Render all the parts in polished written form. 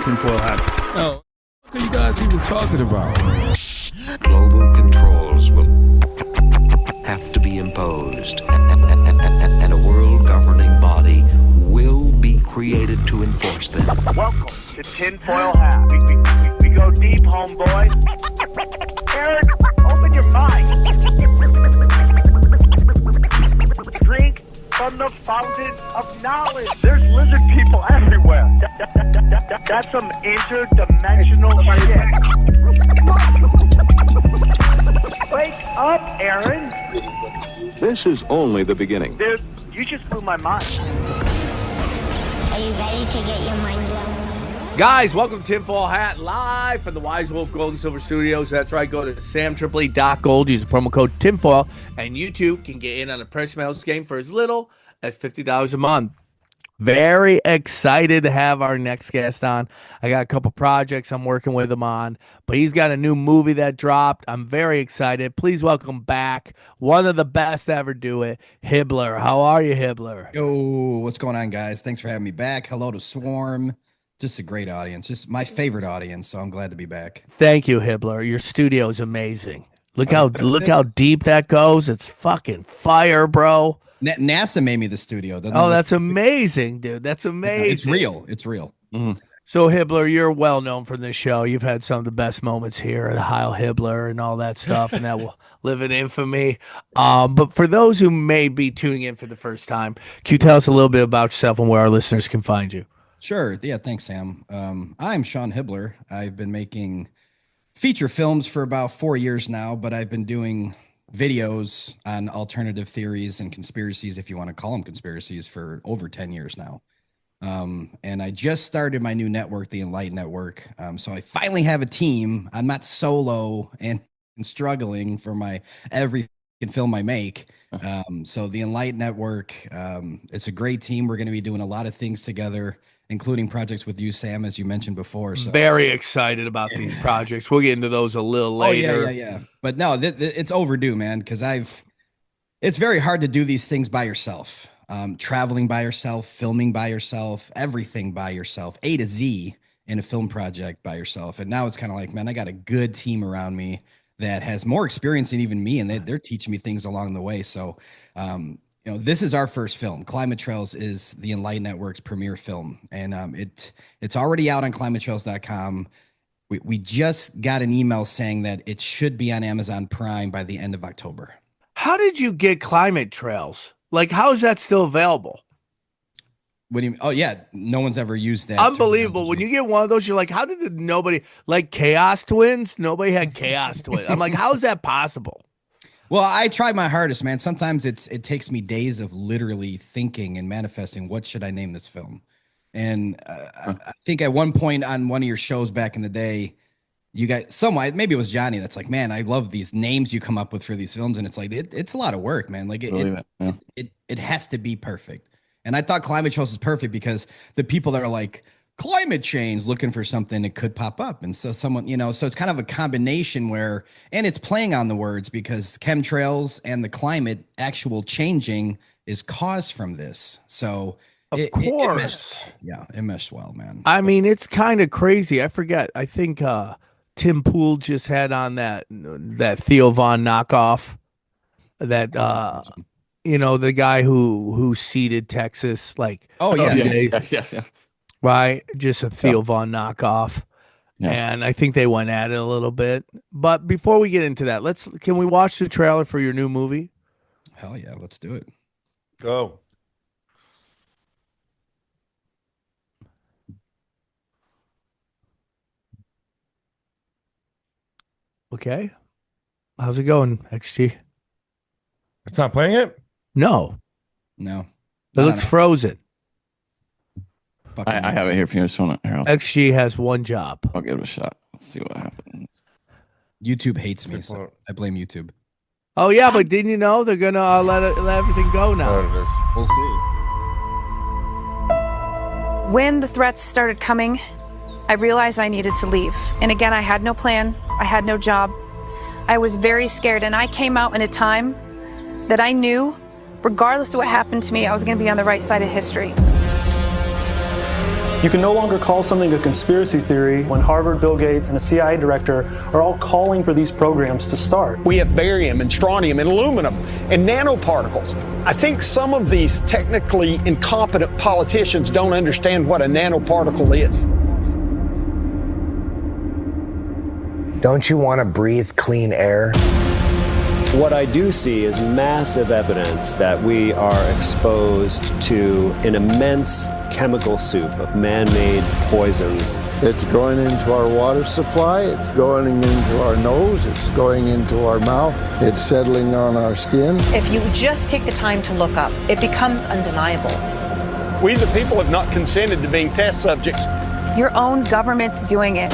tinfoil hat. Oh, what are you guys even talking about? Global controls will have to be imposed, and a world governing body will be created to enforce them. Welcome to Tinfoil Hat. We go deep, homeboy. Aaron, open your mind. Drink from the fountain of knowledge. There's lizard people everywhere. That's some interdimensional shit. Wake up, Aaron. This is only the beginning. Dude, you just blew my mind. Are you ready to get your mind blown? Guys, welcome to Tinfoil Hat, live from the Wise Wolf Gold and Silver Studios. That's right, go to samtripoli.gold, use the promo code Tinfoil, and you too can get in on the Precious Metals game for as little as $50 a month. Very excited to have our next guest on. I got a couple projects I'm working with him on, but he's got a new movie that dropped. I'm very excited. Please welcome back one of the best to ever do it, Hibbeler. How are you, Hibbeler? Yo, what's going on, guys? Thanks for having me back. Hello to Swarm. Just a great audience. Just my favorite audience, so I'm glad to be back. Thank you, Hibbeler. Your studio is amazing. Look how deep that goes. It's fucking fire, bro. NASA made me the studio. That's amazing, dude. That's amazing. It's real. It's real. Mm-hmm. So, Hibbeler, you're well known from this show. You've had some of the best moments here at Heil Hibbeler and all that stuff, and that will live in infamy. But for those who may be tuning in for the first time, can you tell us a little bit about yourself and where our listeners can find you? Sure. Yeah, thanks, Sam. I'm Sean Hibbeler. I've been making feature films for about 4 years now, but I've been doing videos on alternative theories and conspiracies, if you want to call them conspiracies, for over 10 years now. And I just started my new network, the Enlighten Network. So I finally have a team. I'm not solo and struggling for my every film I make. So the Enlighten Network, it's a great team. We're going to be doing a lot of things together, including projects with you, Sam, as you mentioned before. So very excited about these projects. We'll get into those a little later. Oh, yeah. But no, it's overdue, man, because it's very hard to do these things by yourself. Traveling by yourself, filming by yourself, everything by yourself, A to Z in a film project by yourself. And now it's kind of like, man, I got a good team around me that has more experience than even me, and they're teaching me things along the way. So, this is our first film. Climate Trails is the Enlighten Network's premiere film, and it's already out on climatetrails.com. We just got an email saying that it should be on Amazon Prime by the end of October. How did you get Climate Trails? Like, how is that still available? What do you mean? Oh, yeah. No one's ever used that. Unbelievable. When you get one of those, you're like, how did nobody, like Chaos Twins? Nobody had Chaos Twins. I'm like, how is that possible? Well, I try my hardest, man. Sometimes it takes me days of literally thinking and manifesting, what should I name this film? And I think at one point on one of your shows back in the day, you got maybe it was Johnny, that's like, man, I love these names you come up with for these films. And it's like, it's a lot of work, man. Like it has to be perfect. And I thought Climate Trails is perfect because the people that are like, climate change, looking for something that could pop up. And so someone, so it's kind of a combination where, and it's playing on the words because chemtrails and the climate actual changing is caused from this. So of course. It meshed well, man. I mean, it's kind of crazy. I forget. I think Tim Pool just had on that Theo Von knockoff, that the guy who seeded Texas, like, Yes. Right, just a Theo Von knockoff, and I think they went at it a little bit. But before we get into that, can we watch the trailer for your new movie? Hell yeah, let's do it. Go. Okay, how's it going, XG? It's not playing it? No, it looks frozen. I have it here if you just want to. XG has one job. I'll give it a shot. Let's see what happens. YouTube hates me, so I blame YouTube. Oh yeah, but didn't you know they're gonna let everything go now? We'll see. When the threats started coming, I realized I needed to leave. And again, I had no plan. I had no job. I was very scared, and I came out in a time that I knew, regardless of what happened to me, I was going to be on the right side of history. You can no longer call something a conspiracy theory when Harvard, Bill Gates, and a CIA director are all calling for these programs to start. We have barium and strontium and aluminum and nanoparticles. I think some of these technically incompetent politicians don't understand what a nanoparticle is. Don't you want to breathe clean air? What I do see is massive evidence that we are exposed to an immense chemical soup of man-made poisons. It's going into our water supply, it's going into our nose, it's going into our mouth, it's settling on our skin. If you just take the time to look up, it becomes undeniable. We the people have not consented to being test subjects. Your own government's doing it.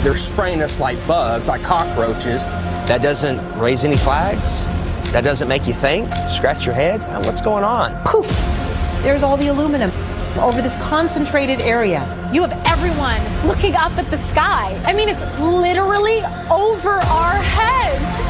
They're spraying us like bugs, like cockroaches. That doesn't raise any flags? That doesn't make you think? Scratch your head? What's going on? Poof! There's all the aluminum over this concentrated area. You have everyone looking up at the sky. I mean, it's literally over our heads.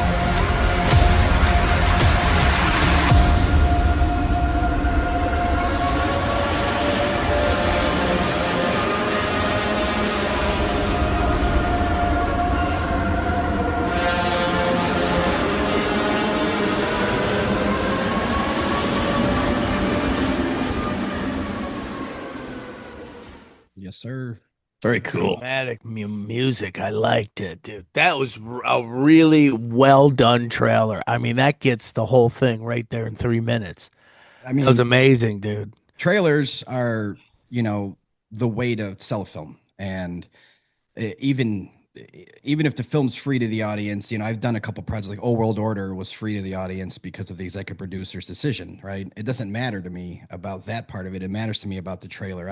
Yes, sir. Very cool. Dramatic music. I liked it, dude. That was a really well done trailer. I mean, that gets the whole thing right there in 3 minutes. I mean, it was amazing, dude. Trailers are, the way to sell a film. And even if the film's free to the audience, I've done a couple projects like Old World Order was free to the audience because of the executive producer's decision, right? It doesn't matter to me about that part of it. It matters to me about the trailer.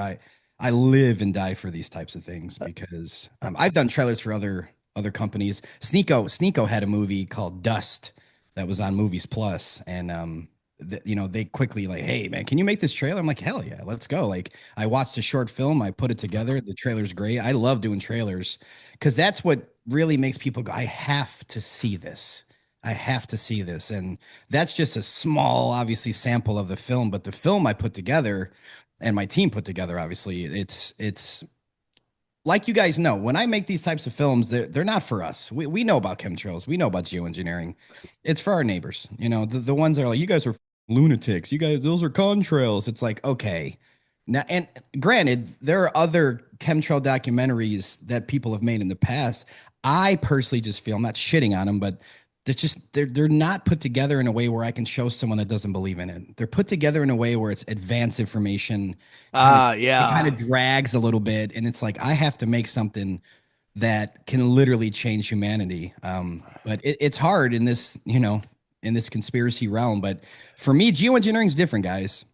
I live and die for these types of things because I've done trailers for other companies. Sneeko had a movie called Dust that was on Movies Plus, and they quickly like, hey man, can you make this trailer? I'm like, hell yeah, let's go. Like, I watched a short film, I put it together. The trailer's great. I love doing trailers because that's what really makes people go, I have to see this. I have to see this. And that's just a small, obviously, sample of the film, but the film I put together and my team put together, obviously, it's like, you guys know, when I make these types of films, they're not for us. We know about chemtrails. We know about geoengineering. It's for our neighbors. The ones that are like, you guys are lunatics. You guys, those are contrails. It's like, okay. Now, and granted, there are other chemtrail documentaries that people have made in the past. I personally just feel, I'm not shitting on them, but it's just they're not put together in a way where I can show someone that doesn't believe in it. They're put together in a way where it's advanced information. Yeah. It kind of drags a little bit, and it's like I have to make something that can literally change humanity. But it's hard in this, in this conspiracy realm. But for me, geoengineering is different, guys.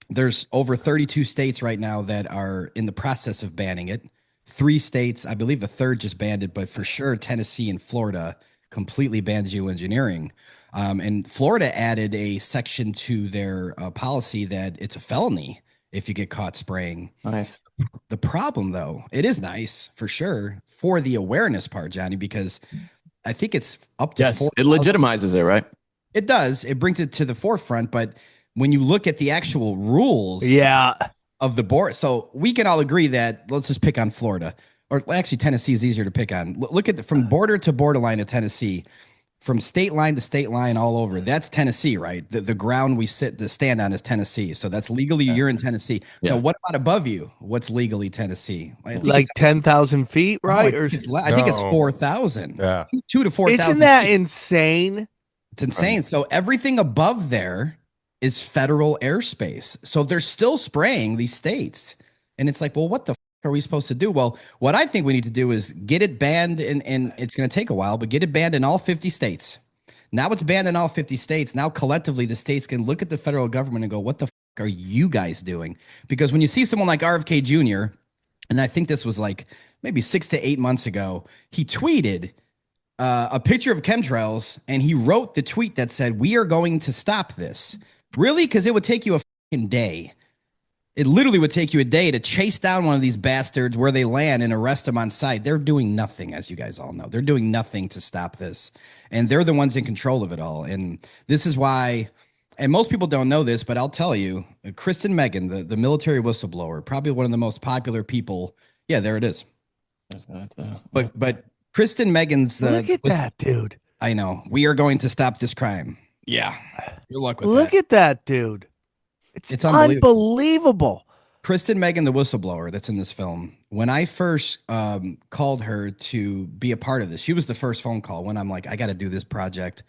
There's over 32 states right now that are in the process of banning it. 3 states, I believe the third just banned it, but for sure Tennessee and Florida completely banned geoengineering. And Florida added a section to their policy that it's a felony if you get caught spraying. Nice. The problem, though, it is nice for sure for the awareness part, Johnny, because I think it's up to Yes, it legitimizes it, right? It does. It brings it to the forefront. But when you look at the actual rules of the board, so we can all agree that, let's just pick on Florida. Or actually, Tennessee is easier to pick on. Look at from border to borderline of Tennessee, from state line to state line all over. That's Tennessee, right? The ground we stand on is Tennessee. So that's legally, you're in Tennessee. Yeah. Now, what about above you? What's legally Tennessee? Like 10,000 feet, right? I think it's 4,000. Yeah. 2 to 4,000. Isn't that insane? It's insane. So everything above there is federal airspace. So they're still spraying these states. And it's like, well, what the are we supposed to do? Well, what I think we need to do is get it banned, and it's going to take a while, but get it banned in all 50 states. Now it's banned in all 50 states. Now collectively, the states can look at the federal government and go, what the are you guys doing? Because when you see someone like RFK Jr., and I think this was like maybe 6 to 8 months ago, he tweeted a picture of chemtrails, and he wrote the tweet that said, we are going to stop this. Really? Because it would take you a fucking day. It literally would take you a day to chase down one of these bastards where they land and arrest them on site. They're doing nothing, as you guys all know. They're doing nothing to stop this. And they're the ones in control of it all. And this is why And most people don't know this, but I'll tell you, Kristen Megan, the military whistleblower, probably one of the most popular people. Yeah, there it is. That's not, but Kristen Megan's. Look at that, dude. I know. We are going to stop this crime. Yeah. Good luck with Look that. at that, dude. It's unbelievable. Kristen Megan, the whistleblower that's in this film. When I first called her to be a part of this, she was the first phone call when I'm like, I got to do this project.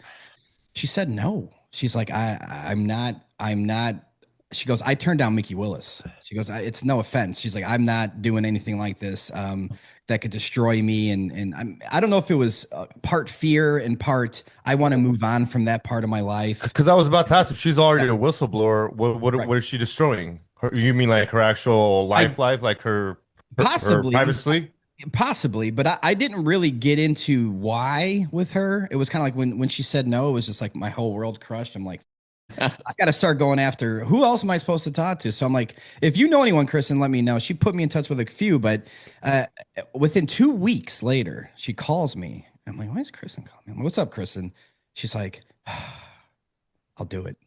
She said no. She's like, I'm not. She goes, I turned down Mickey Willis. She goes, it's no offense. She's like, I'm not doing anything like this that could destroy me. And I don't know if it was part fear and part I want to move on from that part of my life. Because I was about to ask if she's already a whistleblower. What is she destroying? You mean like her actual life, like her possibly her privacy? Possibly, but I didn't really get into why with her. It was kind of like when she said no, it was just like my whole world crushed. I'm like, I got to start going after who else am I supposed to talk to? So I'm like, if you know anyone, Kristen, let me know. She put me in touch with a few, but within 2 weeks later, she calls me. I'm like, why is Kristen calling me? I'm like, what's up, Kristen? She's like, I'll do it.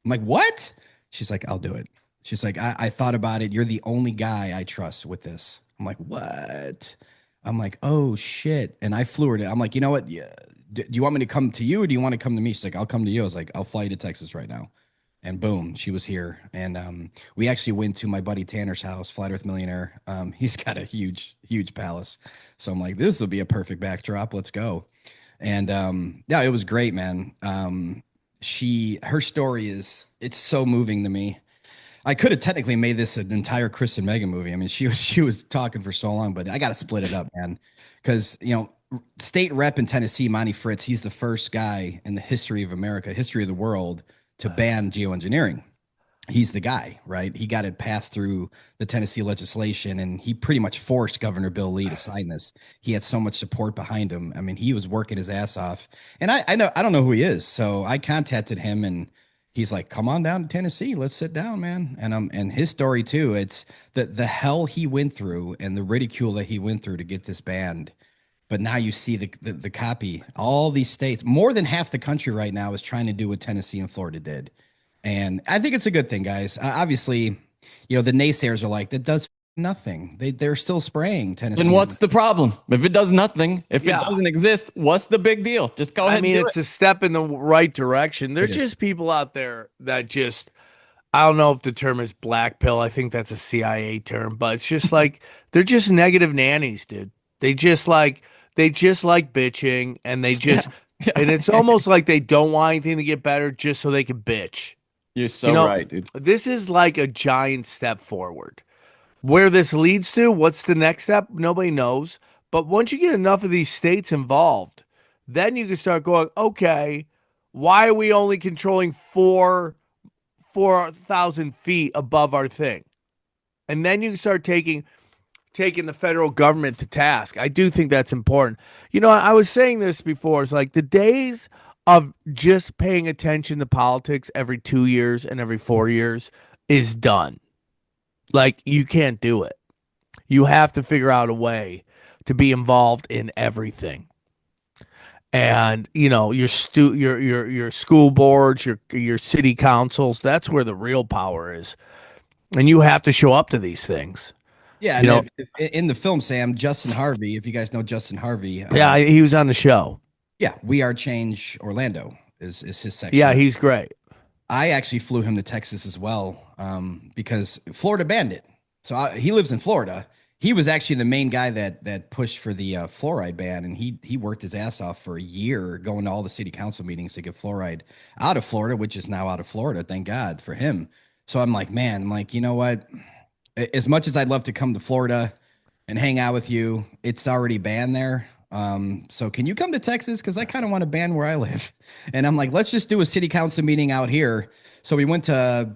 I'm like, what? She's like, I'll do it. She's like, I thought about it. You're the only guy I trust with this. I'm like, what? I'm like, oh shit. And I flew her to, I'm like, you know what? Yeah. Do you want me to come to you or do you want to come to me? She's like, I'll come to you. I was like, I'll fly you to Texas right now. And boom, she was here. And we actually went to my buddy Tanner's house, Flat Earth Millionaire. He's got a huge palace. So I'm like, this will be a perfect backdrop. Let's go. And yeah, it was great, man. Her story it's so moving to me. I could have technically made this an entire Kristen Megan movie. I mean, she was talking for so long, but I got to split it up, man. Because, state rep in Tennessee, Monty Fritz, he's the first guy in the history of America, history of the world, to ban geoengineering. He's the guy, right? He got it passed through the Tennessee legislation, and he pretty much forced Governor Bill Lee to sign this. He had so much support behind him. I mean, he was working his ass off. And I don't know who he is, so I contacted him, and he's like, come on down to Tennessee. Let's sit down, man. And his story too. It's the hell he went through and the ridicule that he went through to get this banned. But now you see the copy. All these states, more than half the country right now is trying to do what Tennessee and Florida did. And I think it's a good thing, guys. Obviously, the naysayers are like, that does nothing. They're still spraying Tennessee. Then what's the problem? If it does nothing, if it doesn't exist, what's the big deal? Just go ahead. I mean, it's a step in the right direction. There's just people out there that just, I don't know if the term is black pill. I think that's a CIA term, but it's just like, they're just negative nannies, dude. They just like bitching, and they just, and it's almost like they don't want anything to get better just so they can bitch. You're so right, dude. This is like a giant step forward. Where this leads to, what's the next step? Nobody knows. But once you get enough of these states involved, then you can start going, okay, why are we only controlling 4,000 feet above our thing? And then you can start taking the federal government to task. I do think that's important. I was saying this before. It's like the days of just paying attention to politics every 2 years and every 4 years is done. Like, you can't do it. You have to figure out a way to be involved in everything. And, your school boards, your city councils, that's where the real power is. And you have to show up to these things. Yeah, in the film, Sam, Justin Harvey, if you guys know Justin Harvey. Yeah, he was on the show. Yeah, We Are Change Orlando is his section. Yeah, he's great. I actually flew him to Texas as well because Florida banned it. So he lives in Florida. He was actually the main guy that pushed for the fluoride ban, and he worked his ass off for a year going to all the city council meetings to get fluoride out of Florida, which is now out of Florida. Thank God for him. So I'm like, man, you know what? As much as I'd love to come to Florida and hang out with you, it's already banned there. So can you come to Texas? Because I kind of want to ban where I live. And I'm like, let's just do a city council meeting out here. So we went to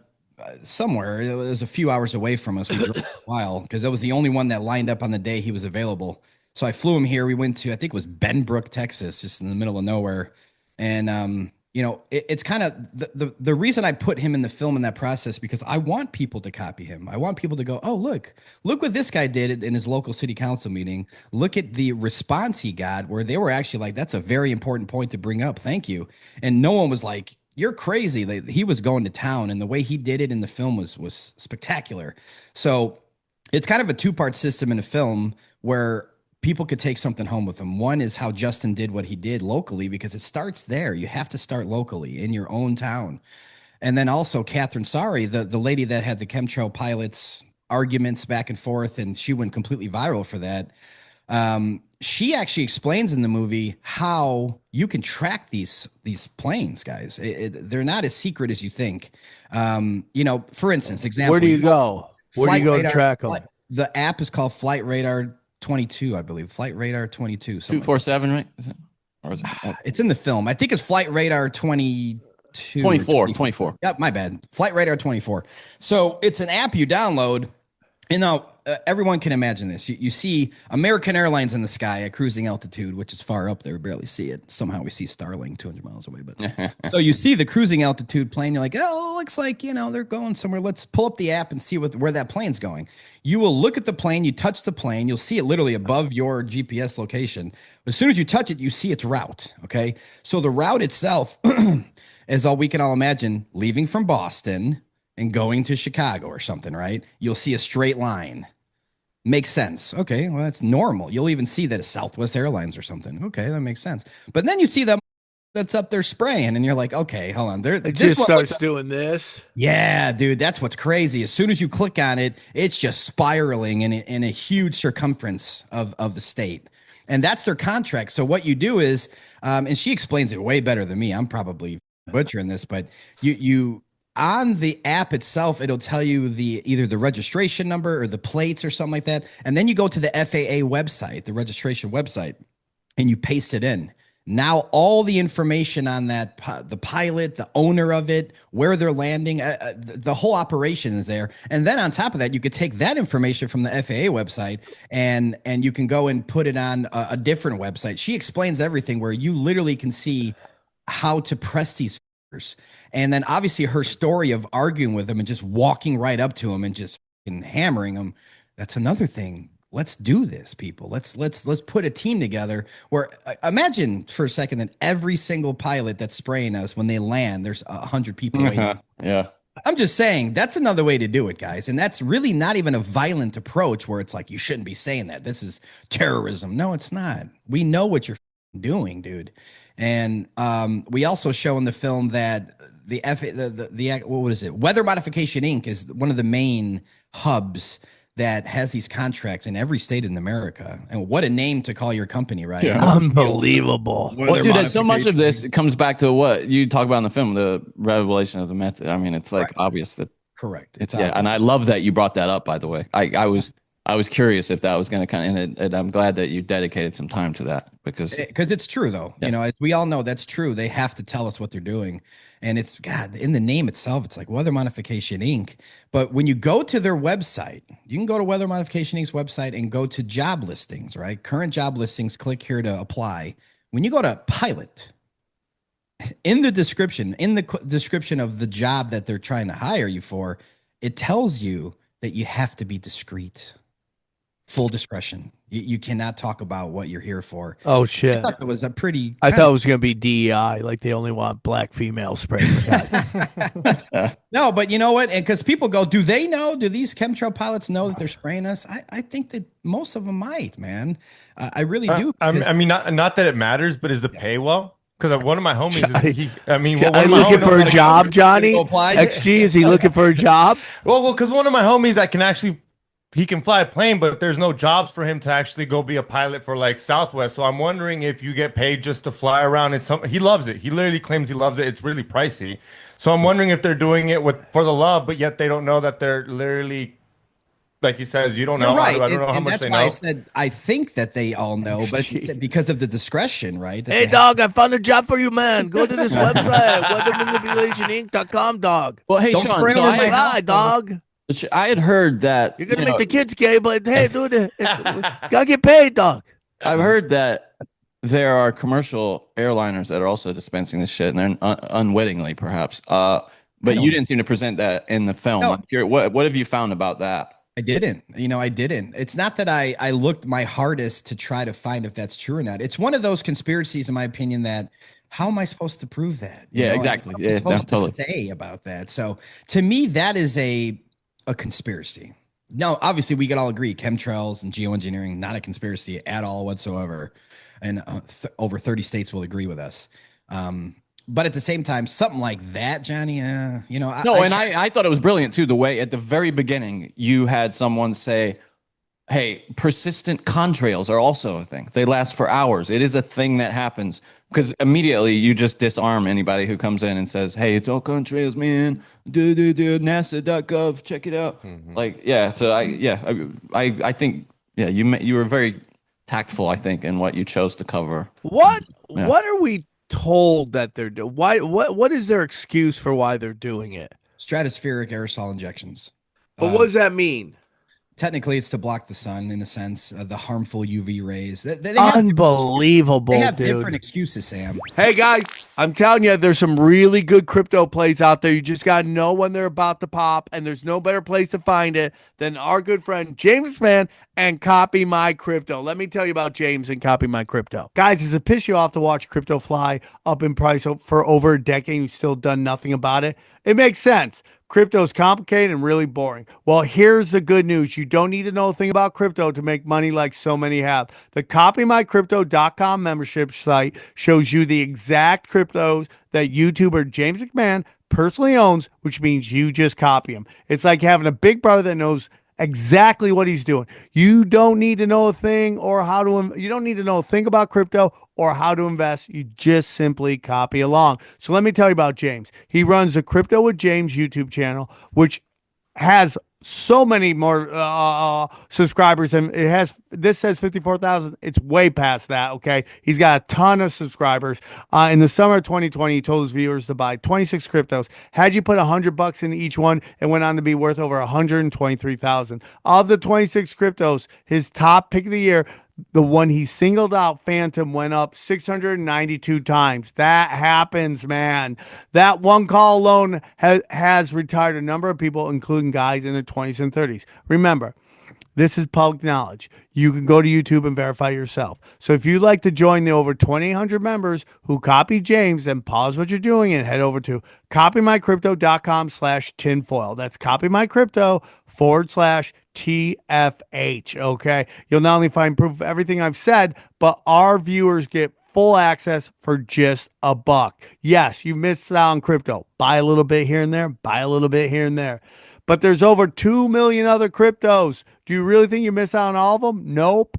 somewhere. It was a few hours away from us. We drove a while because that was the only one that lined up on the day he was available. So I flew him here. We went to, I think it was Benbrook, Texas, just in the middle of nowhere. And, it's kind of the reason I put him in the film in that process, because I want people to copy him. I want people to go, oh, look what this guy did in his local city council meeting. Look at the response he got, where they were actually like, that's a very important point to bring up. Thank you. And no one was like, you're crazy. He was going to town, and the way he did it in the film was spectacular. So it's kind of a two-part system in a film where people could take something home with them. One is how Justin did what he did locally, because it starts there. You have to start locally in your own town. And then also Catherine Sari, the lady that had the chemtrail pilots arguments back and forth, and she went completely viral for that. She actually explains in the movie how you can track these planes, guys. They're not as secret as you think. For instance, example. Where do you go? Where do you go to track them? The app is called Flight Radar 22, I believe. Flight Radar 22. 247, right? Is it? Or is it? It's in the film. I think it's Flight Radar 22. 24. Yep, my bad. Flight Radar 24. So it's an app you download. Everyone can imagine this. You see American Airlines in the sky at cruising altitude, which is far up there. We barely see it. Somehow we see Starlink 200 miles away. But so you see the cruising altitude plane. You're like, oh, it looks like, they're going somewhere. Let's pull up the app and see where that plane's going. You will look at the plane. You touch the plane. You'll see it literally above your GPS location. But as soon as you touch it, you see its route. Okay. So the route itself is all we can all imagine, leaving from Boston and going to Chicago or something, right? You'll see a straight line. Makes sense. Okay, well, that's normal. You'll even see that it's Southwest Airlines or something. Okay, that makes sense. But then you see that that's up there spraying, and you're like, okay, hold on. It just starts doing this. Yeah, dude, that's what's crazy. As soon as you click on it, it's just spiraling in a huge circumference of the state. And that's their contract. So what you do is, and she explains it way better than me. I'm probably butchering this, but you on the app itself, it'll tell you either the registration number or the plates or something like that. And then you go to the FAA website, the registration website, and you paste it in. Now, all the information on that, the pilot, the owner of it, where they're landing, the whole operation is there. And then on top of that, you could take that information from the FAA website and you can go and put it on a different website. She explains everything where you literally can see how to press these. And then obviously her story of arguing with him and just walking right up to him and just hammering him. That's another thing. Let's do this, people. Let's put a team together where imagine for a second that every single pilot that's spraying us when they land, there's 100 people waiting. Yeah. I'm just saying that's another way to do it, guys. And that's really not even a violent approach where it's like, you shouldn't be saying that. This is terrorism. No, it's not. We know what you're doing, dude. And we also show in the film that what is it? Weather Modification Inc. is one of the main hubs that has these contracts in every state in America. And what a name to call your company, right? Yeah. Unbelievable. Well, dude, so much of this comes back to what you talk about in the film, the revelation of the method. I mean, it's like obvious that. Correct. It's obvious. And I love that you brought that up, by the way. I was curious if that was going to and I'm glad that you dedicated some time to that because it's true though. Yeah. As we all know, that's true. They have to tell us what they're doing. And it's in the name itself, it's like Weather Modification Inc. But when you go to their website, you can go to Weather Modification Inc.'s website and go to job listings, right? Current job listings, click here to apply. When you go to pilot, in the description of the job that they're trying to hire you for, it tells you that you have to be discreet. Full discretion. You cannot talk about what you're here for. Oh shit! I thought it was a pretty. I thought it was going to be DEI, like they only want black female sprays. No, but you know what? And because people go, do they know? Do these chemtrail pilots know that they're spraying us? I think that most of them might, man. I really do. I mean, not that it matters, but is the pay well? Because one of my homies, are you looking for a job, Johnny? XG, is he looking for a job? Well, because one of my homies that can actually. He can fly a plane, but there's no jobs for him to actually go be a pilot for like Southwest. So I'm wondering if you get paid just to fly around. He loves it. He literally claims he loves it. It's really pricey. So I'm wondering if they're doing it for the love, but yet they don't know that they're literally, like he says, you don't know. Right. I don't know how much they know. I said I think that they all know, but because of the discretion, right? Hey, dog, I found a job for you, man. Go to this website, weathermanipulationinc.com, dog. Well, hey, Sean, so I dog. I had heard that you're gonna make the kids gay, but hey, dude, gotta get paid, dog. I've heard that there are commercial airliners that are also dispensing this shit, and they're unwittingly, perhaps. But you didn't seem to present that in the film. No. I'm curious, what have you found about that? I didn't. I didn't. It's not that I looked my hardest to try to find if that's true or not. It's one of those conspiracies, in my opinion, that how am I supposed to prove that? Exactly. What am I supposed to say about that? So to me, that is a conspiracy. No, obviously we could all agree chemtrails and geoengineering, not a conspiracy at all whatsoever. And over 30 states will agree with us. But at the same time, something like that, Johnny, I thought it was brilliant too. The way at the very beginning you had someone say, hey, persistent contrails are also a thing. They last for hours. It is a thing that happens, because immediately you just disarm anybody who comes in and says, hey, it's all contrails, man. NASA.gov, check it out. So I think you were very tactful, I think, in what you chose to cover. What are we told that they're doing? What is their excuse for why they're doing it? Stratospheric aerosol injections. But what does that mean? Technically, it's to block the sun, in a sense, the harmful UV rays. Unbelievable. They have dude. different excuses, Sam. Hey guys, I'm telling you, there's some really good crypto plays out there. You just got to know when they're about to pop, and there's no better place to find it than our good friend James McMahon and Copy My Crypto. Let me tell you about James and Copy My Crypto. Guys, does it piss you off to watch crypto fly up in price for over a decade and you've still done nothing about it? It makes sense. Crypto is complicated and really boring. Well, here's the good news. You don't need to know a thing about crypto to make money like so many have. The CopyMyCrypto.com membership site shows you the exact cryptos that YouTuber James McMahon personally owns, which means you just copy him. It's like having a big brother that knows exactly what he's doing. You don't need to know a thing you don't need to know a thing about crypto or how to invest. You just simply copy along. So let me tell you about James. He runs the Crypto with James YouTube channel, which has so many more subscribers, and this says 54,000. It's way past that. Okay, he's got a ton of subscribers. In the summer of 2020, he told his viewers to buy 26 cryptos. Had you put $100 in each one, it went on to be worth over 123,000. Of the 26 cryptos, his top pick of the year, the one he singled out, Phantom, went up 692 times. That happens, man. That one call alone has retired a number of people, including guys in their 20s and 30s. Remember, this is public knowledge. You can go to YouTube and verify yourself. So if you'd like to join the over 2,800 members who copy James, then pause what you're doing and head over to copymycrypto.com/tinfoil. That's copymycrypto.com/TFH. Okay. You'll not only find proof of everything I've said, but our viewers get full access for just $1. Yes, you missed out on crypto. Buy a little bit here and there, buy a little bit here and there. But there's over 2 million other cryptos. Do you really think you miss out on all of them? Nope.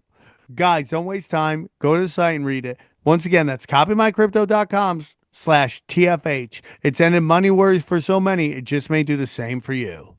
Guys, don't waste time. Go to the site and read it. Once again, that's copymycrypto.com/TFH. It's ended money worries for so many. It just may do the same for you.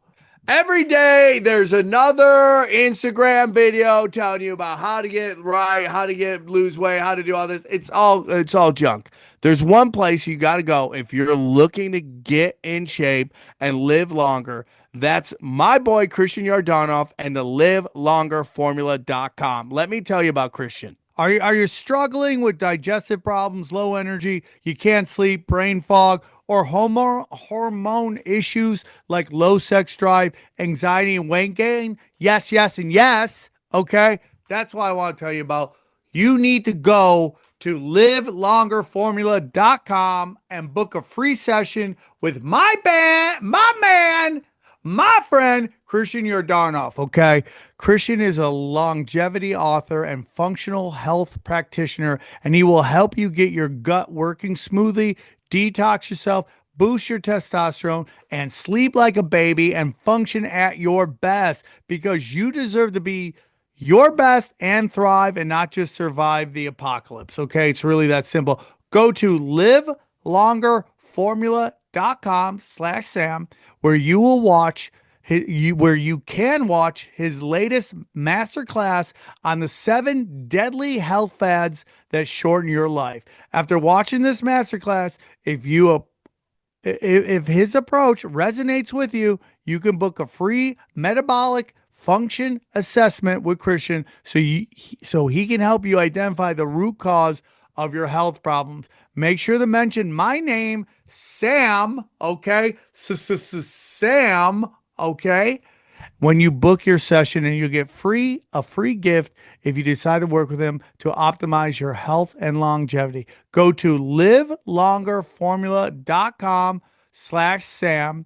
Every day there's another Instagram video telling you about how to get right, how to lose weight, how to do all this. It's all junk. There's one place you got to go if you're looking to get in shape and live longer. That's my boy Christian Yardanoff and the livelongerformula.com. Let me tell you about Christian. Are you struggling with digestive problems, low energy, you can't sleep, brain fog, or hormone issues like low sex drive, anxiety, and weight gain? Yes, and yes. Okay, that's why I want to tell you about. You need to go to livelongerformula.com and book a free session with my friend, Christian Yardanoff, okay? Christian is a longevity author and functional health practitioner, and he will help you get your gut working smoothly, detox yourself, boost your testosterone, and sleep like a baby and function at your best, because you deserve to be your best and thrive and not just survive the apocalypse, okay? It's really that simple. Go to livelongerformula.com/Sam, where you will watch where you can watch his latest masterclass on the 7 deadly health fads that shorten your life. After watching this masterclass, if his approach resonates with you, you can book a free metabolic function assessment with Christian so he can help you identify the root cause of your health problems. Make sure to mention my name, Sam, okay? Sam, okay? when you book your session, and you get a free gift if you decide to work with him to optimize your health and longevity. Go to livelongerformula.com/Sam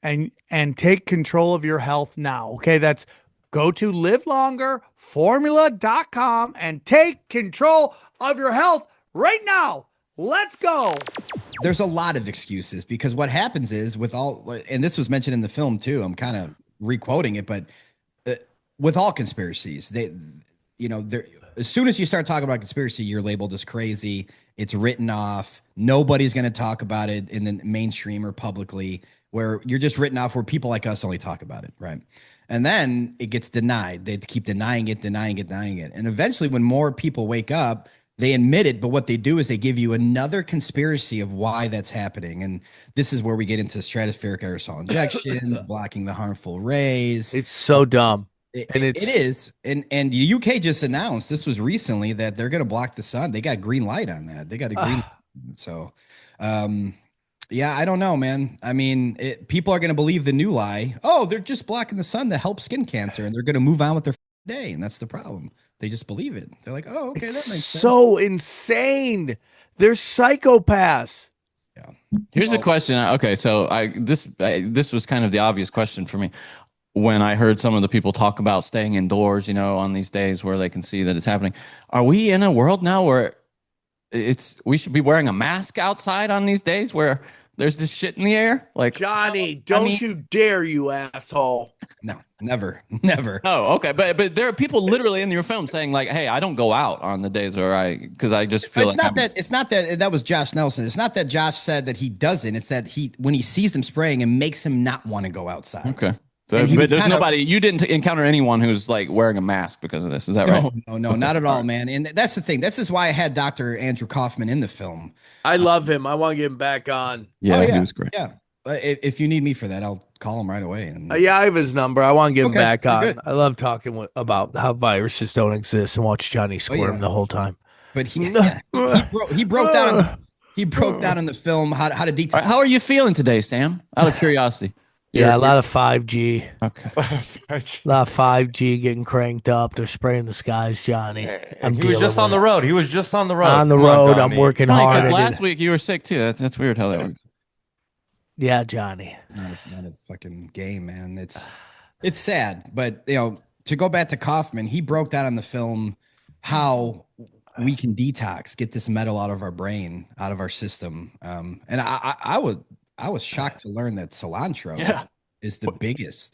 and take control of your health now. Okay, that's go to livelongerformula.com and take control of your health right now. Let's go. There's a lot of excuses because what happens is with all, and this was mentioned in the film too, I'm kind of requoting it, but with all conspiracies, as soon as you start talking about conspiracy, you're labeled as crazy. It's written off. Nobody's going to talk about it in the mainstream or publicly, where you're just written off, where people like us only talk about it. Right. And then it gets denied. They keep denying it. And eventually when more people wake up, they admit it, but what they do is they give you another conspiracy of why that's happening. And this is where we get into stratospheric aerosol injections, blocking the harmful rays. It's so dumb. It is. And the UK just announced, this was recently, that they're going to block the sun. They got green light on that. They got a green. So, yeah, I don't know, man. I mean, people are going to believe the new lie. Oh, they're just blocking the sun to help skin cancer, and they're going to move on with their day. And that's the problem. They just believe it. They're like, oh, okay, that makes sense. So insane. They're psychopaths. Yeah. Here's a question. Okay, so this was kind of the obvious question for me when I heard some of the people talk about staying indoors, on these days where they can see that it's happening. Are we in a world now where we should be wearing a mask outside on these days where there's this shit in the air? Like, Johnny, don't you dare, you asshole. No, never. Oh, okay. But there are people literally in your film saying like, hey, I don't go out on the days where because I just feel it's not that was Josh Nelson. It's not that Josh said that he doesn't. It's that when he sees them spraying, it makes him not want to go outside. Okay. So but there's nobody, you didn't encounter anyone who's like wearing a mask because of this. Is that right? No, not at all, man. And that's the thing. This is why I had Dr. Andrew Kaufman in the film. I love him. I want to get him back on. Yeah, he was great. Yeah. If you need me for that, I'll call him right away. And yeah, I have his number. I want to get him back on. Good. I love talking about how viruses don't exist and watch Johnny squirm the whole time. But he broke down. He broke down in the film how to detox. Right, how are you feeling today, Sam? Out of curiosity. Yeah, a lot of 5G. Okay. A lot of 5G getting cranked up. They're spraying the skies, Johnny. He was just on the road. He was just on the road. On the road. I'm working hard. Last week you were sick too. That's weird how that works. Yeah, Johnny. Not a fucking game, man. It's sad, but to go back to Kaufman, he broke down in the film how we can detox, get this metal out of our brain, out of our system. And I was shocked to learn that cilantro is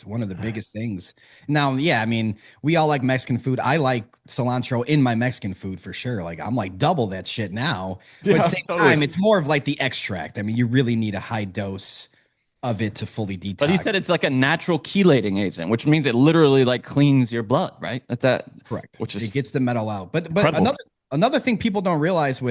one of the biggest things. Now, yeah, I mean, we all like Mexican food. I like cilantro in my Mexican food for sure. Like, I'm like double that shit now. But at the same time, it's more of like the extract. I mean, you really need a high dose of it to fully detox. But he said it's like a natural chelating agent, which means it literally like cleans your blood, right? That's correct. Which is it gets the metal out. But another thing people don't realize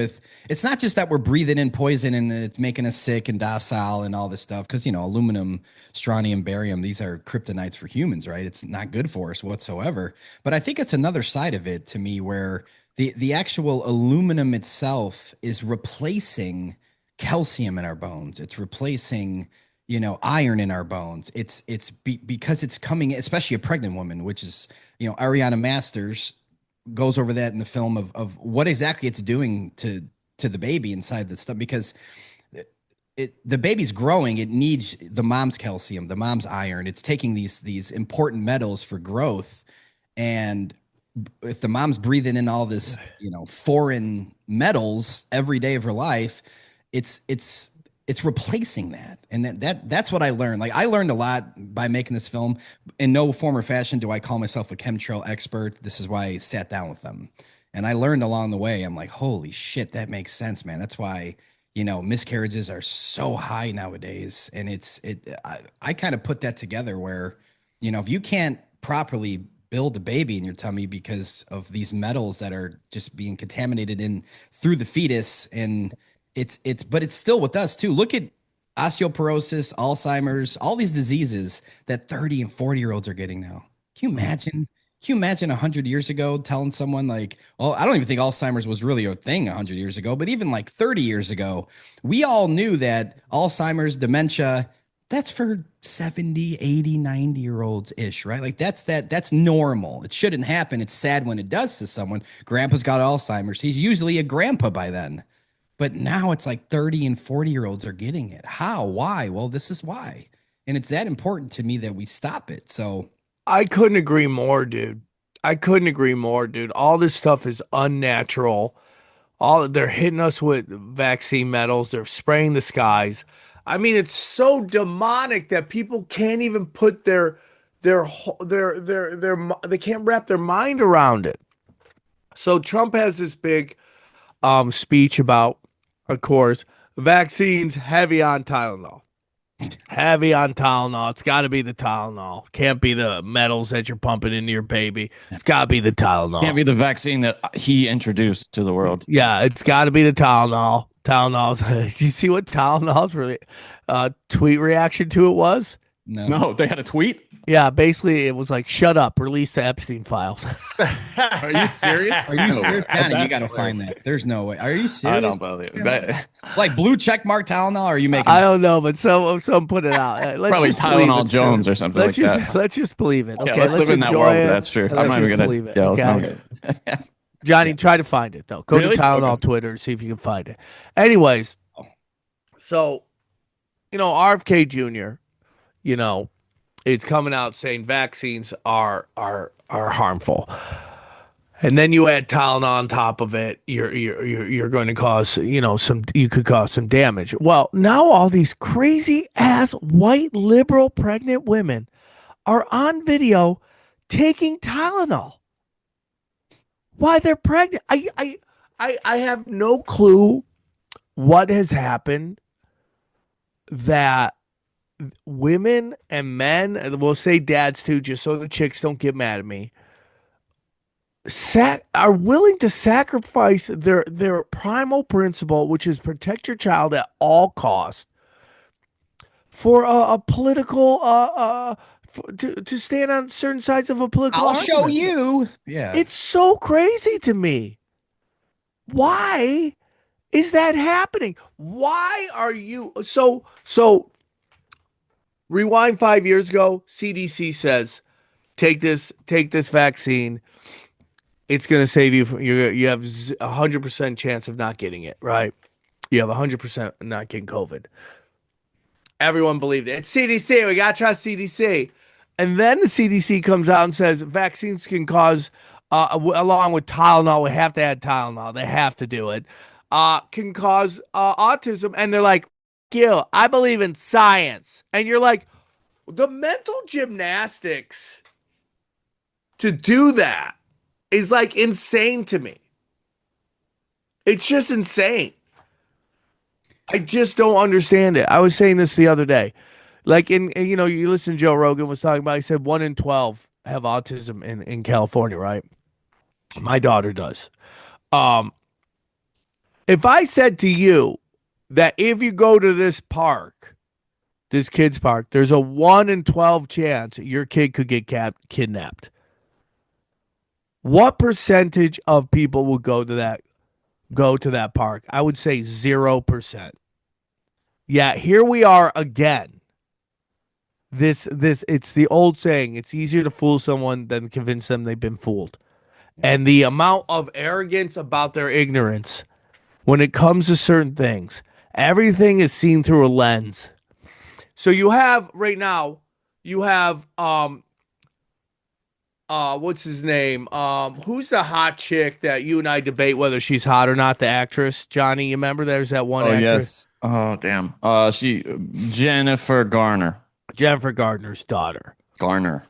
it's not just that we're breathing in poison and it's making us sick and docile and all this stuff. Because, aluminum, strontium, barium, these are kryptonites for humans, right? It's not good for us whatsoever. But I think it's another side of it to me where the actual aluminum itself is replacing calcium in our bones. It's replacing, iron in our bones. Because it's coming, especially a pregnant woman, which is, Ariana Masters goes over that in the film of what exactly it's doing to the baby inside the stuff, because the baby's growing. It needs the mom's calcium, the mom's iron. It's taking these important metals for growth. And if the mom's breathing in all this, foreign metals every day of her life, it's replacing that. And that's what I learned. Like, I learned a lot by making this film. In no form or fashion do I call myself a chemtrail expert. This is why I sat down with them. And I learned along the way. I'm like, holy shit, that makes sense, man. That's why, miscarriages are so high nowadays. And I kind of put that together where, if you can't properly build a baby in your tummy because of these metals that are just being contaminated in through the fetus, and but it's still with us too. Look at osteoporosis, Alzheimer's, all these diseases that 30 and 40-year-olds are getting now. Can you imagine? Can you imagine 100 years ago telling someone like, well, I don't even think Alzheimer's was really a thing 100 years ago, but even like 30 years ago, we all knew that Alzheimer's, dementia, That's for 70, 80, 90-year-olds ish, right? Like that's normal. It shouldn't happen. It's sad when it does to someone. Grandpa's got Alzheimer's. He's usually a grandpa by then. But now it's like 30 and 40-year-olds are getting it. How? Why? Well, this is why. And it's that important to me that we stop it. So I couldn't agree more, dude. I couldn't agree more, dude. All this stuff is unnatural. They're hitting us with vaccine metals. They're spraying the skies. I mean, it's so demonic that people can't even put they can't wrap their mind around it. So Trump has this big speech about, of course, vaccines heavy on Tylenol. Heavy on Tylenol. It's got to be the Tylenol. Can't be the metals that you're pumping into your baby. It's got to be the Tylenol. Can't be the vaccine that he introduced to the world. Yeah, it's got to be the Tylenol. Tylenol's. Do you see what Tylenol's really tweet reaction to it was? No, they had a tweet. Yeah, basically it was like, "Shut up, release the Epstein files." Are you serious? Are you serious? Johnny, you got to find that. There's no way. Are you serious? I don't believe that. Like blue check mark Tylenol? Or are you making? I don't know, but some put it out. Let's Probably just believe Tylenol it's Jones true. or something like that. Let's just believe it. Okay, Yeah, let's live in that enjoy world. it. That's true. I'm Let's not even just gonna. believe it. Yeah, let's Okay? not get. Johnny, try to find it though. Go Really? to Tylenol Okay. Twitter and see if you can find it. Anyways, so RFK Jr. It's coming out saying vaccines are harmful, and then you add Tylenol on top of it. You're going to cause you could cause some damage. Well, now all these crazy ass white liberal pregnant women are on video taking Tylenol. Why they're pregnant? I have no clue what has happened that women and men, and we'll say dads too, just so the chicks don't get mad at me, are willing to sacrifice their primal principle, which is protect your child at all costs, for a political to stand on certain sides of a political I'll show argument. you. Yeah. It's so crazy to me. Why is that happening? Why are you so rewind 5 years ago, CDC says, take this vaccine. It's going to save you you have 100% chance of not getting it, right? You have 100% not getting COVID. Everyone believed it. It's CDC. We got to trust CDC. And then the CDC comes out and says vaccines can cause, along with Tylenol, we have to add Tylenol. They have to do it. Can cause autism. And they're like, Gil, I believe in science. And you're like, the mental gymnastics to do that is like insane to me. It's just insane. I just don't understand it. I was saying this the other day. Like you listen to Joe Rogan was talking about, he said 1 in 12 have autism in California, right? My daughter does. If I said to you that if you go to this park, this kid's park, there's a 1 in 12 chance your kid could get kidnapped, what percentage of people will go to that park? I would say 0%. Yeah, here we are again. It's the old saying, it's easier to fool someone than convince them they've been fooled. And the amount of arrogance about their ignorance when it comes to certain things, everything is seen through a lens. So you have right now, what's his name? Who's the hot chick that you and I debate whether she's hot or not? The actress, Johnny. You remember there's that one actress? Yes. Oh, damn. Jennifer Garner. Jennifer Gardner's daughter. Garner,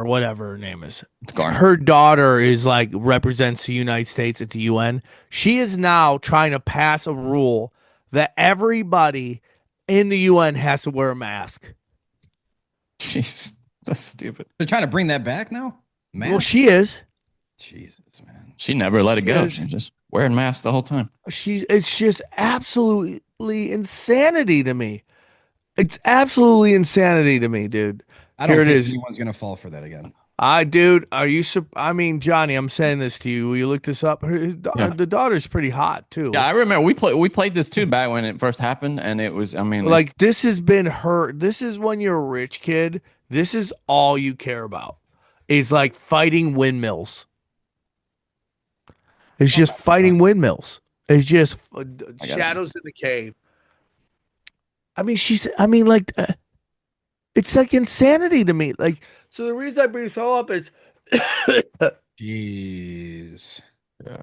whatever her name is. It's Garner. Her daughter is like represents the United States at the UN. She is now trying to pass a rule that everybody in the UN has to wear a mask. Jeez, that's stupid. They're trying to bring that back now? Man. Well, she is. Jesus, man. She never let it go. Yes. She's just wearing masks the whole time. It's just absolutely insanity to me. It's absolutely insanity to me, dude. I don't Here think it is. anyone's going to fall for that again. Dude, are you? I mean, Johnny, I'm saying this to you. Will you look this up? The daughter's pretty hot too. Yeah, I remember we played this too back when it first happened, and it was. I mean, like this has been her. This is when you're a rich kid. This is all you care about. Is like fighting windmills. It's just fighting windmills. It's just shadows in the cave. I mean, it's like insanity to me. Like, so the reason I bring this all up is, jeez, yeah,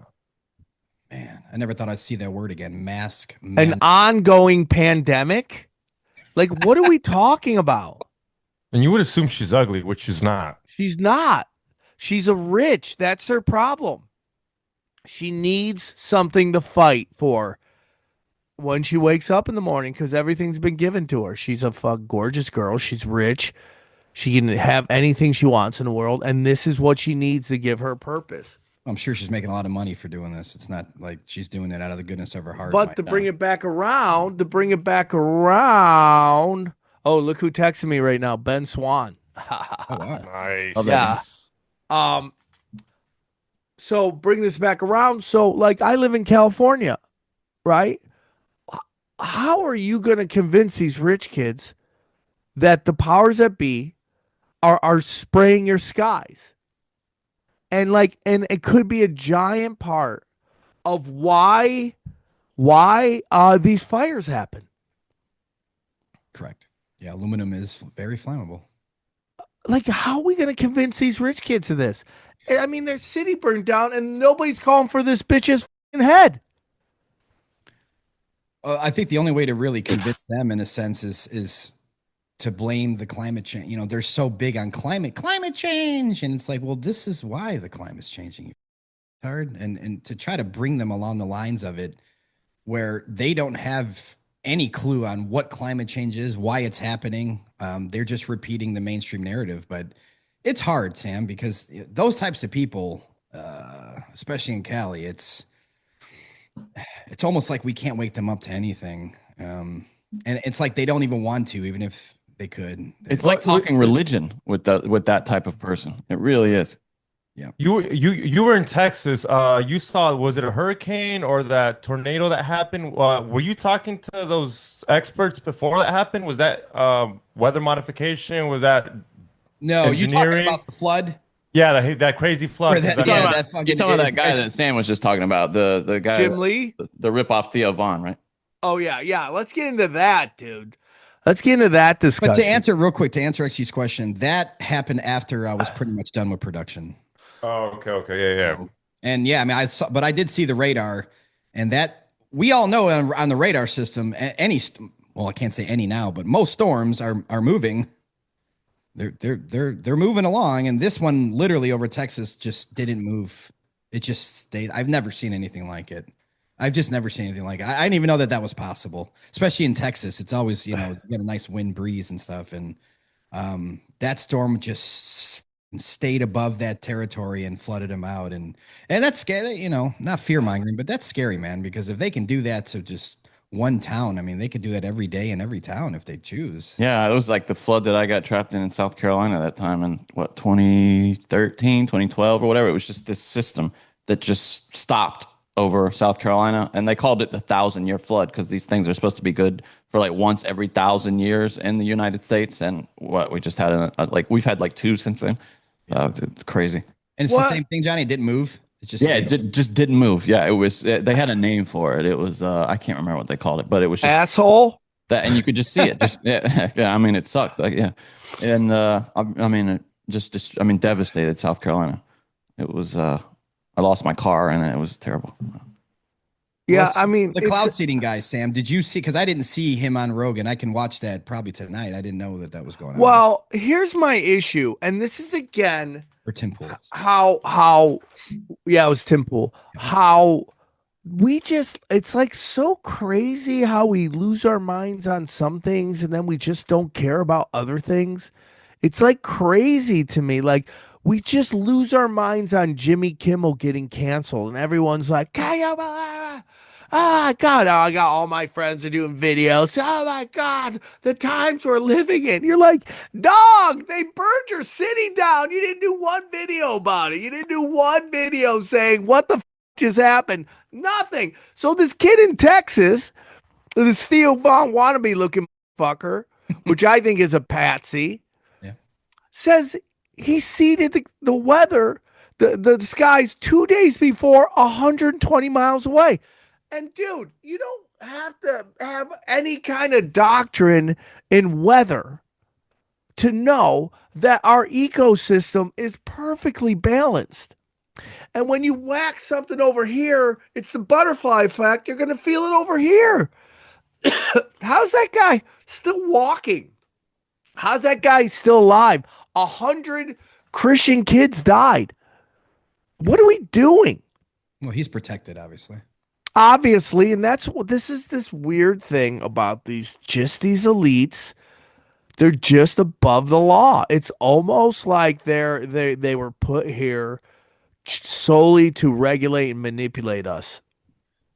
man, I never thought I'd see that word again. An ongoing pandemic. Like, what are we talking about? And you would assume she's ugly, which she's not. She's not. She's a rich. That's her problem. She needs something to fight for when she wakes up in the morning because everything's been given to her. She's a gorgeous girl. She's rich. She can have anything she wants in the world. And this is what she needs to give her purpose. I'm sure she's making a lot of money for doing this. It's not like she's doing it out of the goodness of her heart. But to bring it back around, oh, look who texted me right now. Ben Swan. Oh, wow. Nice. Yeah. So bring this back around. So like I live in California, right? How are you going to convince these rich kids that the powers that be are spraying your skies? And it could be a giant part of why these fires happen. Correct. Yeah, aluminum is very flammable. Like, how are we going to convince these rich kids of this? I mean, their city burned down and nobody's calling for this bitch's head. I think the only way to really convince them, in a sense, is to blame the climate change. You know, they're so big on climate change, and it's like, well, this is why the climate's changing. Hard, and to try to bring them along the lines of it, where they don't have any clue on what climate change is, why it's happening. They're just repeating the mainstream narrative, but it's hard, Sam, because those types of people, especially in Cali, it's almost like we can't wake them up to anything. And it's like they don't even want to, even if they could. It's like talking religion with that type of person. It really is. Yeah. You were in Texas. You saw, was it a hurricane or that tornado that happened? Were you talking to those experts before that happened? Was that weather modification? Was that no? You talking about the flood? Yeah, that crazy flood. You're talking about that guy that Sam was just talking about, the guy Jim Lee, the ripoff Theo Vaughn, right? Oh yeah. Let's get into that, dude. Let's get into that discussion. But to answer real quick, to answer XG's question, that happened after I was pretty much done with production. Oh, okay, yeah. And yeah, I mean, but I did see the radar, and that we all know on the radar system, well, I can't say any now, but most storms are moving. They're moving along, and this one literally over Texas just didn't move. It just stayed. I've never seen anything like it. I've just never seen anything like it. I didn't even know that was possible, especially in Texas. It's always, you get a nice wind breeze and stuff, and that storm just stayed above that territory and flooded them out, and that's scary. Not fear mongering, but that's scary, man. Because if they can do that to just one town, I mean, they could do that every day in every town if they choose. Yeah, it was like the flood that I got trapped in South Carolina that time in 2013, 2012 or whatever. It was just this system that just stopped over South Carolina, and they called it the 1,000-year flood because these things are supposed to be good for like once every 1,000 years in the United States. And we just had we've had like two since then. It's crazy. And it's the same thing, Johnny. It didn't move. It just just didn't move. Yeah, it was. They had a name for it. It was I can't remember what they called it, but it was just asshole. That, and you could just see it. I mean, it sucked. And devastated South Carolina. It was. I lost my car, and it was terrible. Yeah, I mean, the cloud seeding guy, Sam, did you see? Because I didn't see him on Rogan. I can watch that probably tonight. I didn't know that was going on. Well, here's my issue, and this is again or Tim Pool. It was Tim Pool. How it's like so crazy how we lose our minds on some things, and then we just don't care about other things. It's like crazy to me. Like, we just lose our minds on Jimmy Kimmel getting canceled, and everyone's like, Oh God, I got all my friends are doing videos. Oh my God, the times we're living in. You're like, dog, they burned your city down. You didn't do one video about it. You didn't do one video saying what the just happened. Nothing. So this kid in Texas, this Theo Von wannabe looking fucker, which I think is a patsy, says he seeded the weather, the skies 2 days before 120 miles away. And dude, you don't have to have any kind of doctrine in weather to know that our ecosystem is perfectly balanced. And when you whack something over here, it's the butterfly effect. You're going to feel it over here. How's that guy still walking? How's that guy still alive? 100 Christian kids died. What are we doing? Well, he's protected, obviously. Obviously, and that's what this is. This weird thing about these elites. They're just above the law. It's almost like they were put here solely to regulate and manipulate us.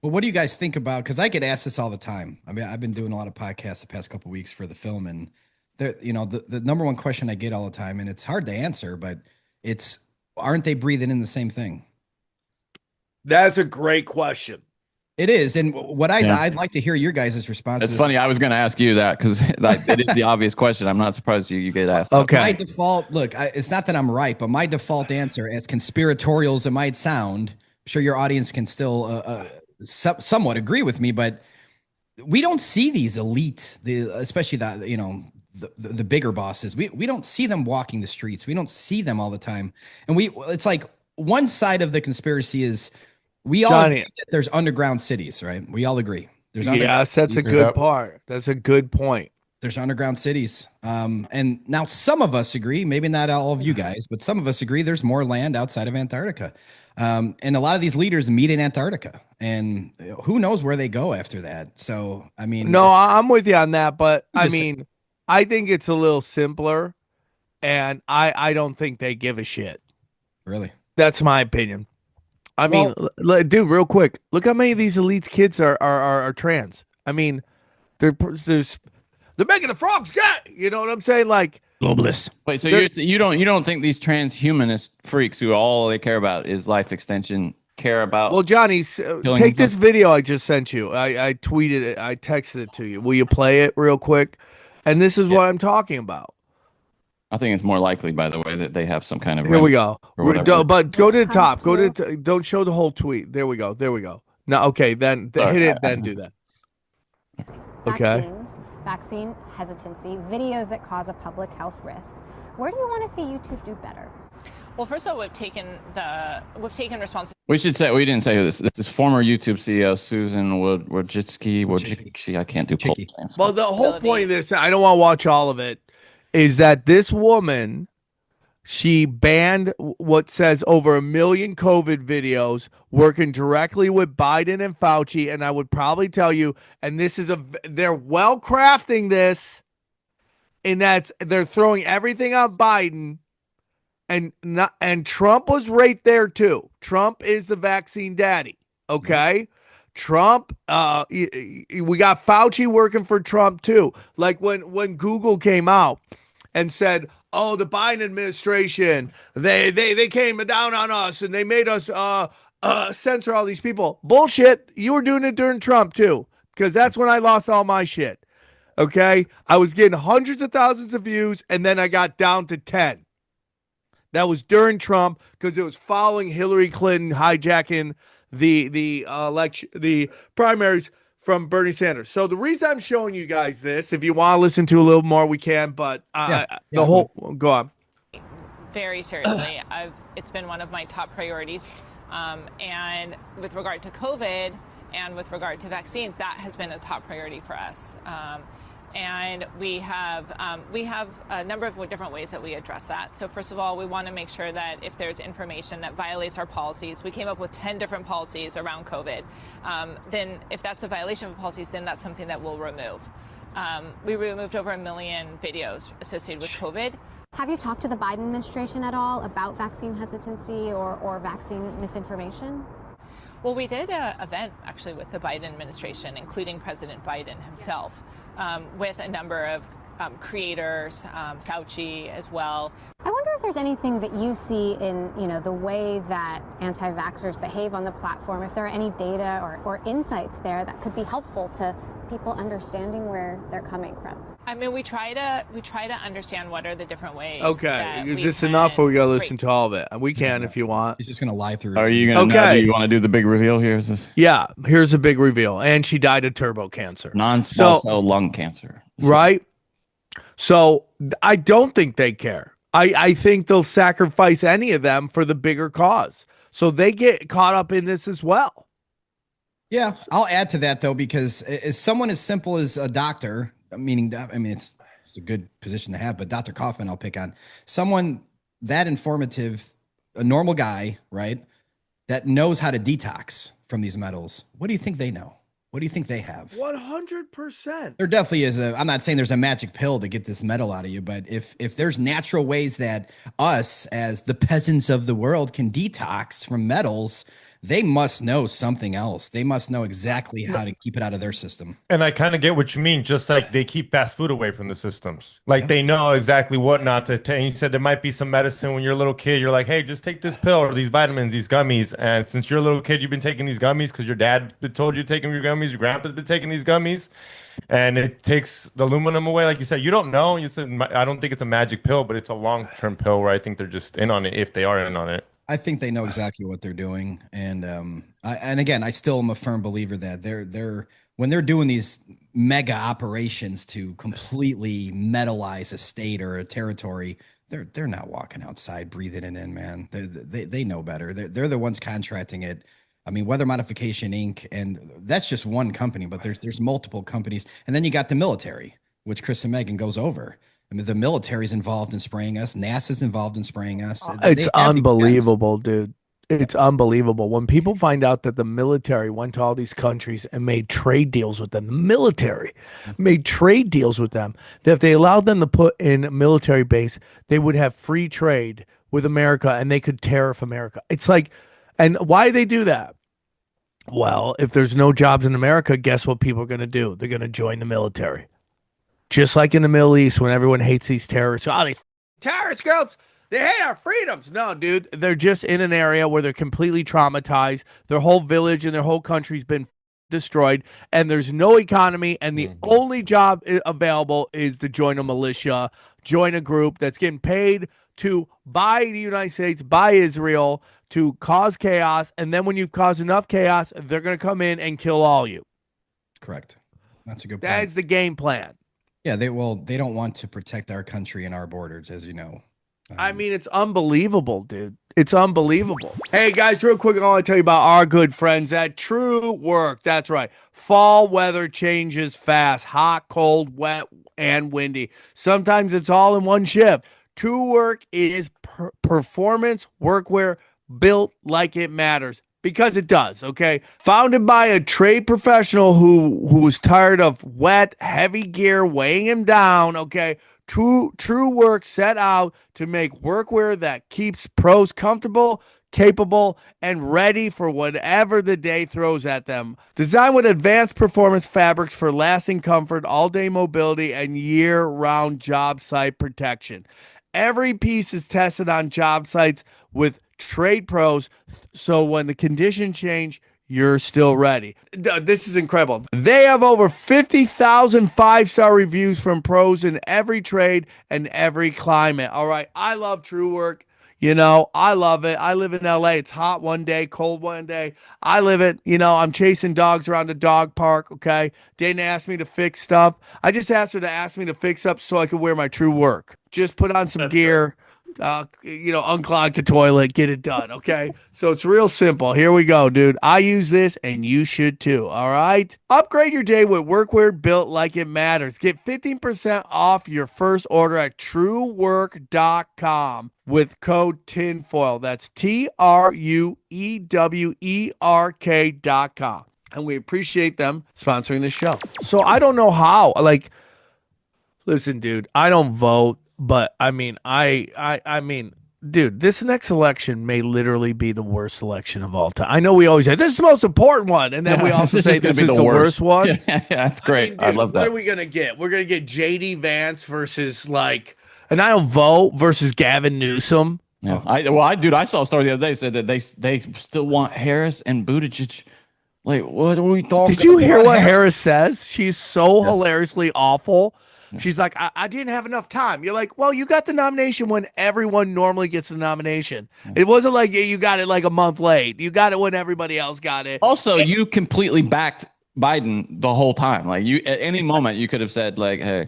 Well, what do you guys think about? Because I get asked this all the time. I mean, I've been doing a lot of podcasts the past couple of weeks for the film, and the number one question I get all the time, and it's hard to answer, but it's, aren't they breathing in the same thing? That's a great question. It is, and what I'd like to hear your guys' response. It's funny. I was going to ask you that because it is the obvious question. I'm not surprised you get asked. Okay. My default look. It's not that I'm right, but my default answer, as conspiratorial as it might sound, I'm sure your audience can still somewhat agree with me, but we don't see these elite, especially the bigger bosses. We don't see them walking the streets. We don't see them all the time, and it's like one side of the conspiracy is. We all agree that there's underground cities, right? We all agree. Yes, that's a good part. That's a good point. There's underground cities. And now some of us agree, maybe not all of you guys, but some of us agree there's more land outside of Antarctica. And a lot of these leaders meet in Antarctica. And who knows where they go after that. So, I mean. No, I'm with you on that. But, I think it's a little simpler. And I don't think they give a shit. Really? That's my opinion. I mean, dude, real quick, look how many of these elites kids are trans. I mean, they're making the frogs gay. You know what I'm saying? Like globalists. Wait, so you don't think these transhumanist freaks who all they care about is life extension care about? Well, Johnny, take this video I just sent you. I tweeted it. I texted it to you. Will you play it real quick? And this is what I'm talking about. I think it's more likely, by the way, that they have some kind of. Here we go. But go to the top. Don't show the whole tweet. There we go. No, okay. Then hit it. Then do that. Okay. Vaccine hesitancy, videos that cause a public health risk. Where do you want to see YouTube do better? Well, first of all, we've taken responsibility. We should say we didn't say who this. This is former YouTube CEO Susan Wojcicki. I can't do Polish names. Well, the whole point of this, I don't want to watch all of it, is that this woman, she banned what says over 1 million COVID videos, working directly with Biden and Fauci. And I would probably tell you, and they're well crafting this, in that they're throwing everything on Biden. And Trump was right there too. Trump is the vaccine daddy. Okay. Trump, we got Fauci working for Trump too. Like when Google came out and said, oh, the Biden administration, they came down on us and they made us censor all these people. Bullshit. You were doing it during Trump too, because that's when I lost all my shit. Okay. I was getting hundreds of thousands of views and then I got down to 10. That was during Trump, because it was following Hillary Clinton hijacking the election, the primaries from Bernie Sanders. So the reason I'm showing you guys this, if you want to listen to a little more, we can. But go on. Very seriously, it's been one of my top priorities, and with regard to COVID and with regard to vaccines, that has been a top priority for us. And we have a number of different ways that we address that. So first of all, we want to make sure that if there's information that violates our policies, we came up with 10 different policies around COVID. Then if that's a violation of policies, then that's something that we'll remove. We removed over 1 million videos associated with COVID. Have you talked to the Biden administration at all about vaccine hesitancy or vaccine misinformation? Well, we did an event actually with the Biden administration, including President Biden himself, with a number of creators, Fauci as well. I wonder if there's anything that you see in, the way that anti-vaxxers behave on the platform, if there are any data or insights there that could be helpful to people understanding where they're coming from. I mean, we try to understand what are the different ways. Okay, is this enough, or we gotta listen to all of it? We can if you want. He's just gonna lie through. Are you gonna? Okay. Do you want to do the big reveal here? Is this? Yeah, here's a big reveal, and she died of turbo cancer, non-small cell lung cancer. Right. So I don't think they care. I think they'll sacrifice any of them for the bigger cause. So they get caught up in this as well. Yeah, I'll add to that though, because as someone as simple as a doctor, meaning, I mean, it's a good position to have, but Dr. Kaufman, I'll pick on someone that informative, a normal guy, right? That knows how to detox from these metals. What do you think they know? What do you think they have? 100%. There definitely is I'm not saying there's a magic pill to get this metal out of you, but if there's natural ways that us as the peasants of the world can detox from metals, they must know something else. They must know exactly how to keep it out of their system. And I kind of get what you mean. Just like they keep fast food away from the systems. Like they know exactly what not to take. And you said there might be some medicine when you're a little kid. You're like, hey, just take this pill or these vitamins, these gummies. And since you're a little kid, you've been taking these gummies because your dad told you to take your gummies. Your grandpa's been taking these gummies. And it takes the aluminum away. Like you said, you don't know. You said, I don't think it's a magic pill, but it's a long-term pill where I think they're just in on it if they are in on it. I think they know exactly what they're doing, and again, I still am a firm believer that they're when they're doing these mega operations to completely metalize a state or a territory, they're not walking outside breathing it in, man. They know better. They're the ones contracting it. I mean, Weather Modification Inc., and that's just one company, but there's multiple companies, and then you got the military, which Chris and Megan goes over. I mean, the military's involved in spraying us. NASA's involved in spraying us. It's unbelievable, dude. It's unbelievable. When people find out that the military went to all these countries and made trade deals with them, the military made trade deals with them, that if they allowed them to put in a military base, they would have free trade with America and they could tariff America. It's like, and why they do that? Well, if there's no jobs in America, guess what people are going to do? They're going to join the military. Just like in the Middle East, when everyone hates these terrorists. Oh, these terrorist girls, they hate our freedoms. No, dude, they're just in an area where they're completely traumatized. Their whole village and their whole country's been destroyed, and there's no economy, and the only job available is to join a militia, join a group that's getting paid to by the United States, by Israel, to cause chaos, and then when you've caused enough chaos, they're going to come in and kill all you. Correct. That's a good point. That's the game plan. Yeah, they don't want to protect our country and our borders, as you know. I mean, it's unbelievable, dude. It's unbelievable. Hey, guys, real quick, I want to tell you about our good friends at True Work. That's right. Fall weather changes fast. Hot, cold, wet, and windy. Sometimes it's all in one shift. True Work is performance workwear built like it matters. Because it does, okay? Founded by a trade professional who was tired of wet, heavy gear weighing him down, okay? True Work set out to make workwear that keeps pros comfortable, capable, and ready for whatever the day throws at them. Designed with advanced performance fabrics for lasting comfort, all-day mobility, and year-round job site protection. Every piece is tested on job sites with trade pros, so when the conditions change, you're still ready. This is incredible. They have over 50,000 five-star reviews from pros in every trade and every climate. All right, I love True Work. You know, I love it. I live in LA. It's hot one day, cold one day. I live it. You know, I'm chasing dogs around the dog park, okay? Dana asked me to fix stuff. I just asked her to ask me to fix up so I could wear my True Work. Just put on some gear. Unclog the toilet, get it done, okay? So it's real simple. Here we go, dude. I use this, and you should too, all right? Upgrade your day with workwear built like it matters. Get 15% off your first order at truework.com with code TINFOIL. That's TRUEWERK.com. And we appreciate them sponsoring the show. So I don't know how, listen, dude, I don't vote. But I mean, I mean, Dude, this next election may literally be the worst election of all time. I know we always say this is the most important one, and then we also say this is the worst one. Yeah, that's great. I love that. What are we gonna get? We're gonna get JD Vance versus like, and I don't vote versus Gavin Newsom. Yeah, I saw a story the other day said that they still want Harris and Buttigieg. Like, what are we talking? Did you hear what Harris says? She's so hilariously awful. She's like, I didn't have enough time. You're like, well, you got the nomination when everyone normally gets the nomination. It wasn't like you got it like a month late. You got it when everybody else got it. Also, you completely backed Biden the whole time. Like, you at any moment you could have said like, hey.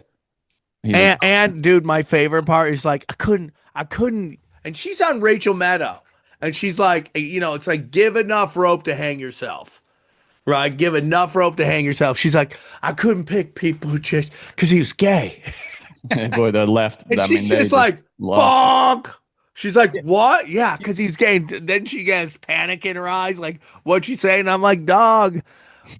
And dude, my favorite part is like, I couldn't. And she's on Rachel Maddow, and she's like, it's like, give enough rope to hang yourself. Right, give enough rope to hang yourself. She's like, I couldn't pick people because he was gay. Boy, the left. And she's just like, bonk. She's like, what? Yeah, because he's gay. Then she gets panic in her eyes, like, what'd she say? And I'm like, dog,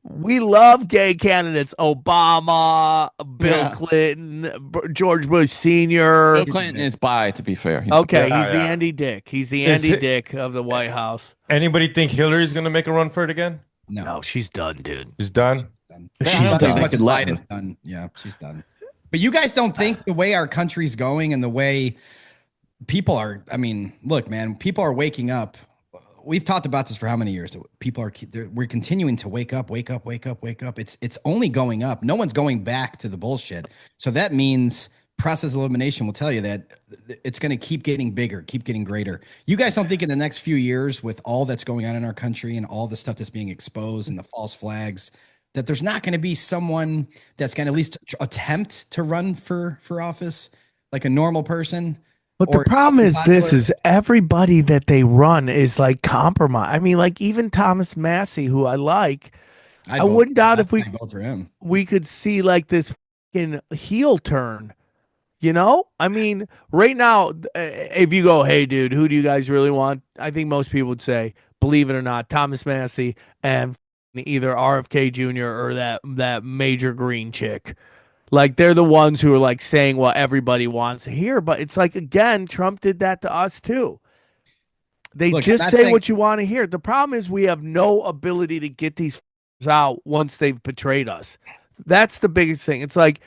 we love gay candidates. Obama, Bill Clinton, George Bush Sr. Bill Clinton is bi, to be fair. Okay, he's the Andy Dick. He's the Andy Dick of the White House. Anybody think Hillary's going to make a run for it again? No, she's done, dude. She's done? She's done. As much as Biden's done. Yeah, she's done. But you guys don't think the way our country's going and the way people are, I mean, look, man, people are waking up. We've talked about this for how many years? We're continuing to wake up. It's only going up. No one's going back to the bullshit. So that means process elimination will tell you that it's going to keep getting bigger, keep getting greater. You guys don't think in the next few years, with all that's going on in our country and all the stuff that's being exposed and the false flags, that there's not going to be someone that's going to at least attempt to run for office like a normal person? But the problem is this is everybody that they run is like compromised. I mean, like even Thomas Massey, who I like, I wouldn't doubt if we vote for him. We could see like this fucking heel turn. You know, I mean, right now, if you go, hey, dude, who do you guys really want? I think most people would say, believe it or not, Thomas Massey and either RFK Jr. or that Major Green chick. Like, they're the ones who are like saying what everybody wants to hear. But it's like, again, Trump did that to us, too. They just say what you want to hear. The problem is we have no ability to get these out once they've betrayed us. That's the biggest thing. It's like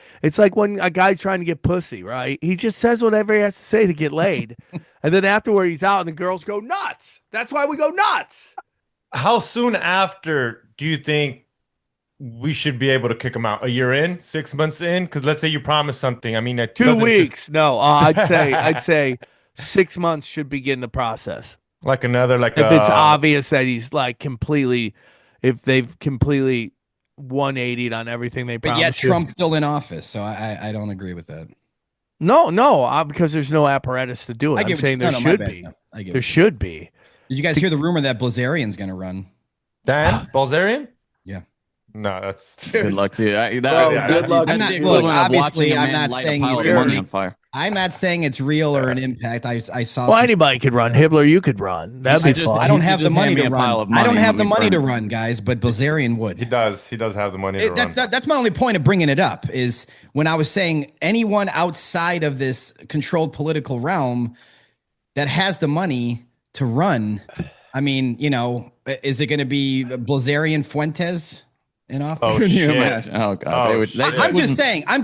when a guy's trying to get pussy, right? He just says whatever he has to say to get laid. And then afterward, he's out and the girls go nuts. That's why we go nuts. How soon after do you think we should be able to kick him out? A year in? 6 months in? Because let's say you promise something. I mean, that 2 weeks. No, I'd say 6 months should begin the process. Like another, like if it's obvious that he's like completely, if they've completely 180'd on everything they promised. But yet Trump's still in office, so I don't agree with that. No, because there's no apparatus to do it. I'm saying there should be. There should be. Did you guys hear the rumor that Blazarian's going to run? Dan Blazarian? Yeah. No, that's good luck to you. Good luck. Obviously, I'm not saying he's on fire. I'm not saying it's real or an impact. I saw. Well, anybody could run. Hibbeler, you could run. That'd be fun. I don't have the money to run. I don't have the money to run, guys. But Blazarian would. He does. He does have the money to run. That's my only point of bringing it up. Is when I was saying anyone outside of this controlled political realm that has the money to run. I mean, is it going to be Blazarian Fuentes in office? Oh, shit. Oh God. I'm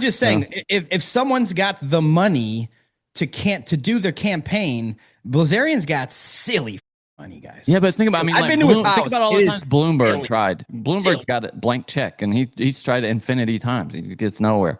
just saying, if someone's got the money to do their campaign, Blazarian's got silly money, guys. Yeah, but think about, I've been to his house. Think about all the times Bloomberg tried. Bloomberg got a blank check, and he's tried it infinity times. He gets nowhere.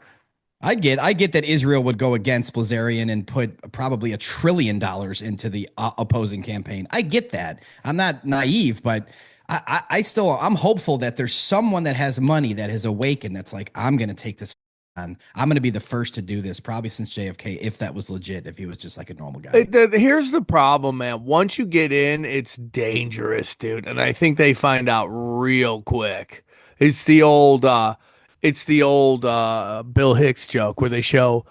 I get that Israel would go against Blazarian and put probably $1 trillion into the opposing campaign. I get that. I'm not naive, but I'm hopeful that there's someone that has money that has awakened that's like, I'm going to take this on. I'm going to be the first to do this, probably since JFK, if that was legit, if he was just like a normal guy. Here's the problem, man. Once you get in, it's dangerous, dude. And I think they find out real quick. It's the old Bill Hicks joke where they show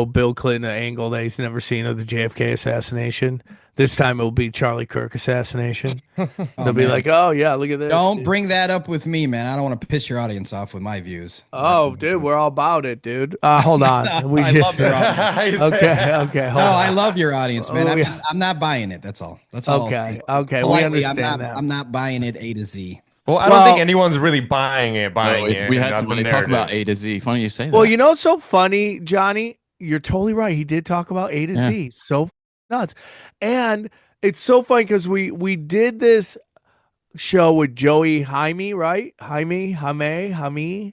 Bill Clinton an angle that he's never seen of the JFK assassination. This time it will be Charlie Kirk assassination. They'll be man. like, "Oh yeah, look at this." Don't bring that up with me, man. I don't want to piss your audience off with my views. Oh, dude, we're all about it, dude. Hold on. I love your audience. Okay. Hold No, on. I love your audience, man. Oh, I'm not buying it. That's all. That's all. Okay. I'll say. Okay. We Politely, understand that. I'm not buying it A to Z. Well, I don't think anyone's really buying it. If we had not somebody the talk about narrative. A to Z, funny you say that. Well, you know what's so funny, Johnny? You're totally right. He did talk about A to Z. So nuts. And it's so funny because we did this show with Joey Jaime, right? Jaime. And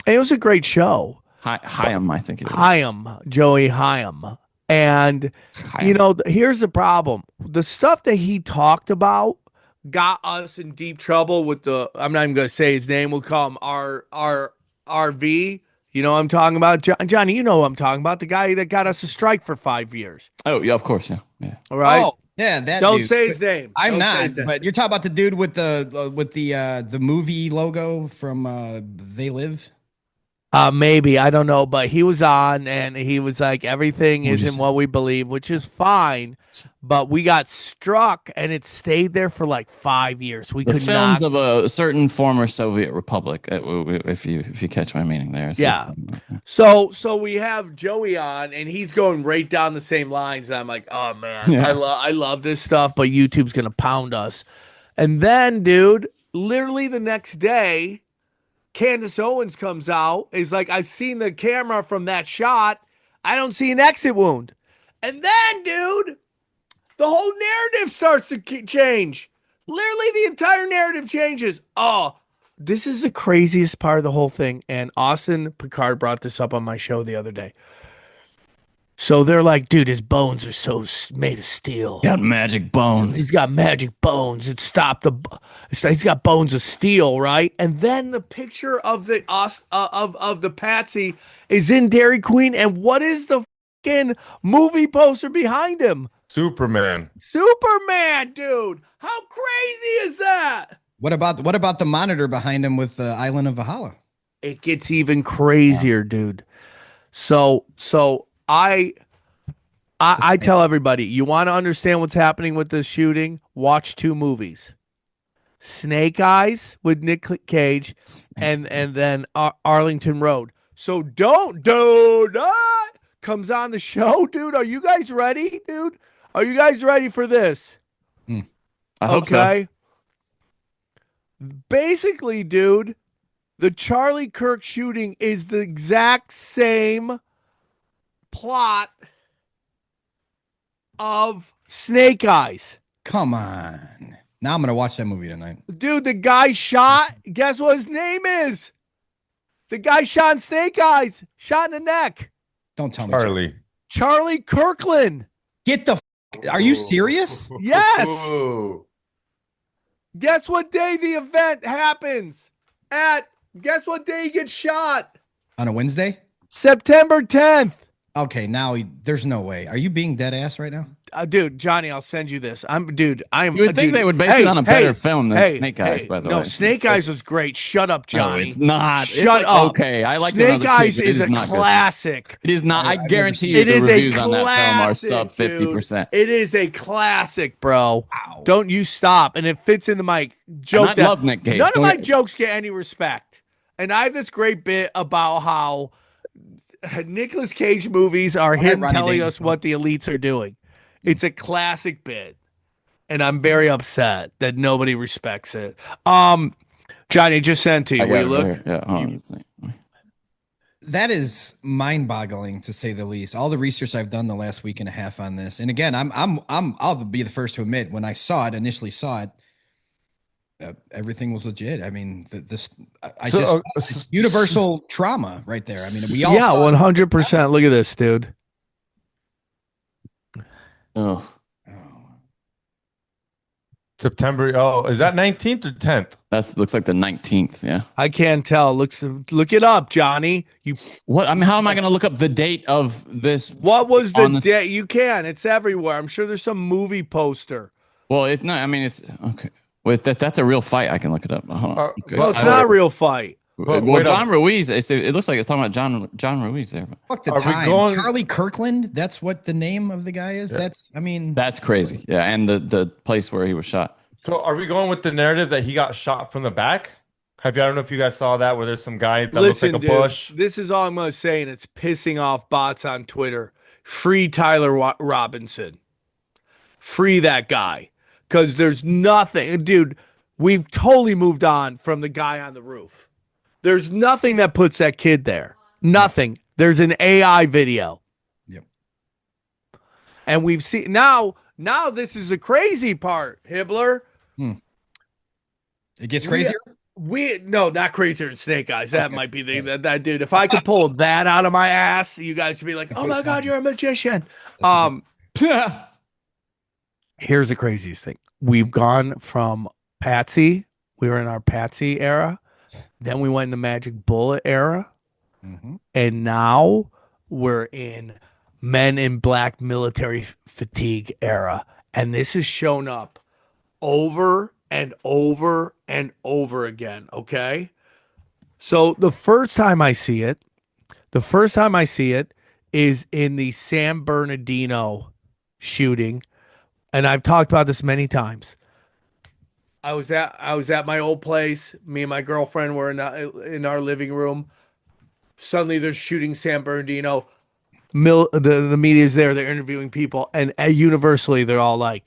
it was a great show. Chaim, I think it is. Joey Chaim. And you know, here's the problem. The stuff that he talked about got us in deep trouble with I'm not even gonna say his name, we'll call him RV. You know what I'm talking about? Johnny, you know what I'm talking about. The guy that got us a strike for 5 years. Oh, yeah, of course, yeah. All right. Oh, yeah, that Don't dude. say his name. I'm Don't say not, his name. but you're talking about the dude with the movie logo from They Live. Maybe, I don't know, but he was on and he was like, everything isn't what we believe, which is fine, but we got struck and it stayed there for like 5 years. We The could films not. of a certain former Soviet republic, if you catch my meaning there. Yeah. So we have Joey on and he's going right down the same lines. And I'm like, oh man, Yeah. I love this stuff, but YouTube's gonna pound us. And then, dude, literally the next day, Candace Owens comes out. Is like, I've seen the camera from that shot. I don't see an exit wound. And then, dude, the whole narrative starts to change. Literally, the entire narrative changes. Oh, this is the craziest part of the whole thing. And Austin Picard brought this up on my show the other day. So they're like, dude, his bones are so made of steel. Got magic bones. He's got magic bones. He's got bones of steel, right? And then the picture of the of the Patsy is in Dairy Queen. And what is the fucking movie poster behind him? Superman, dude. How crazy is that? What about the monitor behind him with the Island of Valhalla? It gets even crazier, dude. So I tell everybody, you want to understand what's happening with this shooting? Watch 2 movies. Snake Eyes with Nick Cage and then Arlington Road. So don't do that. Comes on the show, dude. Are you guys ready, dude? Are you guys ready for this? I hope so. Basically, dude, the Charlie Kirk shooting is the exact same plot of Snake Eyes. Come on. Now I'm going to watch that movie tonight. Dude, the guy shot, guess what his name is? The guy shot in Snake Eyes, shot in the neck. Don't tell me. Charlie Kirkland. Get the Are you serious? Yes. Guess what day the event happens? Guess what day he gets shot? On a Wednesday? September 10th. Okay, now there's no way. Are you being dead ass right now? Dude, Johnny, I'll send you this. You would think they would base it on a better film than Snake Eyes, by the way. No, Snake Eyes was great. Shut up, Johnny. No, it's not. Shut up. Okay, I like Snake Eyes is a not classic. Good. It is not. I guarantee you it the is reviews a on that film are classic, sub 50%. It is a classic, bro. Wow. Don't you stop. And it fits into my joke. I love Nick Cage. None of my jokes get any respect. And I have this great bit about how Nicolas Cage movies are him telling us what the elites are doing. It's a classic bit, and I'm very upset that nobody respects it. Johnny, just sent to you. Will you look? Yeah, that is mind-boggling to say the least. All the research I've done the last week and a half on this, and again, I'll be the first to admit when I initially saw it, everything was legit. I mean, it's universal trauma right there. I mean, we all 100%. Look at this, dude. Oh. September. Oh, is that 19th or 10th? That looks like the 19th. Yeah. I can't tell. Look it up, Johnny. What? I mean, how am I going to look up the date of this? What was the date? You can. It's everywhere. I'm sure there's some movie poster. Well, it's okay. Well, if that's a real fight, I can look it up. Okay. Well, it's not a real fight. Well, John Ruiz. It looks like it's talking about John Ruiz there. Fuck the Are we time. going- Charlie Kirkland. That's what the name of the guy is. Yeah. That's crazy. Yeah, and the place where he was shot. So are we going with the narrative that he got shot from the back? I don't know if you guys saw that where there's some guy that Listen, looks like a bush. This is all I'm going to say, and it's pissing off bots on Twitter. Free Tyler Robinson. Free that guy. Because there's nothing. Dude, we've totally moved on from the guy on the roof. There's nothing that puts that kid there. Nothing. There's an AI video. Yep. And we've seen now this is the crazy part, Hibbeler. It gets crazier? No, not crazier than Snake Eyes. That might be that dude. If I could pull that out of my ass, you guys would be like, "Oh my god, you're a magician." Here's the craziest thing. We've gone from Patsy. We were in our Patsy era. Then we went in the Magic Bullet era. And now we're in Men in Black military fatigue era. And this has shown up over and over and over again. Okay. So the first time I see it is in the San Bernardino shooting. And I've talked about this many times. I was at my old place. Me and my girlfriend were in our living room. Suddenly they're shooting San Bernardino. The media's there. They're interviewing people. And universally, they're all like,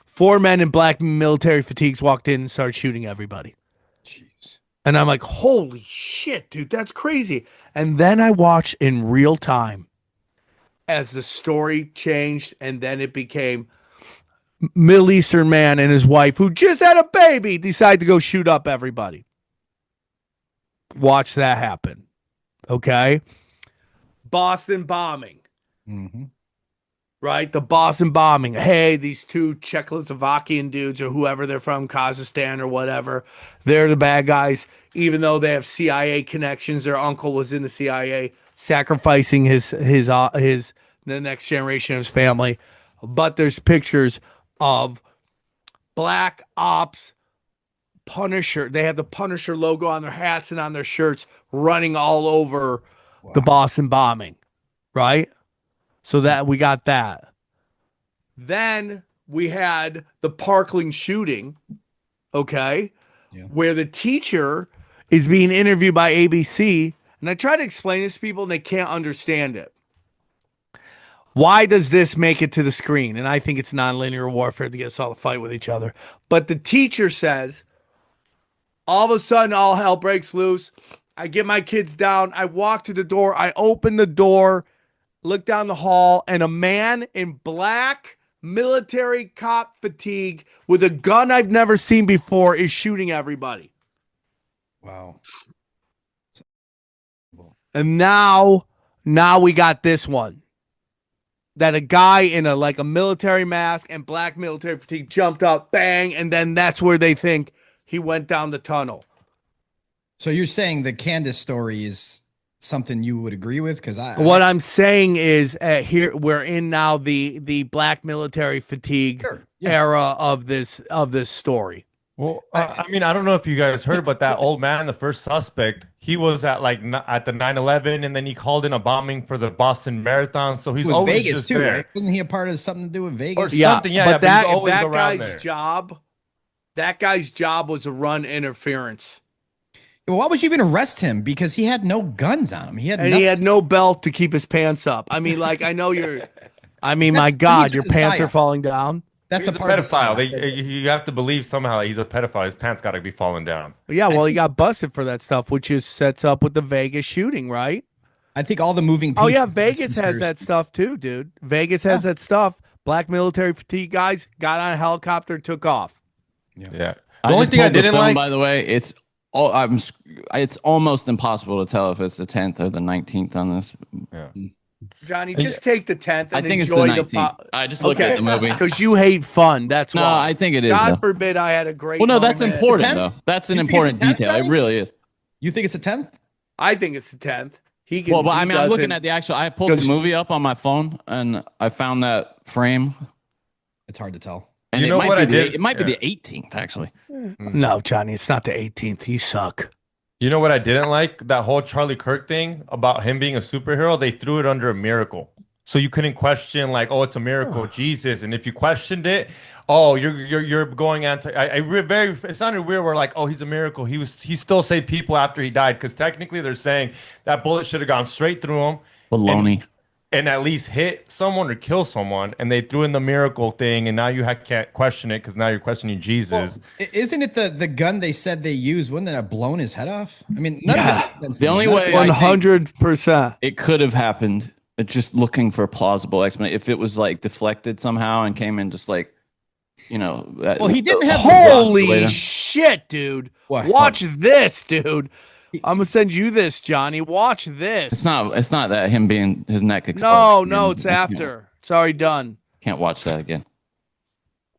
4 men in black military fatigues walked in and started shooting everybody. Jeez. And I'm like, holy shit, dude, that's crazy. And then I watched in real time as the story changed. And then it became Middle Eastern man and his wife who just had a baby decide to go shoot up everybody. Watch that happen. Okay. Boston bombing. Right? The Boston bombing. Hey, these 2 Czechoslovakian dudes or whoever they're from, Kazakhstan or whatever, they're the bad guys, even though they have CIA connections. Their uncle was in the CIA, sacrificing the next generation of his family. But there's pictures of Black Ops Punisher. They have the Punisher logo on their hats and on their shirts running all over the Boston bombing, right? So that we got that. Then we had the Parkland shooting, okay, where the teacher is being interviewed by ABC. And I try to explain this to people and they can't understand it. Why does this make it to the screen? And I think it's nonlinear warfare to get us all to fight with each other. But the teacher says, all of a sudden, all hell breaks loose. I get my kids down. I walk to the door. I open the door, look down the hall, and a man in black military cop fatigue with a gun I've never seen before is shooting everybody. Wow. And now we got this one. That a guy in a military mask and black military fatigue jumped up, bang, and then that's where they think he went down the tunnel. So you're saying the Candace story is something you would agree with? Because what I'm saying is here we're in now the black military fatigue era of this story. Well, I mean, I don't know if you guys heard, but that old man, the first suspect, he was at the 9/11, and then he called in a bombing for the Boston Marathon. So he's always Vegas just too, there. right? Wasn't he a part of something to do with Vegas? Or something, yeah. But that guy's guy's job was to run interference. Well, why would you even arrest him? Because he had no guns on him. He had no belt to keep his pants up. I mean, I know you're. I mean, my God, your pants are falling down. That's he's a pedophile. You have to believe somehow that he's a pedophile. His pants got to be falling down. Yeah, well, he got busted for that stuff, which sets up with the Vegas shooting, right? I think all the moving pieces. Oh yeah, Vegas has that stuff too, dude. Vegas has that stuff. Black military fatigue guys got on a helicopter, took off. Yeah. The only thing I didn't like, by the way, it's almost impossible to tell if it's the 10th or the 19th on this. Yeah. Johnny, just take the 10th and I think enjoy it's the 19th. I just look at the movie because you hate fun. That's no, why. I think it is. God forbid I had a great. Well, no, that's moment. important though. That's an important detail. It really is. You think it's the 10th? I think it's the 10th. He can. Well, but I mean, I'm looking at the actual. I pulled the movie up on my phone and I found that frame. It's hard to tell. And you know what I did? It might be the 18th actually. No, Johnny, it's not the 18th. You suck. You know what I didn't like? That whole Charlie Kirk thing about him being a superhero. They threw it under a miracle, so you couldn't question like, oh, it's a miracle, Jesus. And if you questioned it, oh, you're going anti. It sounded weird. Where like, oh, he's a miracle. He still saved people after he died, because technically they're saying that bullet should have gone straight through him. Baloney. And at least hit someone or kill someone, and they threw in the miracle thing, and now you can't question it because now you're questioning Jesus. Well, isn't it the gun they said they used? Wouldn't that have blown his head off? I mean, none of it makes sense. The only way 100% it could have happened, just looking for a plausible explanation, if it was like deflected somehow and came in just like, well, he didn't have holy shit, dude. Watch this, dude. I'm gonna send you this, Johnny. Watch this. It's not that him being his neck exposed. No, it's after. It's already done. Can't watch that again.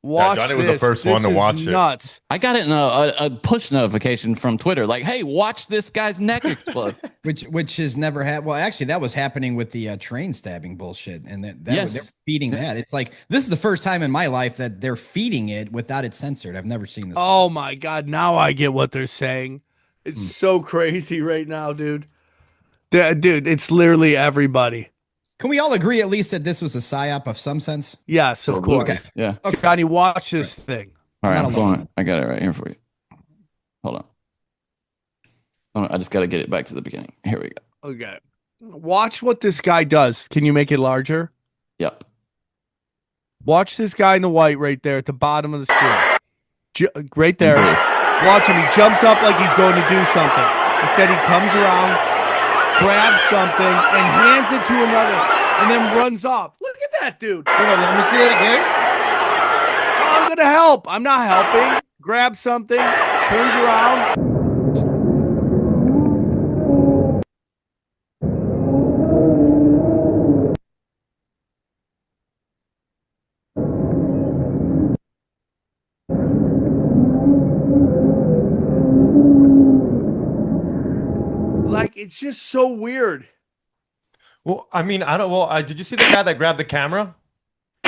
Watch Johnny this. was the first one to watch it. Nuts. I got it in a push notification from Twitter, like, "Hey, watch this guy's neck explode." which has never had. Well, actually, that was happening with the train stabbing bullshit, and they're feeding that. It's like this is the first time in my life that they're feeding it without it censored. I've never seen this. Oh my god! Now I get what they're saying. It's so crazy right now, dude. Dude, it's literally everybody. Can we all agree at least that this was a psyop of some sense? Yes, of course. Okay. Yeah. Okay. Johnny, watch this thing. All right, I'm going. I got it right here for you. Hold on. I just got to get it back to the beginning. Here we go. Okay. Watch what this guy does. Can you make it larger? Yep. Watch this guy in the white right there at the bottom of the screen. Right there. Watch him. He jumps up like he's going to do something. Instead, he comes around, grabs something, and hands it to another, and then runs off. Look at that, dude. Hold on, let me see it again. Oh, I'm going to help. I'm not helping. Grabs something, turns around. Like, it's just so weird. Well, I mean, I don't. Well, did you see the guy that grabbed the camera?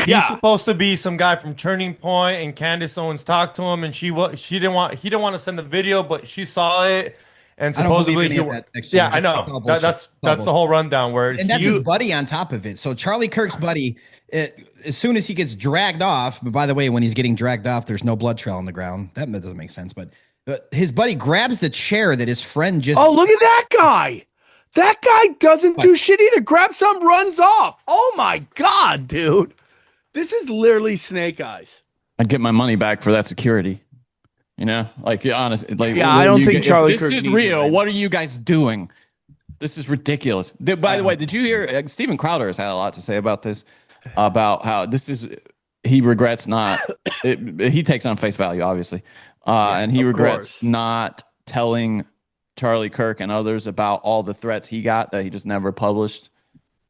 He's supposed to be some guy from Turning Point, and Candace Owens talked to him, and he didn't want to send the video, but she saw it, and supposedly yeah, I know that's the whole rundown and that's his buddy on top of it. So Charlie Kirk's buddy, as soon as he gets dragged off, but by the way, when he's getting dragged off, there's no blood trail on the ground. That doesn't make sense, but his buddy grabs the chair that his friend just. Oh, look at that guy! That guy doesn't do shit either. Grabs some, runs off. Oh my god, dude! This is literally Snake Eyes. I'd get my money back for that security. Like honest. Like, yeah, I don't think Charlie Kirk this is real. What are you guys doing? This is ridiculous. By the way, did you hear Steven Crowder has had a lot to say about this? About how this is. He regrets not. He takes on face value, obviously. And he regrets not telling Charlie Kirk and others about all the threats he got that he just never published,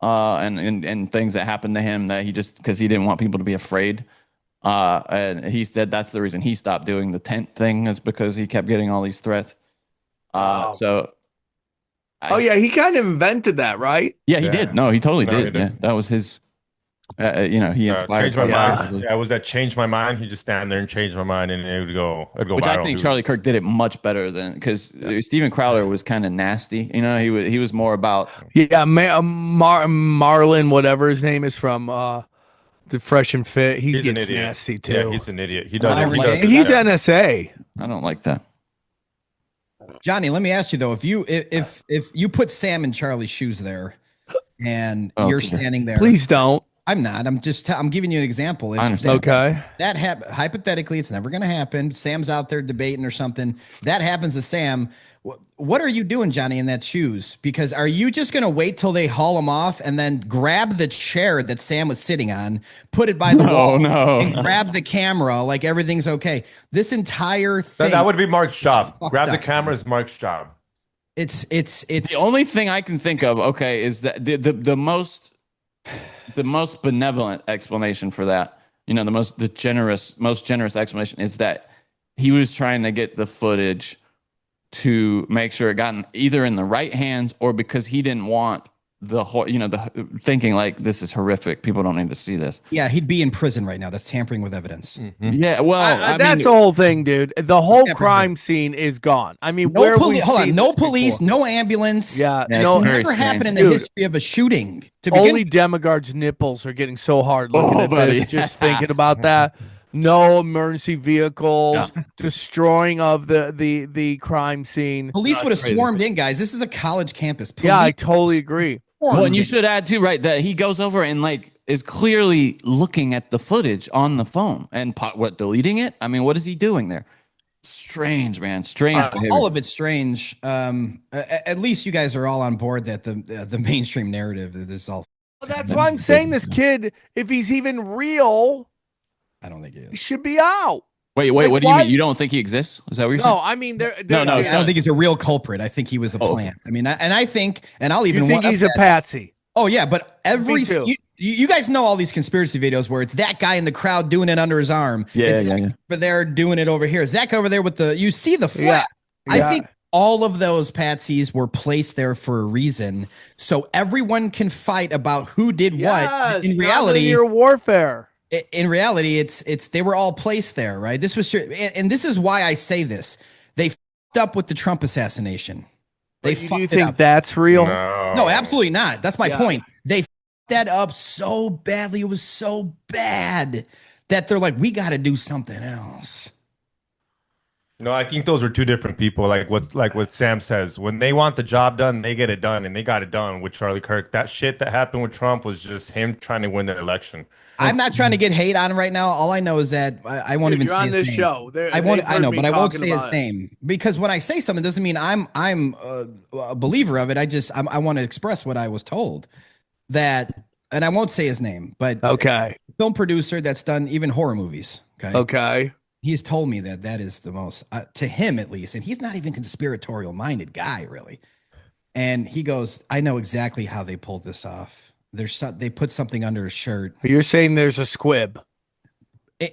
and things that happened to him that he just because he didn't want people to be afraid. And he said that's the reason he stopped doing the tent thing is because he kept getting all these threats. So, he kind of invented that, right? Yeah, he did. No, he totally did. Yeah, that was his. He inspired changed my mind. Yeah, was that changed my mind? He just stand there and changed my mind, and it would go. Which viral. I think Charlie Kirk did it much better than because Steven Crowder was kind of nasty. He was more about Marlon, whatever his name is from the Fresh and Fit. He gets nasty too. Yeah, he's an idiot. He does. He's NSA. I don't like that. Johnny, let me ask you though: if you put Sam in Charlie's shoes there, and you're standing there, please don't. I'm not. I'm giving you an example. Okay. That hypothetically, it's never going to happen. Sam's out there debating or something. That happens to Sam. What are you doing, Johnny, in that shoes? Because are you just going to wait till they haul him off and then grab the chair that Sam was sitting on, put it by the wall, and grab the camera like everything's okay? This entire thing. That would be Mark's job. Grab the camera is Mark's job. It's the only thing I can think of. Okay, is that the most benevolent explanation for that, the most generous explanation is that he was trying to get the footage to make sure it got either in the right hands or because he didn't want the whole, the thinking like this is horrific. People don't need to see this. Yeah, he'd be in prison right now. That's tampering with evidence. Yeah, well, that's the whole thing, dude. The whole crime scene is gone. I mean, where we no police, no ambulance. Yeah, it's no, never happened in the history of a shooting. Only Demogorg's nipples are getting so hard looking at this. Just thinking about that. No emergency vehicles, destroying of the crime scene. Police would have swarmed in, guys. This is a college campus. Yeah, I totally agree. Well, and you should add too, right, that he goes over and like is clearly looking at the footage on the phone and deleting it. I mean, what is he doing there? Strange, man. Strange. All of it's strange. At least you guys are all on board that the mainstream narrative is all. Well, that's why I'm saying this kid, if he's even real, I don't think he should be out. Wait, what do you mean? You don't think he exists? Is that what you're saying? No, I mean, no. I don't think he's a real culprit. I think he was a plant. I mean, I think, and I'll even think he's a patsy. Oh yeah, but you guys know all these conspiracy videos where it's that guy in the crowd doing it under his arm. Yeah. Over there doing it over here. It's that guy over there with you see the flag. Yeah. I think all of those patsies were placed there for a reason, so everyone can fight about who did what. In reality, your warfare. In reality, it's they were all placed there, right? This was and this is why I say this. They fucked up with the Trump assassination. Do you think that's real? No, absolutely not. That's my point. They fucked that up so badly. It was so bad that they're like, we got to do something else. No, I think those are two different people. Like what Sam says, when they want the job done, they get it done, and they got it done with Charlie Kirk. That shit that happened with Trump was just him trying to win the election. I'm not trying to get hate on him right now. All I know is that I won't even say his name. You're on this show. I know, but I won't say his name because when I say something, it doesn't mean I'm a believer of it. I want to express what I was told that, and I won't say his name, but film producer that's done even horror movies. Okay. He's told me that is the most to him at least, and he's not even conspiratorial minded guy really. And he goes, I know exactly how they pulled this off. They put something under a shirt. You're saying there's a squib,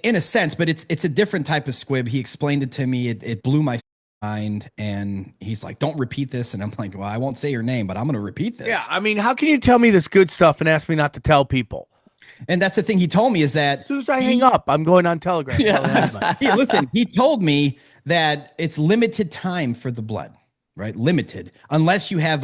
in a sense, but it's a different type of squib. He explained it to me. It blew my mind, and he's like, "Don't repeat this." And I'm like, "Well, I won't say your name, but I'm going to repeat this." Yeah, I mean, how can you tell me this good stuff and ask me not to tell people? And that's the thing he told me is that as soon as I hang up, I'm going on Telegram. Yeah. Listen, he told me that it's limited time for the blood. Right, limited unless you have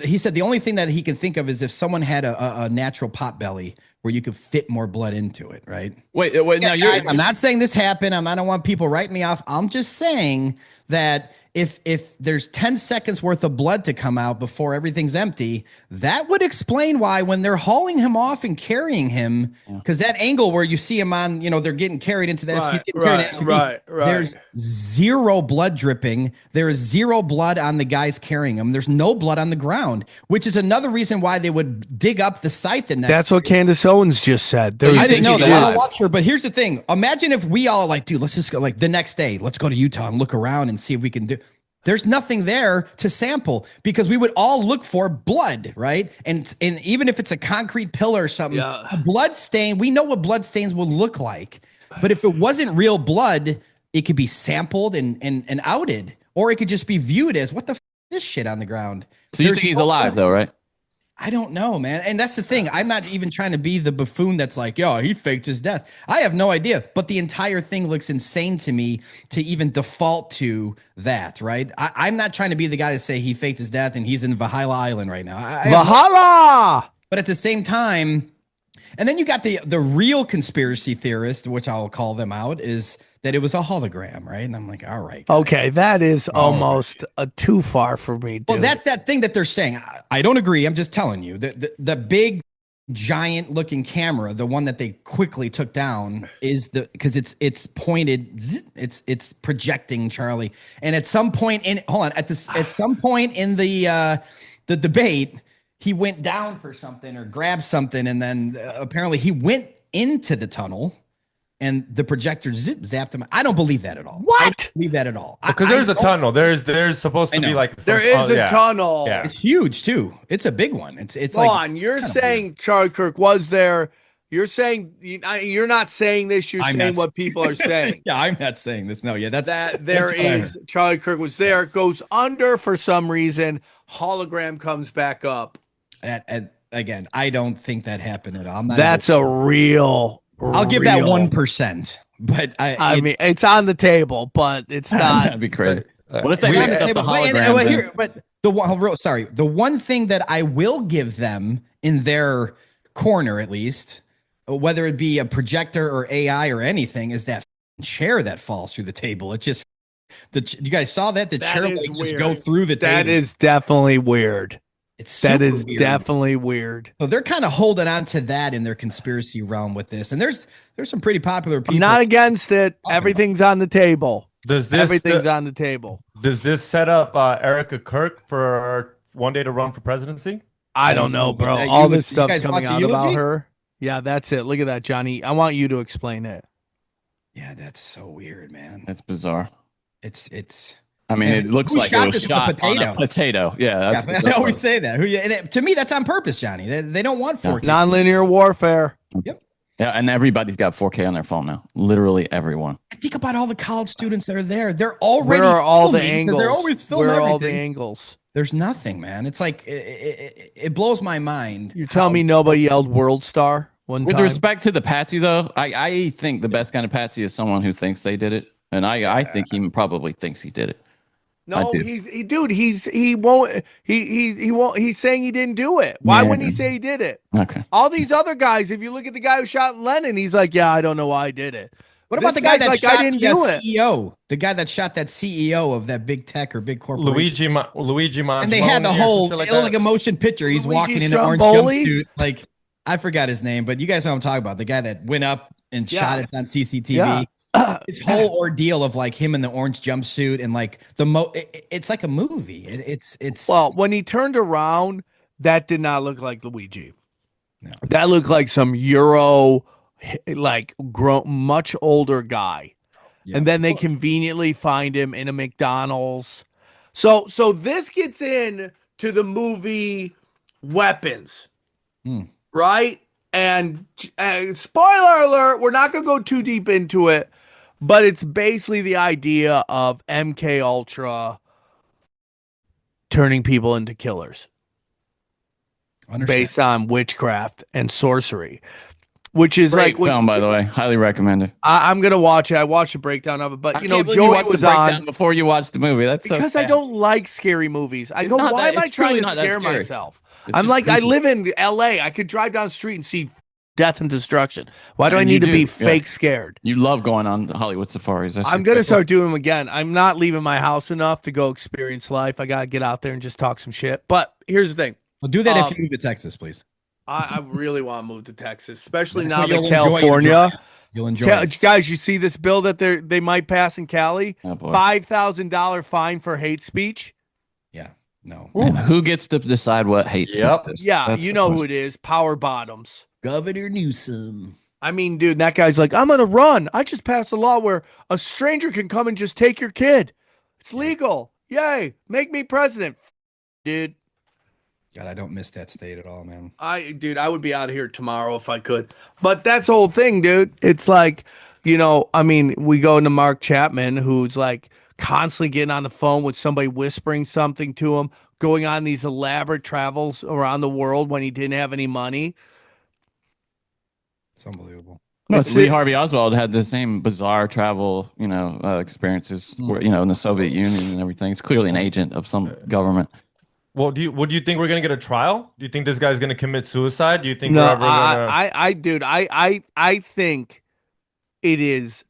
he said the only thing that he can think of is if someone had a natural pot belly where you could fit more blood into it. Right. Wait. Now, guys, I'm not saying this happened. I don't want people writing me off. I'm just saying that if there's 10 seconds worth of blood to come out before everything's empty, that would explain why when they're hauling him off and carrying him, because that angle where you see him on, they're getting carried into this, he's getting carried into right. There's zero blood dripping. There is zero blood on the guys carrying him. There's no blood on the ground, which is another reason why they would dig up the site the next That's what Candace Owens just said. I didn't know that. I don't watch her, but here's the thing. Imagine if we all like, dude, let's just go like the next day. Let's go to Utah and look around and see if we can do. There's nothing there to sample because we would all look for blood, right? And even if it's a concrete pillar or something, a blood stain, we know what blood stains will look like. But if it wasn't real blood, it could be sampled and outed, or it could just be viewed as what the is this shit on the ground. So you think he's alive though, right? I don't know, man. And that's the thing. I'm not even trying to be the buffoon that's like, yo, he faked his death. I have no idea. But the entire thing looks insane to me to even default to that, right? I'm not trying to be the guy to say he faked his death and he's in Valhalla Island right now. Valhalla! But at the same time, and then you got the real conspiracy theorist, which I'll call them out, is that it was a hologram, right? And I'm like, all right. Guys. Okay, that is almost too far for me, dude. Well, that's that thing that they're saying. I don't agree. I'm just telling you. The big, giant looking camera, the one that they quickly took down, is because it's pointed, it's projecting Charlie. And at some point in some point in the debate, he went down for something or grabbed something, and then apparently he went into the tunnel. And the projector zapped him. I don't believe that at all. What? I don't believe that at all. Because there's a tunnel. There's supposed to be like there is a tunnel. Yeah. It's huge too. It's a big one. It's Hold like on. You're saying Charlie Kirk was there. You're saying you're not saying this. You're saying what people are saying. Yeah, I'm not saying this. No, yeah, that's Charlie Kirk was there. Goes under for some reason. Hologram comes back up. Again, I don't think that happened at all. I'm not That's a real. I'll give that 1%, but I mean, it's on the table, but it's not. That'd be crazy. What if they it's on made the up table. the hologram? But the one thing that I will give them in their corner, at least, whether it be a projector or AI or anything, is that chair that falls through the table. It's just you guys saw that the chair legs just go through the table. That is definitely weird. That is weird. Definitely weird. So they're kind of holding on to that in their conspiracy realm with this, and there's some pretty popular people. I'm not against it. Everything's on the table. Everything's on the table. Does this set up Erica Kirk for one day to run for presidency? I don't know, bro. All this stuff's coming out about her. Yeah, that's it. Look at that, Johnny. I want you to explain it. Yeah, that's so weird, man. That's bizarre. It's. I mean, it looks like it was shot on a potato. Yeah, that's I always say that. To me, that's on purpose, Johnny. They don't want 4K. Nonlinear warfare. Yep. Yeah, and everybody's got 4K on their phone now. Literally everyone. Think about all the college students that are there. They're already. Where are all the angles? They're always filming Where are everything. all the angles? There's nothing, man. It's like it blows my mind. You're telling me nobody yelled "World Star" one With time? respect to the patsy, though, I think the best kind of patsy is someone who thinks they did it, and I think he probably thinks he did it. No, he's saying he didn't do it. Why wouldn't he say he did it? Okay. All these other guys, if you look at the guy who shot Lennon, he's like, yeah, I don't know why I did it. What about the guy that shot that CEO? The guy that shot that CEO of that big tech or big corporation. Luigi Manzoni. And they had the whole like a motion picture. He's walking in an orange jumpsuit. Like, I forgot his name, but you guys know what I'm talking about. The guy that went up and shot it on CCTV. Yeah. His whole ordeal of like him in the orange jumpsuit and like it's like a movie. It's well, when he turned around, that did not look like Luigi. No. That looked like some Euro, like much older guy. Yeah. And then they conveniently find him in a McDonald's. So this gets in to the movie Weapons, right? And spoiler alert, we're not going to go too deep into it. But it's basically the idea of MK Ultra turning people into killers based on witchcraft and sorcery, which is great film, by the way. Highly recommend it. I'm gonna watch it. I watched a breakdown of it, but Joey was on before you watched the movie. That's because I don't like scary movies. I go, why am I trying to scare myself? I'm like, I live in LA. I could drive down the street and see death and destruction. Why do I need to be fake scared? You love going on Hollywood safaris. I'm going to start doing them again. I'm not leaving my house enough to go experience life. I got to get out there and just talk some shit. But here's the thing. Well, do that if you move to Texas, please. I really want to move to Texas, especially now that California. You'll enjoy it. Guys, you see this bill that they might pass in Cali? $5,000 fine for hate speech. Yeah. No. Who gets to decide what hate speech is? Yeah, That's you know who it is. Power bottoms. Governor Newsom. I mean, dude, that guy's like, I'm going to run. I just passed a law where a stranger can come and just take your kid. It's legal. Yay. Make me president. Dude. God, I don't miss that state at all, man. I would be out of here tomorrow if I could. But that's the whole thing, dude. It's like, we go into Mark Chapman, who's like constantly getting on the phone with somebody whispering something to him, going on these elaborate travels around the world when he didn't have any money. It's unbelievable. No, Lee Harvey Oswald had the same bizarre travel, experiences where, in the Soviet Union and everything. It's clearly an agent of some government. Well, do you think we're gonna get a trial? Do you think this guy's gonna commit suicide? Do you think no? We're ever gonna... I think it is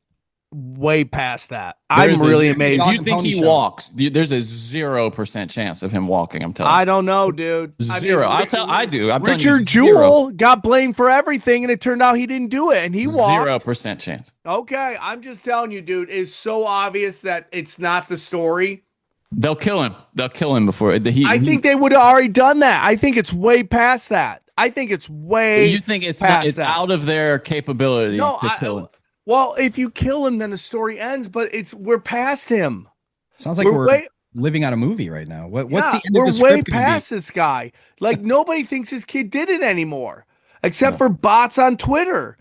way past that. I'm really amazed. Do you think he walks? There's a 0% chance of him walking. I'm telling you. I don't know, dude. Zero. I do. Richard Jewell got blamed for everything, and it turned out he didn't do it, and he walked. 0% chance. Okay, I'm just telling you, dude. It's so obvious that it's not the story. They'll kill him. They'll kill him before I think they would have already done that. I think it's way past that. I think it's way. You think it's out of their capability to kill him? Well, if you kill him, then the story ends. But we're past him. Sounds like we're living on a movie right now. What's the end of the script? We're way past this guy. Like nobody thinks his kid did it anymore, except for bots on Twitter.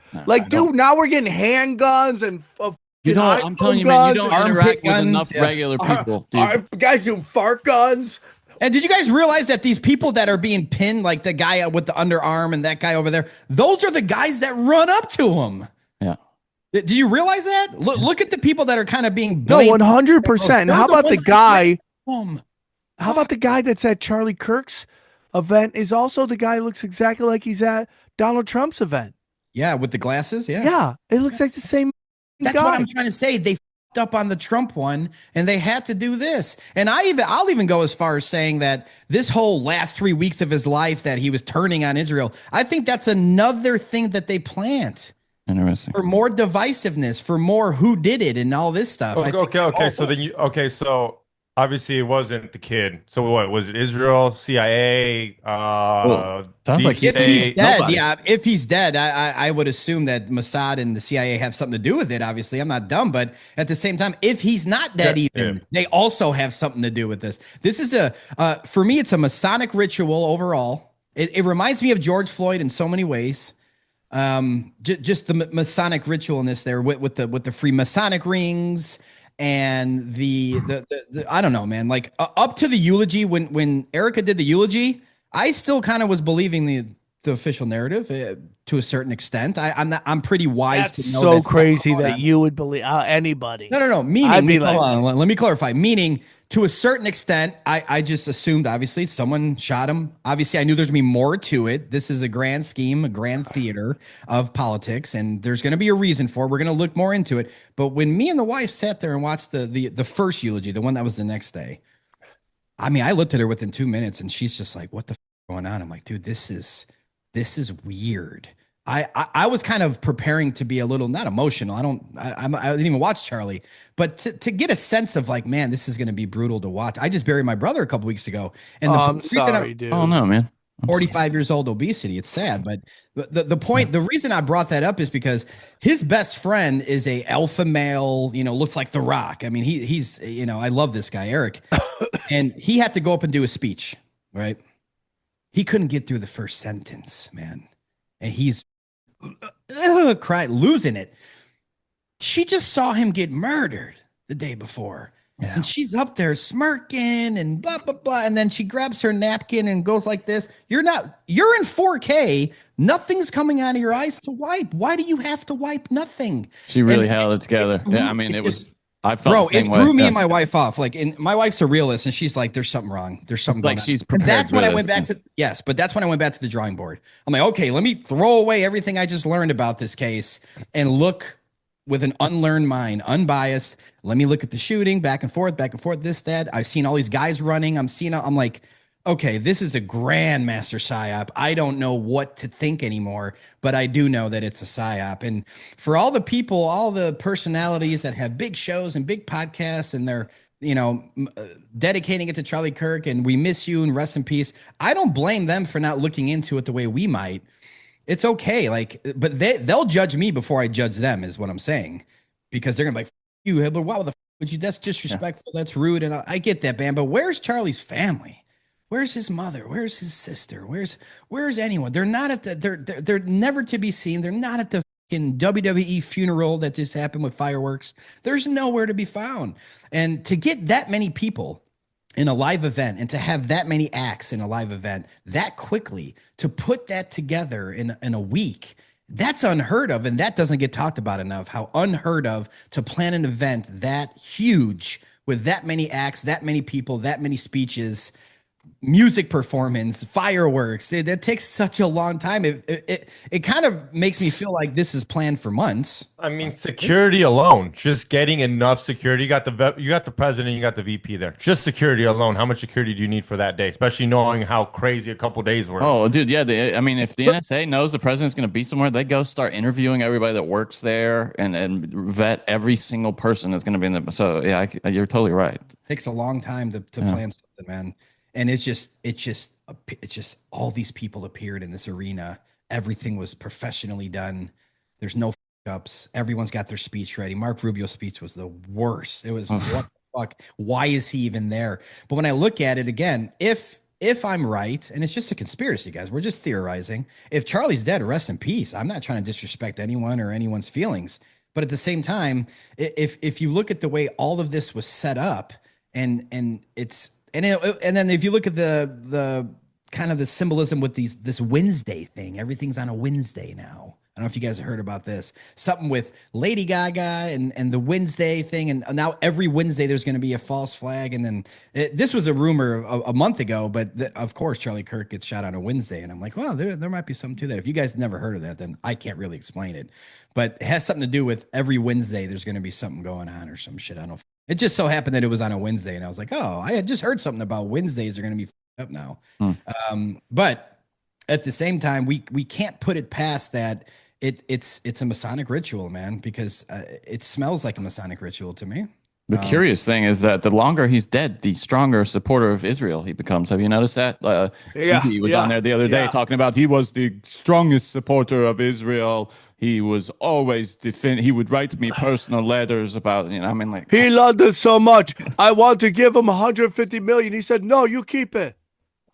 Dude, now we're getting handguns and. I'm telling you, man, you don't interact with enough regular people. Are guys doing fart guns? And did you guys realize that these people that are being pinned, like the guy with the underarm and that guy over there, those are the guys that run up to him? Yeah. Do you realize that? Look at the people that are kind of being No, blamed. 100%. How about the guy? How How about the guy that's at Charlie Kirk's event is also the guy who looks exactly like he's at Donald Trump's event? Yeah, with the glasses. Yeah. Yeah, it looks like the same That's guy. what I'm trying to say. They fucked up on the Trump one, and they had to do this. And I'll even go as far as saying that this whole last 3 weeks of his life that he was turning on Israel, I think that's another thing that they plant. Interesting. For more divisiveness, for more who did it and all this stuff. Okay. So obviously it wasn't the kid. So what was it? Israel, CIA? Sounds like if he's dead, nobody. yeah. If he's dead, I would assume that Mossad and the CIA have something to do with it. Obviously, I'm not dumb, but at the same time, if he's not dead, they also have something to do with this. This is for me, it's a Masonic ritual overall. It reminds me of George Floyd in so many ways. Just the Masonic ritualness there with the Freemasonic rings and the I don't know, man. Like up to the eulogy, when Erica did the eulogy, I still kind of was believing the official narrative to a certain extent. I'm pretty wise That's to know so that's crazy that you would believe anybody. No. I'd Meaning, be like- hold on, let me clarify. Meaning, to a certain extent, I just assumed, obviously, someone shot him. Obviously, I knew there's going to be more to it. This is a grand scheme, a grand theater of politics, and there's going to be a reason for it. We're going to look more into it. But when me and the wife sat there and watched the first eulogy, the one that was the next day, I mean, I looked at her within 2 minutes, and she's just like, what the f going on? I'm like, dude, this is weird. I was kind of preparing to be a little, not emotional. I didn't even watch Charlie, but to get a sense of like, man, this is going to be brutal to watch. I just buried my brother a couple weeks ago. And I'm sorry, dude. Oh no, man. 45 years old, obesity. It's sad, but the point, the reason I brought that up is because his best friend is a alpha male, looks like The Rock. I mean, he's, I love this guy, Eric, and he had to go up and do a speech, right? He couldn't get through the first sentence, man. And he's crying, losing it. She just saw him get murdered the day before. Yeah. And she's up there smirking and blah, blah, blah. And then she grabs her napkin and goes like this. You're in 4K. Nothing's coming out of your eyes to wipe. Why do you have to wipe nothing? She really held it together. Yeah, I mean, it was. I felt Bro, the same it way. threw me Yeah. and my wife off. Like, and my wife's a realist, and she's like, "There's something wrong. There's something going Like on." she's And prepared. that's when for I went this. back to yes, but that's when I went back to the drawing board. I'm like, okay, let me throw away everything I just learned about this case and look with an unlearned mind, unbiased. Let me look at the shooting, back and forth, this, that. I've seen all these guys running. I'm like, okay, this is a grandmaster psyop. I don't know what to think anymore, but I do know that it's a psyop. And for all the people, all the personalities that have big shows and big podcasts, and they're dedicating it to Charlie Kirk, and we miss you and rest in peace. I don't blame them for not looking into it the way we might. It's okay, but they'll judge me before I judge them, is what I'm saying, because they're gonna be like, you Hibbeler, wow, the would you? That's disrespectful. Yeah. That's rude, and I get that, man. But where's Charlie's family? Where's his mother? Where's his sister? Where's anyone? They're not at they're never to be seen. They're not at the fucking WWE funeral that just happened with fireworks. There's nowhere to be found. And to get that many people in a live event, and to have that many acts in a live event that quickly, to put that together in a week, that's unheard of. And that doesn't get talked about enough, how unheard of to plan an event that huge with that many acts, that many people, that many speeches, music performance, fireworks. That takes such a long time. It kind of makes me feel like this is planned for months. I mean, security alone, just getting enough security. You got the president, you got the VP there. Just security alone. How much security do you need for that day? Especially knowing how crazy a couple days were. Oh, dude, yeah. I mean, if the NSA knows the president's going to be somewhere, they go start interviewing everybody that works there and vet every single person that's going to be in the. So yeah, you're totally right. It takes a long time to plan something, man. And it's just all these people appeared in this arena. Everything was professionally done. There's no ups. Everyone's got their speech ready. Mark Rubio's speech was the worst. It was what the fuck? Why is he even there? But when I look at it again, if I'm right, and it's just a conspiracy, guys, we're just theorizing. If Charlie's dead, rest in peace. I'm not trying to disrespect anyone or anyone's feelings. But at the same time, if you look at the way all of this was set up, and it's and then if you look at the kind of the symbolism with this Wednesday thing, everything's on a Wednesday now. I don't know if you guys have heard about this. Something with Lady Gaga and the Wednesday thing, and now every Wednesday there's going to be a false flag. And then this was a rumor a month ago, but of course Charlie Kirk gets shot on a Wednesday, and I'm like, well, there might be something to that. If you guys never heard of that, then I can't really explain it. But it has something to do with every Wednesday there's going to be something going on or some shit. I don't know. It just so happened that it was on a Wednesday, and I was like, oh, I had just heard something about Wednesdays are going to be up now. But at the same time, we can't put it past that. It's a Masonic ritual, man, because it smells like a Masonic ritual to me. The curious thing is that the longer he's dead, the stronger supporter of Israel he becomes. Have you noticed that? He was on there the other day talking about he was the strongest supporter of Israel. He was always he would write me personal letters about, I mean, like, he loved it so much. I want to give him 150 million. He said, no, you keep it.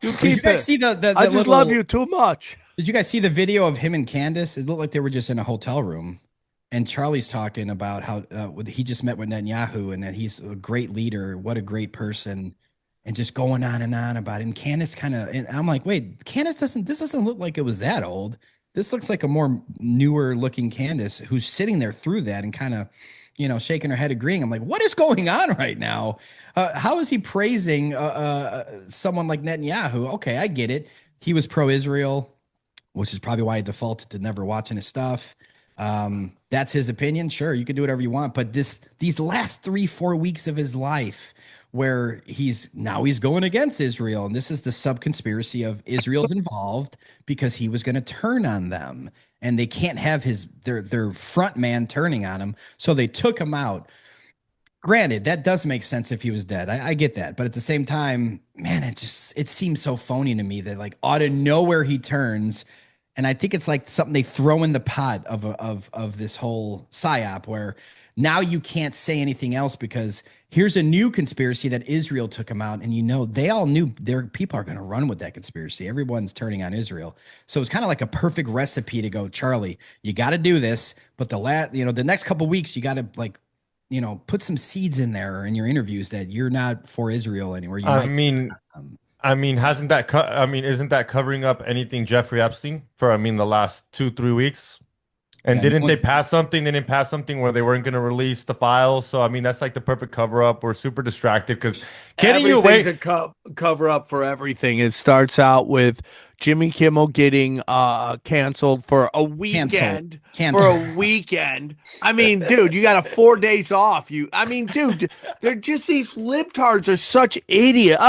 You keep it. See the I just love you too much. Did you guys see the video of him and Candace? It looked like they were just in a hotel room. And Charlie's talking about how he just met with Netanyahu and that he's a great leader. What a great person. And just going on and on about it. And Candace and I'm like, wait, Candace this doesn't look like it was that old. This looks like a more newer looking Candace who's sitting there through that and kind of, shaking her head agreeing. I'm like, what is going on right now? How is he praising someone like Netanyahu? Okay, I get it. He was pro-Israel, which is probably why he defaulted to never watching his stuff. That's his opinion. Sure, you can do whatever you want. But these last 3-4 weeks of his life where he's going against Israel, and this is the sub-conspiracy of Israel's involved because he was going to turn on them. And they can't have their front man turning on him. So they took him out. Granted, that does make sense if he was dead. I get that. But at the same time, man, it seems so phony to me that like out of nowhere he turns. And I think it's like something they throw in the pot of this whole psyop where now you can't say anything else because here's a new conspiracy that Israel took him out. And they all knew their people are going to run with that conspiracy. Everyone's turning on Israel. So it's kind of like a perfect recipe to go, Charlie, you got to do this. But the next couple of weeks, you got to put some seeds in there in your interviews that you're not for Israel anymore. Isn't that covering up anything Jeffrey Epstein for, the last 2-3 weeks? And didn't they pass something? They didn't pass something where they weren't going to release the files. So, that's like the perfect cover up. We're super distracted because getting you away. Everything's a cover up for everything. It starts out with Jimmy Kimmel getting canceled for a weekend. For a weekend. Dude, you got 4 days off. Dude, they're just these libtards are such idiots.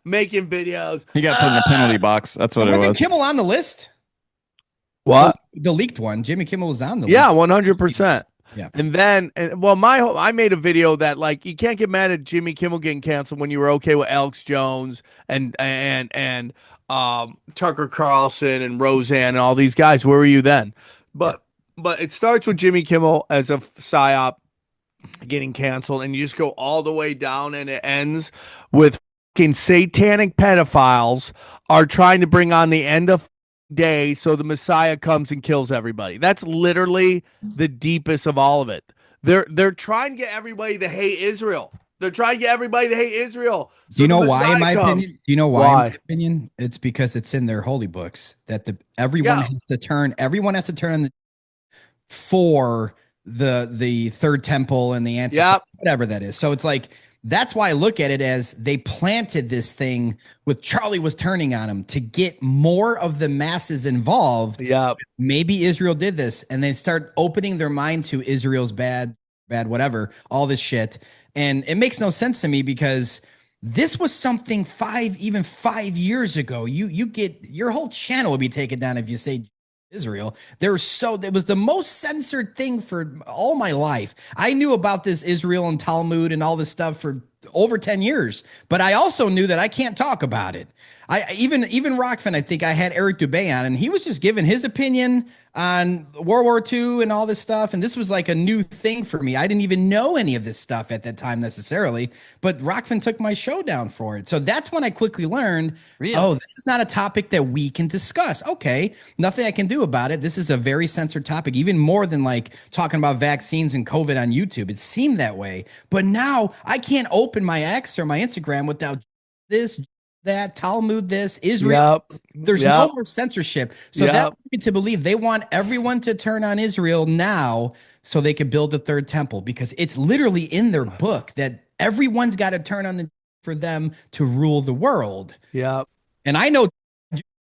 Making videos. He got put in the penalty box. That's what it was. Wasn't Kimmel on the list? What? The leaked one. Jimmy Kimmel was on the list. 100%. Yeah. And then, I made a video that like you can't get mad at Jimmy Kimmel getting canceled when you were okay with Alex Jones and Tucker Carlson and Roseanne and all these guys. Where were you then? But it starts with Jimmy Kimmel as a psyop getting canceled, and you just go all the way down, and it ends with fucking satanic pedophiles are trying to bring on the end of day so the Messiah comes and kills everybody. That's literally the deepest of all of it. They're trying to get everybody to hate Israel. They're trying to get everybody to hate Israel. Do you know why, in my opinion? Do you know why, in my opinion? It's because it's in their holy books that everyone has to turn for the third temple and the whatever that is. So it's like that's why I look at it as they planted this thing with Charlie was turning on him to get more of the masses involved. Yeah. Maybe Israel did this and they start opening their mind to Israel's bad, whatever, all this shit. And it makes no sense to me because this was something 5 years ago. You get your whole channel will be taken down if you say Israel. It was the most censored thing for all my life. I knew about this Israel and Talmud and all this stuff for over 10 years, but I also knew that I can't talk about it. Even Rockfin, I think I had Eric Dubé on, and he was just giving his opinion on World War II and all this stuff. And this was like a new thing for me. I didn't even know any of this stuff at that time necessarily, but Rockfin took my show down for it. So that's when I quickly learned, oh, this is not a topic that we can discuss. Okay, nothing I can do about it. This is a very censored topic, even more than like talking about vaccines and COVID on YouTube. It seemed that way. But now I can't open my X or my Instagram without this, that, Talmud, this, Israel. Yep. There's no more censorship. So that leads me to believe they want everyone to turn on Israel now so they could build a third temple, because it's literally in their book that everyone's got to turn on for them to rule the world. Yep. And I know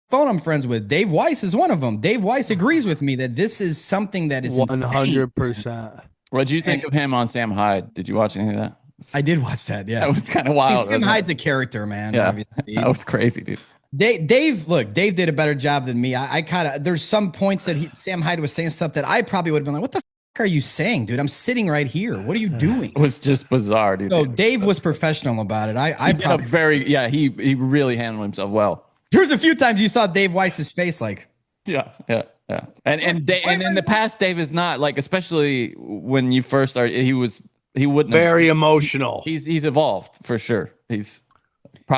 phone I'm friends with, Dave Weiss is one of them. Dave Weiss agrees with me that this is something that is 100%. What did you think of him on Sam Hyde? Did you watch any of that? I did watch that. Yeah, that was kind of wild. Sam Hyde's a character, man. Yeah, obviously. That was crazy, dude. Dave, Dave did a better job than me. I kind of, there's some points that Sam Hyde was saying stuff that I probably would have been like, what the fuck are you saying, dude? I'm sitting right here. What are you doing? It was just bizarre, dude. So Dave was professional about it. I probably he really handled himself well. There was a few times you saw Dave Weiss's face like, yeah. And in the past, Dave is not like, especially when you first started, he wouldn't very emotional. He's evolved for sure. He's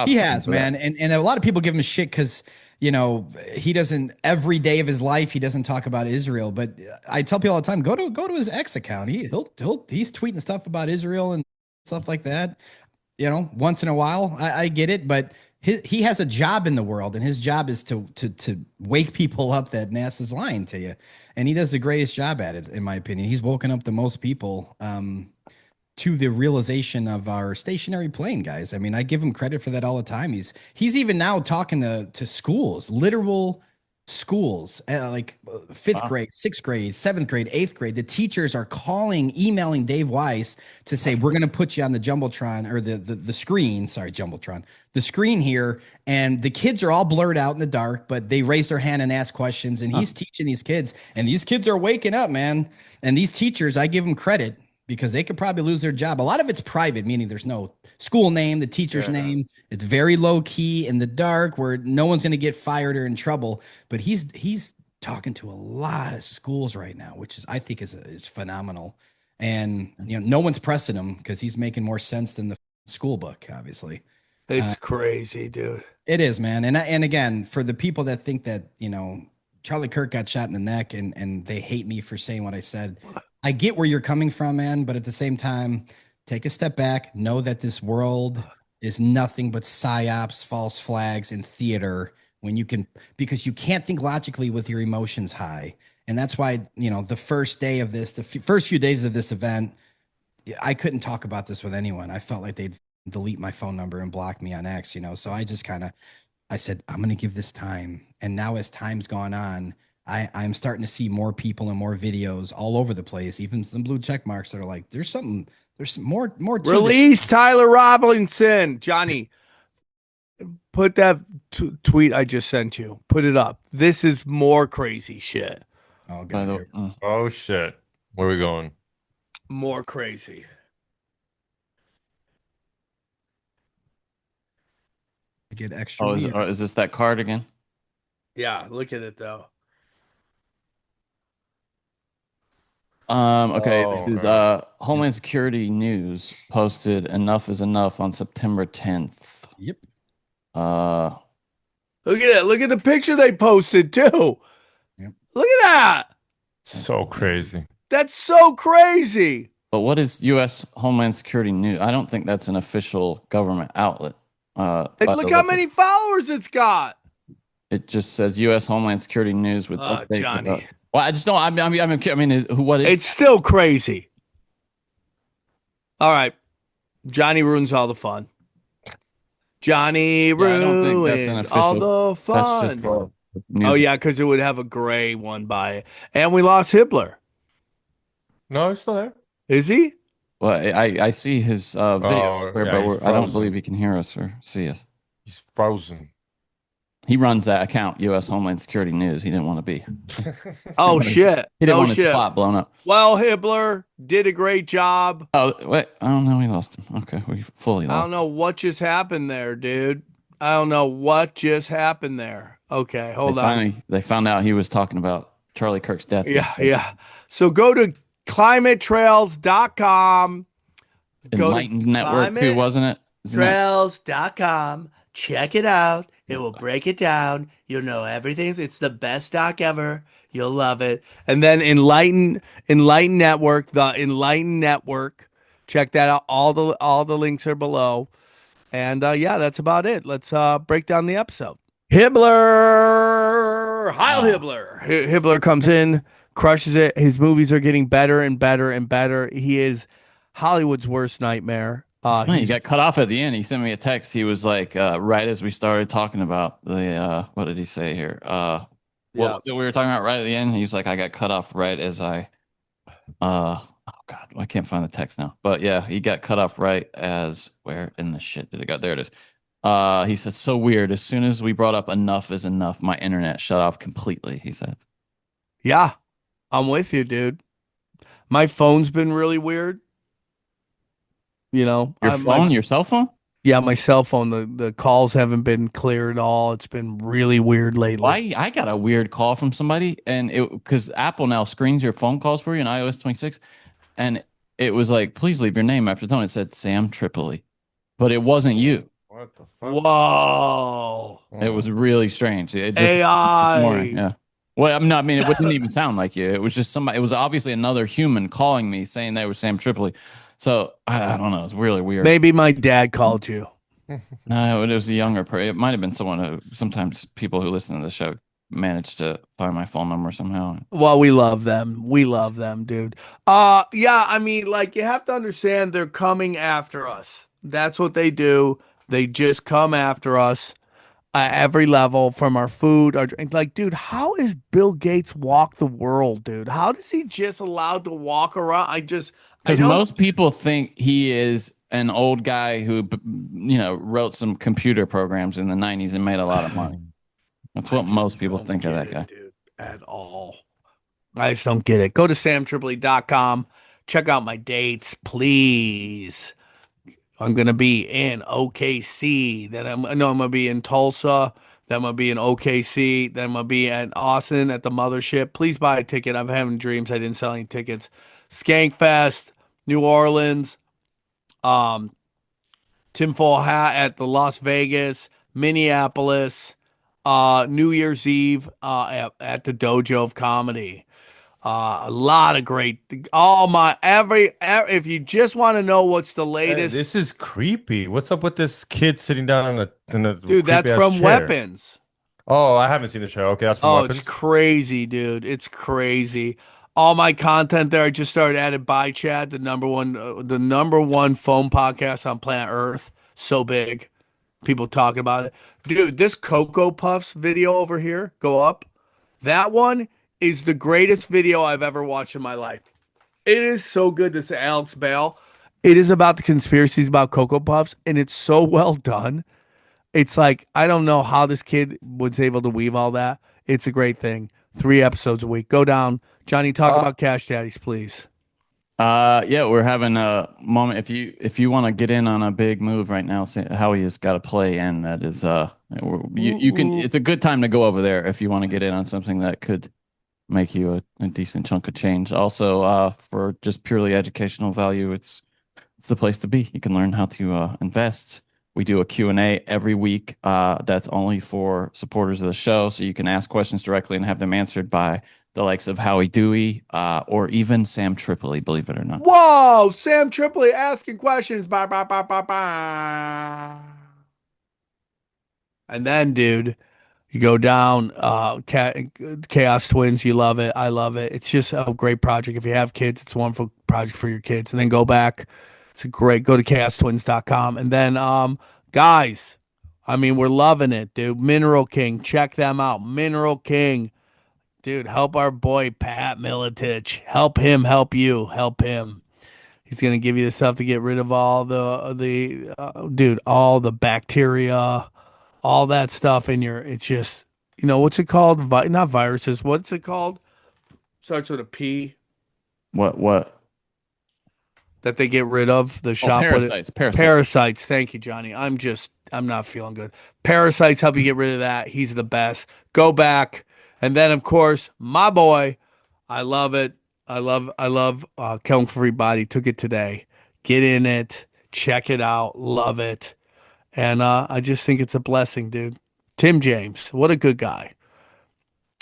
he has, man. And a lot of people give him shit because, you know, he doesn't, every day of his life, he doesn't talk about Israel. But I tell people all the time, go to his X account. He's tweeting stuff about Israel and stuff like that. You know, once in a while, I get it, but he has a job in the world, and his job is to wake people up that NASA's lying to you, and he does the greatest job at it, in my opinion. He's woken up the most people to the realization of our stationary plane, guys. I mean, I give him credit for that all the time. He's even now talking to schools, literal schools, like fifth grade, sixth grade, seventh grade, eighth grade. The teachers are emailing Dave Weiss to say, we're going to put you on the Jumbotron or the screen. Sorry, Jumbotron, the screen here. And the kids are all blurred out in the dark, but they raise their hand and ask questions. And he's teaching these kids, and these kids are waking up, man. And these teachers, I give them credit, because they could probably lose their job. A lot of it's private, meaning there's no school name, the teacher's name. It's very low key in the dark where no one's going to get fired or in trouble. But he's talking to a lot of schools right now, which I think is phenomenal. And you know, no one's pressing him because he's making more sense than the school book, obviously. It's crazy, dude. It is, man. And again, for the people that think that, you know, Charlie Kirk got shot in the neck and they hate me for saying what I said, I get where you're coming from, man, but at the same time, take a step back, know that this world is nothing but psyops, false flags, and theater because you can't think logically with your emotions high. And that's why, you know, the first day of this, first few days of this event, I couldn't talk about this with anyone. I felt like they'd delete my phone number and block me on X, you know? So I just I said, I'm going to give this time. And now as time's gone on, I'm starting to see more people and more videos all over the place, even some blue check marks that are like, there's some more to release this. Tyler Robinson. Johnny, put that tweet I just sent you. Put it up. This is more crazy shit. Oh, God. Oh, shit. Where are we going? More crazy. Get extra. Is this that card again? Yeah, look at it though. Okay, this is Homeland Security News posted enough is enough on September 10th. Yep. Look at it. Look at the picture they posted too. Yep. Look at that. So crazy. That's so crazy. But what is U.S. Homeland Security News? I don't think that's an official government outlet. Look how many followers it's got. It just says U.S. Homeland Security News with updates. Johnny. Well, I just don't. I mean, what is? It's still crazy. All right, Johnny ruins all the fun. Johnny ruins all the fun. That's just oh yeah, because it would have a gray one by it, and we lost Hibbeler. No, he's still there. Is he? Well, I see his videos, but I don't believe he can hear us or see us. He's frozen. He runs that account, U.S. Homeland Security News. He didn't want to be. Oh, shit. He didn't want his spot blown up. Well, Hibbeler did a great job. Oh, wait. I don't know. We lost him. Okay. We fully lost him. I don't know what just happened there, dude. I don't know what just happened there. Okay, hold on. They found out he was talking about Charlie Kirk's death. Yeah. So go to climatetrails.com. Enlightened Network too, wasn't it? Trails.com. Check it out. It will break it down. You'll know everything. It's the best doc ever. You'll love it. And then Enlighten Network, the Enlighten Network. Check that out. All the links are below. And yeah, that's about it. Let's break down the episode. Hibbler, Heil Hibbler. Hibbler comes in, crushes it. His movies are getting better and better and better. He is Hollywood's worst nightmare. It's funny, he got cut off at the end. He sent me a text. He was like, right as we started talking about the, what did he say here? What was it we were talking about right at the end? He was like, I got cut off right as I, oh God, I can't find the text now. But yeah, he got cut off right as, where in the shit did it go? There it is. He said, so weird. As soon as we brought up enough is enough, my internet shut off completely, he said. Yeah, I'm with you, dude. My phone's been really weird. You know, your cell phone? Yeah, my cell phone. The calls haven't been clear at all. It's been really weird lately. Well, I got a weird call from somebody, and because Apple now screens your phone calls for you in iOS 26, and it was like, please leave your name after the tone. It said Sam Tripoli, but it wasn't you. What the fuck? Whoa! It was really strange. It just, AI. Yeah. Well, I mean, it didn't even sound like you. It was just somebody. It was obviously another human calling me saying they were Sam Tripoli. So I don't know. It's really weird. Maybe my dad called you. No, it was a younger person. It might have been someone who sometimes people who listen to the show manage to find my phone number somehow. Well, we love them. We love them, dude. Yeah, I mean, like, you have to understand they're coming after us. That's what they do. They just come after us at every level, from our food, our drink. Like, dude, how is Bill Gates walk the world, dude? How does he just allowed to walk around? Because most people think he is an old guy who, wrote some computer programs in the 90s and made a lot of money. That's what most people think of that guy. Dude, at all. I just don't get it. Go to samtripoli.com. Check out my dates, please. I'm going to be in OKC. Then I'm going to be in Tulsa. Then I'm going to be in OKC. Then I'm going to be in Austin at the Mothership. Please buy a ticket. I'm having dreams. I didn't sell any tickets. Skankfest, New Orleans, Tinfoil Hat at the Las Vegas, Minneapolis, New Year's Eve at the Dojo of Comedy. A lot of great, if you just want to know what's the latest. Hey, this is creepy. What's up with this kid sitting down in a dude, that's from chair? Weapons. Oh, I haven't seen the show. Okay, that's from Weapons. It's crazy, dude. It's crazy. All my content there, I just started added by Chad, the number one phone podcast on planet Earth. So big. People talking about it. Dude, this Cocoa Puffs video over here, go up. That one is the greatest video I've ever watched in my life. It is so good. This is Alex Bale. It is about the conspiracies about Cocoa Puffs, and it's so well done. It's like, I don't know how this kid was able to weave all that. It's a great thing. 3 episodes a week. Go down. Johnny, talk about Cash Daddies, please. Yeah, we're having a moment. If you want to get in on a big move right now, Howie has got a play, and that is you can. It's a good time to go over there if you want to get in on something that could make you a decent chunk of change. Also, for just purely educational value, it's the place to be. You can learn how to invest. We do a Q&A every week. That's only for supporters of the show, so you can ask questions directly and have them answered by the likes of Howie Dewey or even Sam Tripoli, believe it or not. Whoa, Sam Tripoli asking questions. Bah, bah, bah, bah, bah. And then, dude, you go down, Chaos Twins. You love it. I love it. It's just a great project. If you have kids, it's a wonderful project for your kids. And then go back. It's a great, go to chaostwins.com. And then, guys, I mean, we're loving it, dude. Mineral King. Check them out. Mineral King. Dude, help our boy Pat Militich. Help him, help you, help him. He's gonna give you the stuff to get rid of all all the bacteria, all that stuff in your. It's just, what's it called? Not viruses. What's it called? Starts with a P. What? That they get rid of the shop. Parasites. Parasites. Thank you, Johnny. I'm not feeling good. Parasites help you get rid of that. He's the best. Go back. And then, of course, my boy, I love it. I love Killing for Free Body. Took it today. Get in it. Check it out. Love it. And I just think it's a blessing, dude. Tim James, what a good guy.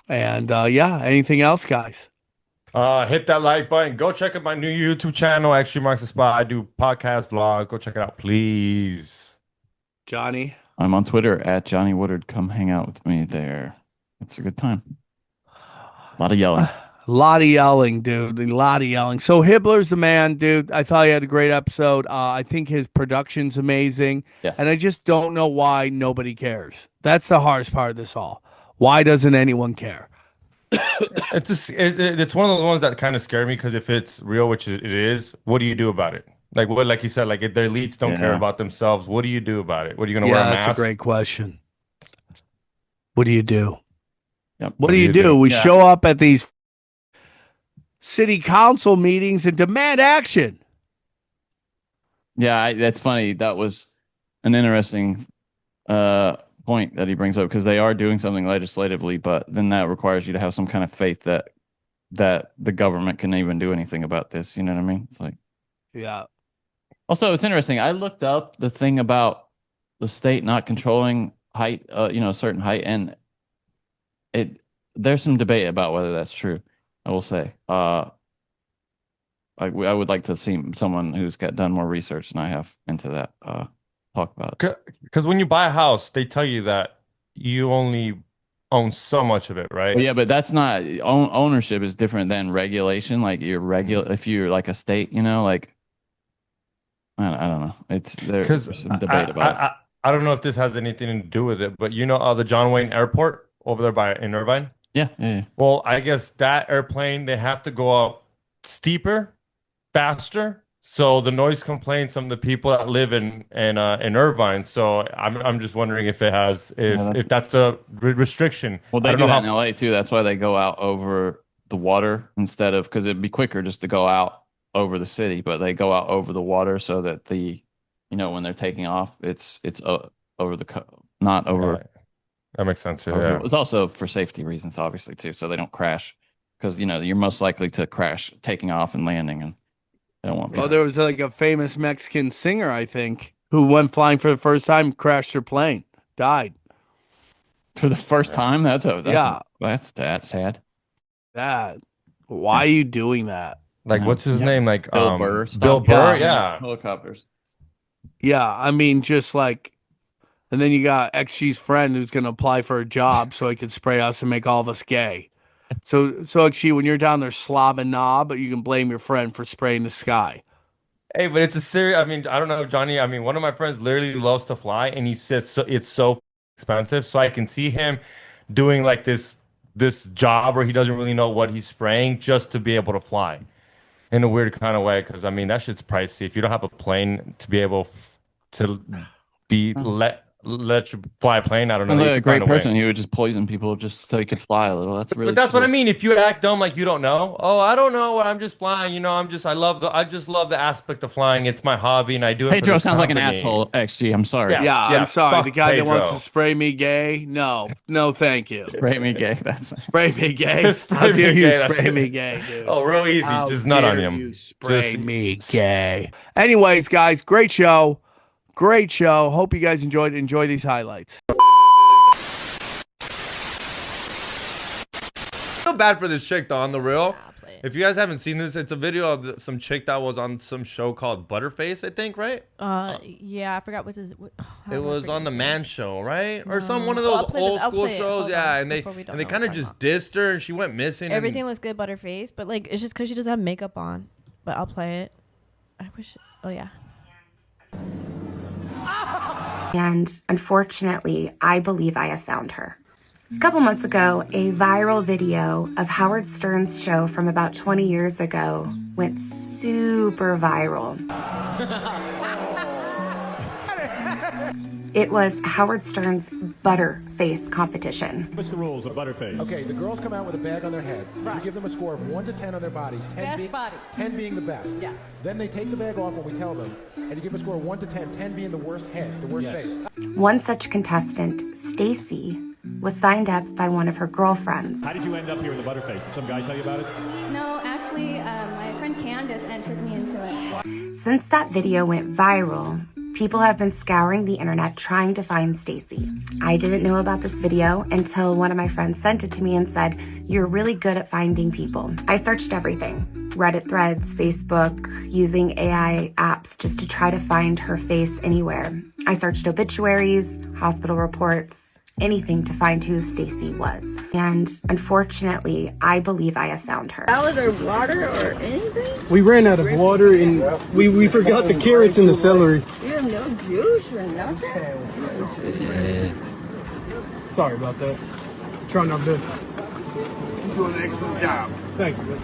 And yeah, anything else, guys? Hit that like button. Go check out my new YouTube channel, Extreme Marks the Spot. I do podcast vlogs. Go check it out, please. Johnny? I'm on Twitter at Johnny Woodard. Come hang out with me there. It's a good time. A lot of yelling. A lot of yelling, dude. A lot of yelling. So Hibbeler's the man, dude. I thought he had a great episode. I think his production's amazing. Yes. And I just don't know why nobody cares. That's the hardest part of this all. Why doesn't anyone care? It's one of those ones that kind of scare me, because if it's real, which it is, what do you do about it? Like you said, like if their elites don't care about themselves, what do you do about it? What are you going to wear a mask? That's a great question. What do you do? Yep. What do you do? We show up at these city council meetings and demand action. Yeah, that's funny. That was an interesting point that he brings up, because they are doing something legislatively, but then that requires you to have some kind of faith that the government can even do anything about this. You know what I mean? It's like, yeah. Also, it's interesting. I looked up the thing about the state not controlling height, a certain height, and there's some debate about whether that's true. I will say, I would like to see someone who's done more research than I have into that talk about it. Because when you buy a house, they tell you that you only own so much of it, right? Well, yeah, but that's not ownership is different than regulation. Like if you're like a state, like I don't know. There's some debate about it. I don't know if this has anything to do with it, but the John Wayne Airport over there in Irvine? Yeah. Well, I guess that airplane, they have to go up steeper, faster. So the noise complaints from the people that live in Irvine. So I'm just wondering if if that's a restriction. Well, they do that in LA too. That's why they go out over the water instead of, because it'd be quicker just to go out over the city, but they go out over the water so that when they're taking off, it's over not over. Right. That makes sense too. Yeah. Yeah. It's also for safety reasons, obviously too, so they don't crash, because you're most likely to crash taking off and landing, and they don't want people. Well, there was like a famous Mexican singer, I think, who went flying for the first time, crashed her plane, died for the first time. That's sad. That. Why are you doing that? Like, what's his name? Like Bill Burr. Bill Burr. Yeah. Helicopters. Yeah, I mean, just like, and then you got XG's friend who's going to apply for a job so he can spray us and make all of us gay. So XG, when you're down there slobbing knob, you can blame your friend for spraying the sky. Hey, but it's a serious. I mean, I don't know, Johnny. I mean, one of my friends literally loves to fly, and he says it's so expensive. So I can see him doing like this job where he doesn't really know what he's spraying just to be able to fly in a weird kind of way. Because I mean, that shit's pricey. If you don't have a plane to be able to let you fly a plane, I don't know. Sounds like a great person. He would just poison people just so he could fly a little. That's really. But that's what I mean. If you act dumb like you don't know, I don't know what I'm just flying. I just love the aspect of flying. It's my hobby, and I do it. Pedro sounds like an asshole. XG, I'm sorry. Yeah, I'm sorry. The guy that wants to spray me gay, no, thank you. Spray me gay. Spray me gay. How dare you spray me gay, dude? Oh, real easy. Just not on him. You spray me gay. Anyways, guys, great show. Great show. Hope you guys enjoy these highlights. I feel bad for this chick though, on the real. If you guys haven't seen this, it's a video of some chick that was on some show called Butterface, I think, right? Yeah, I forgot what's his. It was on the Man Show, right? Or one of those old school shows. Yeah, and they kind of just dissed her, and she went missing. Everything looks good, Butterface, but like it's just because she doesn't have makeup on. But I'll play it. I wish. Oh yeah. And unfortunately, I believe I have found her. A couple months ago, a viral video of Howard Stern's show from about 20 years ago went super viral. It was Howard Stern's Butterface competition. What's the rules of Butterface? Okay, the girls come out with a bag on their head. Right. You give them a score of 1 to 10 on their body. 10 being the best. Yeah. Then they take the bag off when we tell them, and you give them a score of 1 to 10, 10 being the worst head, the worst face. One such contestant, Stacy, was signed up by one of her girlfriends. How did you end up here in the Butterface? Did some guy tell you about it? No, actually, my friend Candace entered me into it. Since that video went viral, people have been scouring the internet trying to find Stacy. I didn't know about this video until one of my friends sent it to me and said, You're really good at finding people. I searched everything. Reddit threads, Facebook, using AI apps just to try to find her face anywhere. I searched obituaries, hospital reports, anything to find who Stacy was. And unfortunately, I believe I have found her. Salad or water or anything? We ran out of water and we forgot the carrots and the celery. You have no juice or nothing? Sorry about that. Trying our best. You're doing an excellent job. Thank you.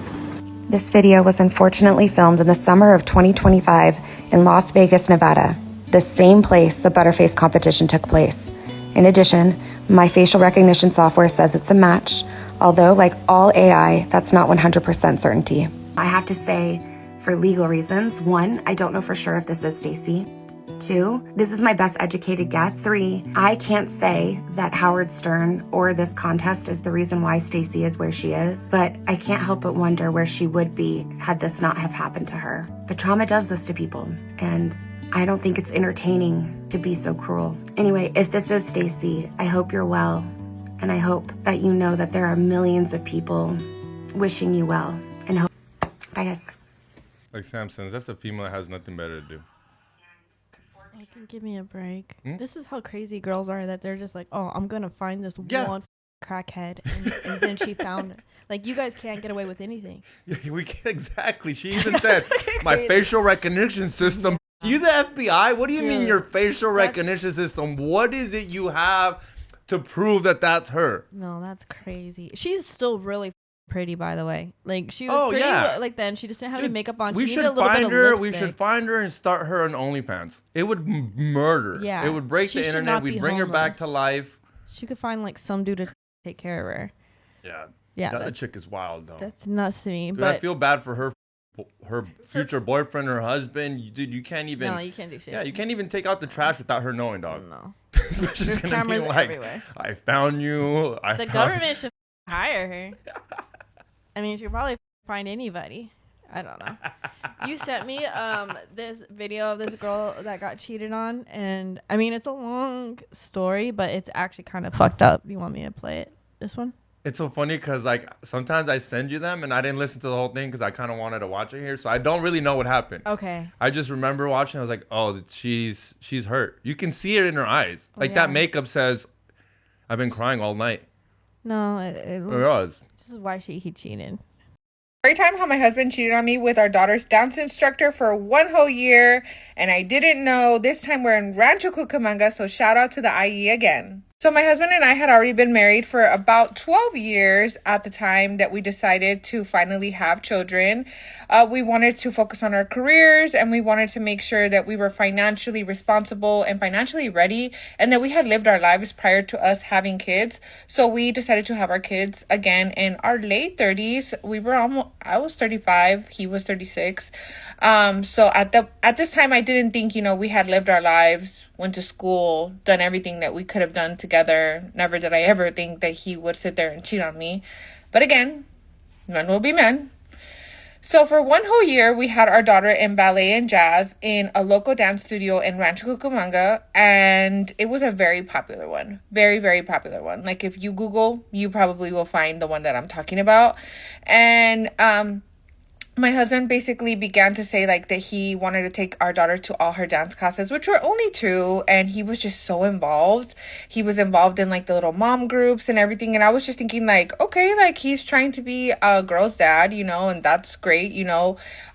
This video was unfortunately filmed in the summer of 2025 in Las Vegas, Nevada, the same place the Butterface competition took place. In addition, my facial recognition software says it's a match, although like all AI, that's not 100% certainty. I have to say, for legal reasons, 1, I don't know for sure if this is Stacy. 2, this is my best educated guess. 3, I can't say that Howard Stern or this contest is the reason why Stacy is where she is, but I can't help but wonder where she would be had this not have happened to her. But trauma does this to people, and I don't think it's entertaining to be so cruel. Anyway, if this is Stacy, I hope you're well, and I hope that you know that there are millions of people wishing you well, and hope. Bye, guys. Like Sam says, that's a female that has nothing better to do. Like, give me a break. This is how crazy girls are, that they're just like, oh, I'm gonna find this one crackhead, and then she found it. Like, you guys can't get away with anything. Yeah, we can't exactly. She even said, my facial recognition system. You the FBI? What do you mean your facial recognition system? What is it you have to prove that that's her? No, that's crazy. She's still really pretty, by the way. Like, she was pretty like then. She just didn't have any makeup on. We She should needed a little find bit her. of We lipstick. should find her and start her on OnlyFans. It would murder. Yeah. It would break She the should internet. not We'd be bring her back homeless. to life. She could find like some dude to take care of her. Yeah. Yeah, That that's- chick is wild though. That's nuts to me. Dude, but I feel bad for her future boyfriend or husband. Dude, you can't even. No, you can't do shit. Yeah, you can't even take out the trash without her knowing, dog. No. Especially There's gonna be cameras like, everywhere. I found you. The government should hire her. I mean, she could probably find anybody. I don't know. You sent me this video of this girl that got cheated on, and I mean, it's a long story, but it's actually kind of fucked up. You want me to play it? This one? It's so funny because like sometimes I send you them and I didn't listen to the whole thing because I kind of wanted to watch it here, so I don't really know what happened. Okay. I just remember watching. I was like, oh, she's hurt. You can see it in her eyes. Like yeah. that makeup says, I've been crying all night. No, it was. This is why he cheated. Story time how my husband cheated on me with our daughter's dance instructor for 1 whole year, and I didn't know. This time we're in Rancho Cucamonga, so shout out to the IE again. So my husband and I had already been married for about 12 years at the time that we decided to finally have children. We wanted to focus on our careers, and we wanted to make sure that we were financially responsible and financially ready, and that we had lived our lives prior to us having kids. So we decided to have our kids again in our late 30s. I was 35, he was 36. So at this time, I didn't think, we had lived our lives, went to school, done everything that we could have done together. Never did I ever think that he would sit there and cheat on me. But again, men will be men. So for 1 whole year, we had our daughter in ballet and jazz in a local dance studio in Rancho Cucamonga, and it was a very popular one. Very, very popular one. Like, if you Google, you probably will find the one that I'm talking about. And my husband basically began to say like that he wanted to take our daughter to all her dance classes, which were only 2, and he was just so involved. He was involved in like the little mom groups and everything, and I was just thinking like, okay, like he's trying to be a girl's dad, and that's great.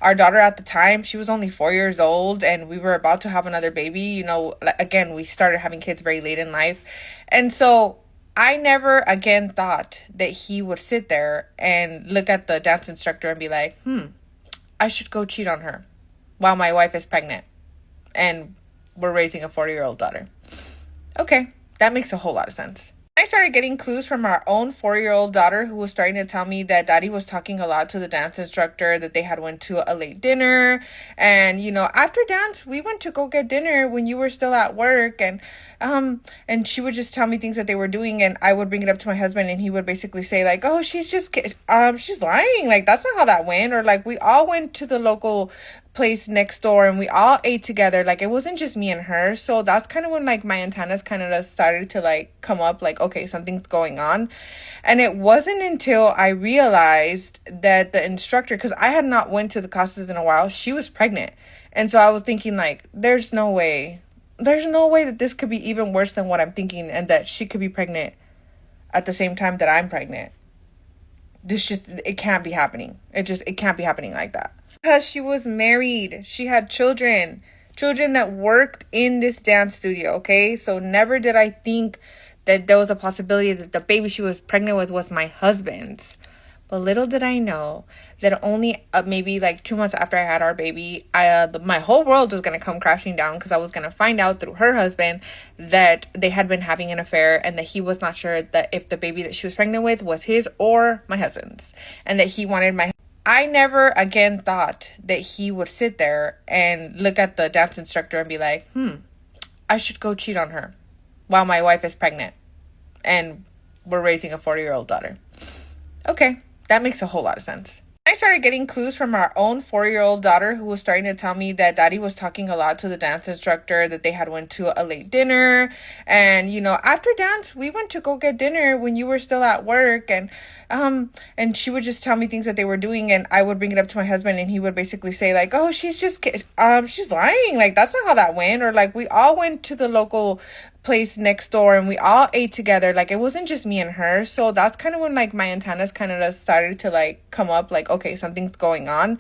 Our daughter at the time, she was only 4 years old, and we were about to have another baby. Again, we started having kids very late in life, and so I never again thought that he would sit there and look at the dance instructor and be like, I should go cheat on her while my wife is pregnant and we're raising a 40-year-old daughter. Okay, that makes a whole lot of sense. I started getting clues from our own 4-year-old daughter, who was starting to tell me that daddy was talking a lot to the dance instructor, that they had went to a late dinner. And, after dance, we went to go get dinner when you were still at work. And she would just tell me things that they were doing, and I would bring it up to my husband, and he would basically say like, oh, she's lying. Like, that's not how that went. Or like, we all went to the local place next door and we all ate together. Like, it wasn't just me and her. So that's kind of when like my antennas kind of started to like come up, like, okay, something's going on. And it wasn't until I realized that the instructor, because I had not went to the classes in a while, she was pregnant. And so I was thinking like, there's no way that this could be even worse than what I'm thinking, and that she could be pregnant at the same time that I'm pregnant. It can't be happening. It can't be happening like that. Because she was married. She had children that worked in this dance studio, okay? So never did I think that there was a possibility that the baby she was pregnant with was my husband's. But little did I know that only maybe like 2 months after I had our baby, my whole world was going to come crashing down, because I was going to find out through her husband that they had been having an affair, and that he was not sure that if the baby that she was pregnant with was his or my husband's, and that he wanted my... I never again thought that he would sit there and look at the dance instructor and be like, I should go cheat on her while my wife is pregnant and we're raising a 40-year-old daughter. Okay. That makes a whole lot of sense. I started getting clues from our own 4-year-old daughter, who was starting to tell me that daddy was talking a lot to the dance instructor, that they had went to a late dinner. And, you know, after dance, we went to go get dinner when you were still at work. And she would just tell me things that they were doing, and I would bring it up to my husband, and he would basically say like, oh, she's lying. Like, that's not how that went. Or like, we all went to the local place next door and we all ate together. Like, it wasn't just me and her. So that's kind of when like my antennas kind of started to like come up, like, okay, something's going on.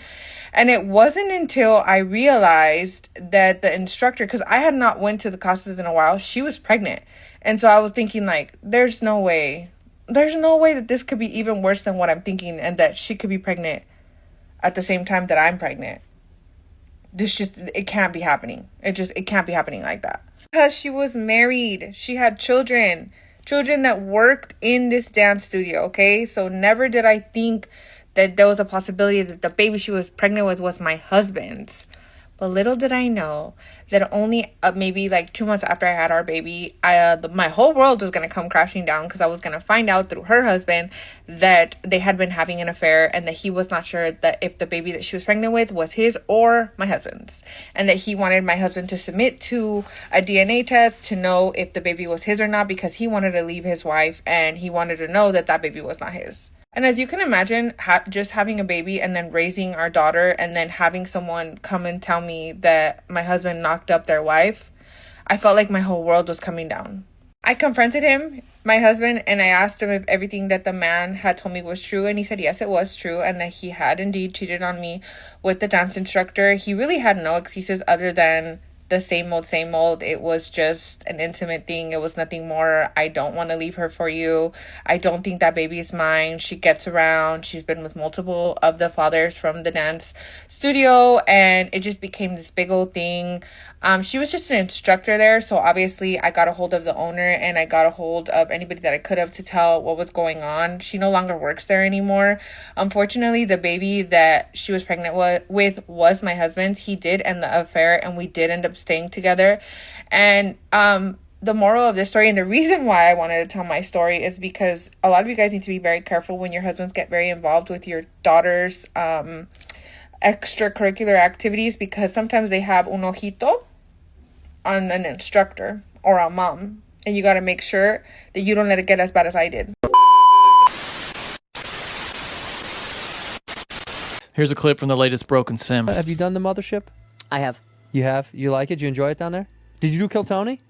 And it wasn't until I realized that the instructor, because I had not went to the classes in a while, she was pregnant. And so I was thinking like, there's no way that this could be even worse than what I'm thinking, and that she could be pregnant at the same time that I'm pregnant. It can't be happening. It can't be happening like that. Because she was married. She had children that worked in this dance studio, okay? So never did I think that there was a possibility that the baby she was pregnant with was my husband's. But little did I know that only maybe like 2 months after I had our baby, my whole world was going to come crashing down, because I was going to find out through her husband that they had been having an affair, and that he was not sure that if the baby that she was pregnant with was his or my husband's, and that he wanted my husband to submit to a DNA test to know if the baby was his or not, because he wanted to leave his wife and he wanted to know that that baby was not his. And as you can imagine, just having a baby and then raising our daughter, and then having someone come and tell me that my husband knocked up their wife, I felt like my whole world was coming down. I confronted him, my husband, and I asked him if everything that the man had told me was true. And he said, yes, it was true. And that he had indeed cheated on me with the dance instructor. He really had no excuses other than the same old. It was just an intimate thing. It was nothing more. I don't want to leave her for you. I don't think that baby is mine. She gets around. She's been with multiple of the fathers from the dance studio, and it just became this big old thing. She was just an instructor there, so obviously I got a hold of the owner, and I got a hold of anybody that I could have to tell what was going on. She no longer works there anymore. Unfortunately, the baby that she was pregnant with was my husband's. He did end the affair, and we did end up staying together. And the moral of this story, and the reason why I wanted to tell my story, is because a lot of you guys need to be very careful when your husbands get very involved with your daughter's extracurricular activities, because sometimes they have un ojito on an instructor or a mom, and you got to make sure that you don't let it get as bad as I did. Here's a clip from the latest Broken Sim. Have you done the mothership? I have. You have? You like it? You enjoy it down there? Did you do Kill Tony?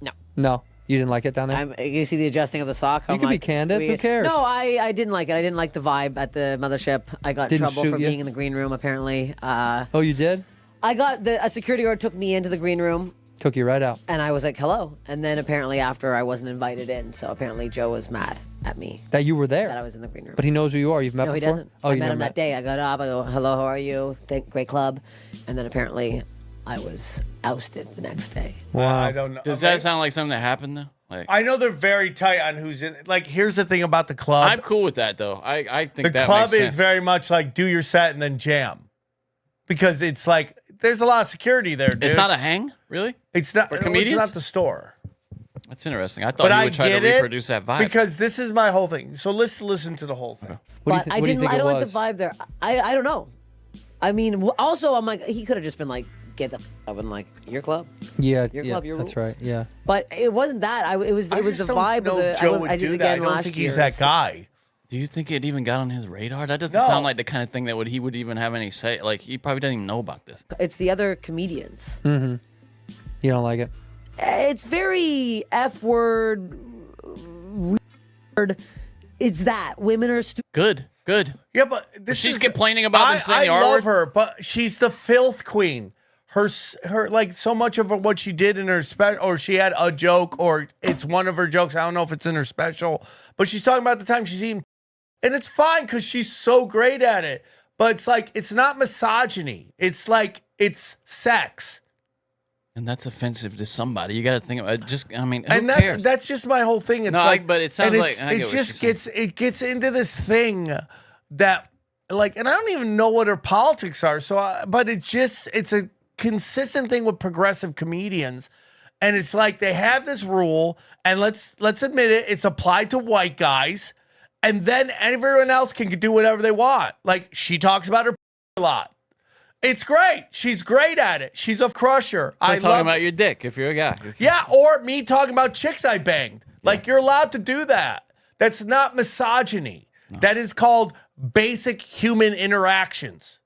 No. No. You didn't like it down there? You see the adjusting of the sock? You can be candid. Who cares? No, I didn't like it. I didn't like the vibe at the mothership. I got in Didn't trouble suit for you? being in the green room, apparently. Oh, you did? I got a security guard took me into the green room. Took you right out. And I was like, hello. And then apparently after I wasn't invited in. So apparently Joe was mad at me. That you were there? That I was in the green room. But he knows who you are. You've met No, before? he doesn't. Oh, I you met never him that day. I got up. I go, hello, how are you? Great club. And then apparently I was ousted the next day. Wow. I don't know. Does that sound like something that happened though? Like, I know they're very tight on who's in. Like, here's the thing about the club. I'm cool with that though. I think the that club makes sense. is very much like do your set and then jam, because it's like there's a lot of security there, dude. It's not a hang, really? It's not for It's comedians. not the store. That's interesting. I thought you would try to reproduce that vibe. Because this is my whole thing. So let's listen to the whole thing. But I don't like the vibe there. I don't know. I mean, also, I'm like, he could have just been like, get the up and like, your club. Yeah, Your club, your that's rules. right. Yeah. But it wasn't that. It was the vibe of the. I did it again last year. I don't think he's that guy. Do you think it even got on his radar? That doesn't No. sound like the kind of thing that he would even have any say. Like, he probably doesn't even know about this. It's the other comedians. Mm-hmm. You don't like it? It's very F word. Weird. It's that women are stupid. Good. Yeah, but this She's is complaining about them saying the I R love word. her, but she's the filth queen. Her like so much of what she did in her special, or she had a joke, or it's one of her jokes. I don't know if it's in her special, but she's talking about the time she's eating, and it's fine because she's so great at it. But it's like it's not misogyny. It's like it's sex. And that's offensive to somebody. You got to think about it. Just, I mean, who And cares? that's just my whole thing. It's No, like, but it sounds and like I it get what just you're saying. gets into this thing that like, and I don't even know what her politics are. So, but it's a consistent thing with progressive comedians, and it's like they have this rule, and let's admit it, it's applied to white guys, and then everyone else can do whatever they want. Like she talks about her a lot. It's great. She's great at it. She's a crusher. It's like I talking love about your dick if you're a guy. Yeah, or me talking about chicks I banged. Like you're allowed to do that. That's not misogyny. No. That is called basic human interactions.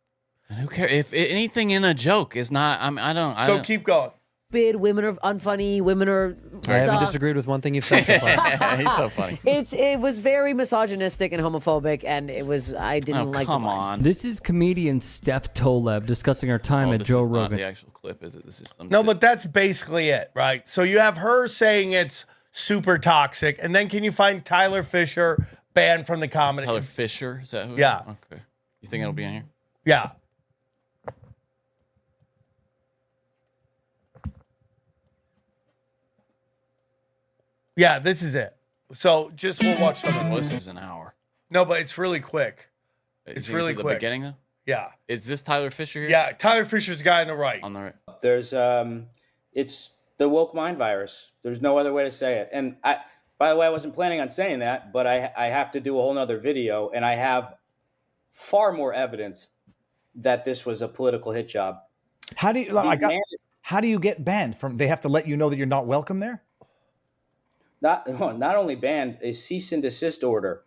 And who cares if anything in a joke is not? I don't. Keep going. Women are unfunny. Women are. I haven't disagreed with one thing you've said so far. He's so funny. It was very misogynistic and homophobic, and I didn't like. Come on. This is comedian Steph Tolev discussing her time at this Joe is not Rogan. the actual clip, is it? This is some No, but that's basically it, right? So you have her saying it's super toxic, and then can you find Tyler Fisher banned from the comedy? Tyler Fisher, is that who? Yeah. Okay. You think it'll be in here? Yeah. Yeah, this is it. So we'll watch some of This is an hour. No, but it's really quick. Is It's it really the quick. beginning though? Yeah. Is this Tyler Fisher here? Yeah, Tyler Fisher's the guy on the right. On the right. There's it's the woke mind virus. There's no other way to say it. And by the way, I wasn't planning on saying that, but I have to do a whole nother video, and I have far more evidence that this was a political hit job. How do you how do you get banned from? They have to let you know that you're not welcome there. Not only banned, a cease and desist order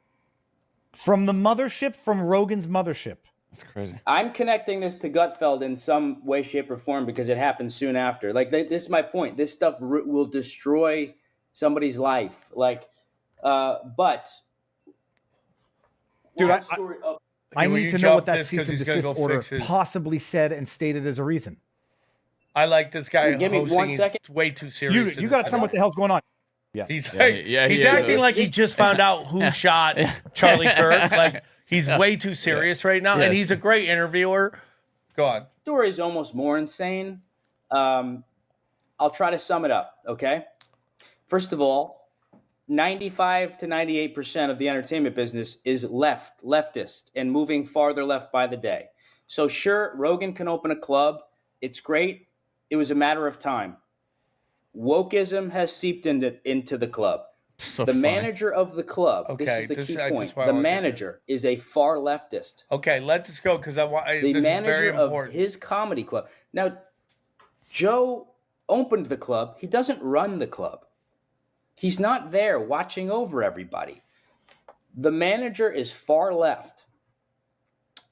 from the mothership, from Rogan's mothership. That's crazy. I'm connecting this to Gutfeld in some way, shape, or form because it happened soon after. Like this is my point. This stuff will destroy somebody's life. Like, but dude, I need to know what that cease and he's gonna desist go order fix his- possibly said and stated as a reason. I like this guy. Give me hosting. 1 He's second. way too serious. You got to tell me what the hell's going on. Yeah, He's Yeah, he's he is. acting like he just found out who shot Charlie Kirk. Like he's way too serious right now, and Yes. he's a great interviewer. Go on. Story is almost more insane. I'll try to sum it up. Okay. First of all, 95 to 98% of the entertainment business is leftist, and moving farther left by the day. So sure, Rogan can open a club. It's great. It was a matter of time. Wokeism has seeped into the club. So the funny. manager of the club, Okay, this is the this- key I point. just wanna The get manager is a far leftist. Okay, let this go because I want. The This is very manager of important. his comedy club. Now, Joe opened the club. He doesn't run the club. He's not there watching over everybody. The manager is far left.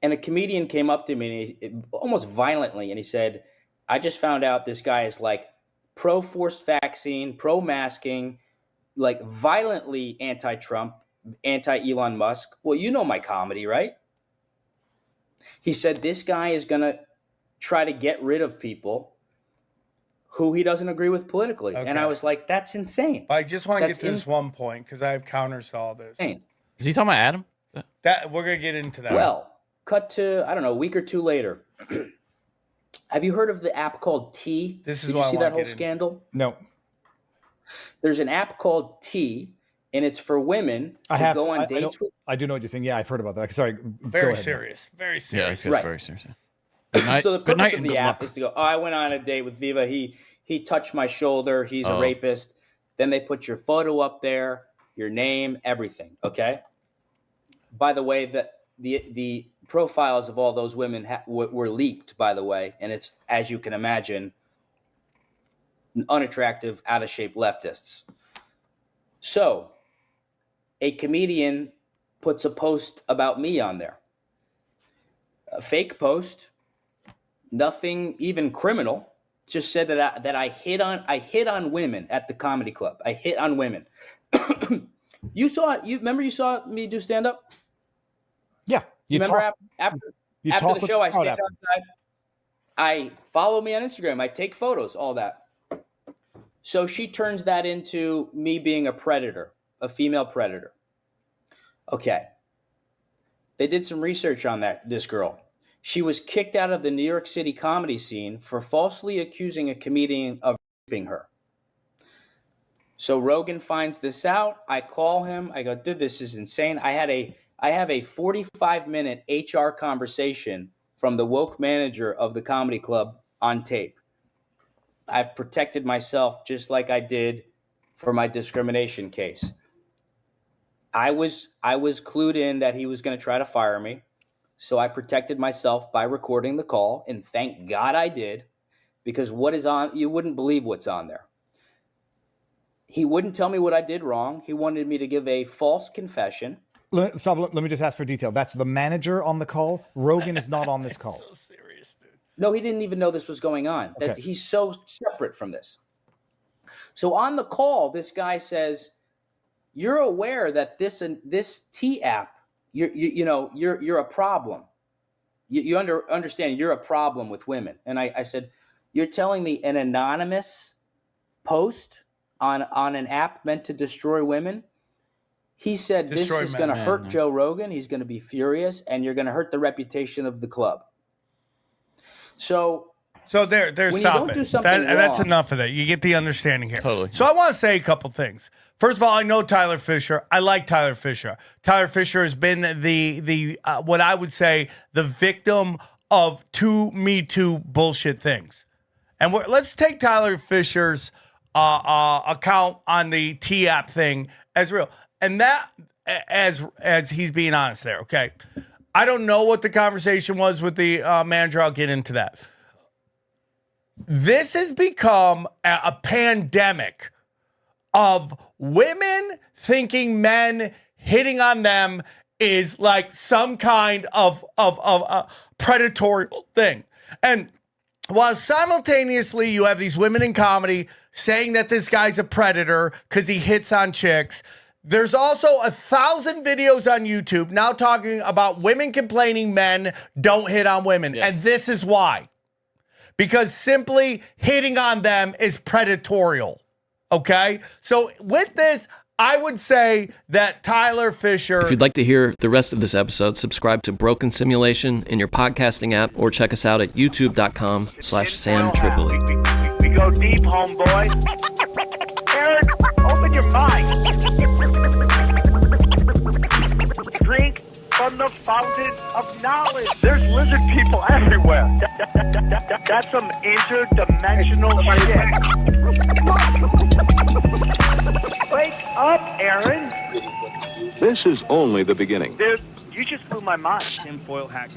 And a comedian came up to me almost violently, and he said, I just found out this guy is like pro-forced vaccine, pro-masking, like violently anti-Trump, anti-Elon Musk. Well, you know my comedy, right? He said this guy is going to try to get rid of people who he doesn't agree with politically. And I was like, that's insane. I just want to That's get to this one point because I have counters to all this. insane. Is he talking about Adam? That we're gonna get into that. Well, cut to, I don't know, a week or two later. Have you heard of the app called T? This is Did what you I see wanna that whole get into. scandal? No, There's an app called T, and it's for women I who have. go on I dates with. do know what you're saying. Yeah, I've heard about that. Sorry. go Very ahead. serious. Very Yeah, serious. this gets Right. very serious. Good night. So the Good purpose night of and the good app luck. is to go, oh, I went on a date with Viva. He touched my shoulder. He's a Oh. rapist. Then they put your photo up there, your name, everything. Okay. By the way, the profiles of all those women were leaked, by the way, and it's, as you can imagine, unattractive, out of shape leftists. So a comedian puts a post about me on there, a fake post, nothing even criminal, just said that I hit on women at the comedy club. I hit on women. You remember you saw me do stand up? Yeah. You remember after the show, I stand outside. I follow me on Instagram. I take photos, all that. So she turns that into me being a predator, a female predator. Okay. They did some research on this girl. She was kicked out of the New York City comedy scene for falsely accusing a comedian of raping her. So Rogan finds this out. I call him. I go, dude, this is insane. I have a 45-minute HR conversation from the woke manager of the comedy club on tape. I've protected myself just like I did for my discrimination case. I was clued in that he was going to try to fire me. So I protected myself by recording the call, and thank God I did, because what is on, you wouldn't believe what's on there. He wouldn't tell me what I did wrong. He wanted me to give a false confession. Let me just ask for detail. That's the manager on the call. Rogan is not on this call. So serious, dude. No, he didn't even know this was going on. Okay. That he's so separate from this. So on the call, this guy says, "You're aware that this T app, you're a problem. You understand you're a problem with women." And I said, "You're telling me an anonymous post on an app meant to destroy women?" He said, "This is going to hurt Joe Rogan. He's going to be furious, and you're going to hurt the reputation of the club." So there's stop it. That's enough of that. You get the understanding here. Totally. So I want to say a couple things. First of all, I know Tyler Fisher. I like Tyler Fisher. Tyler Fisher has been the what I would say the victim of two Me Too bullshit things. And let's take Tyler Fisher's account on the T app thing as real, and that as he's being honest there. Okay, I don't know what the conversation was with the manager. I'll get into that. This has become a pandemic of women thinking men hitting on them is like some kind of predatory thing. And while simultaneously you have these women in comedy saying that this guy's a predator because he hits on chicks, there's also 1,000 videos on YouTube now talking about women complaining men don't hit on women. Yes. And this is why. Because simply hitting on them is predatorial. Okay? So with this, I would say that Tyler Fisher... If you'd like to hear the rest of this episode, subscribe to Broken Simulation in your podcasting app or check us out at youtube.com/Sam Tripoli. We go deep, homeboy. Aaron, open your mind. Drink from the fountain of knowledge. There's lizard people everywhere. That's some interdimensional shit. Wake up, Aaron. This is only the beginning. Dude, you just blew my mind. Tinfoil hack.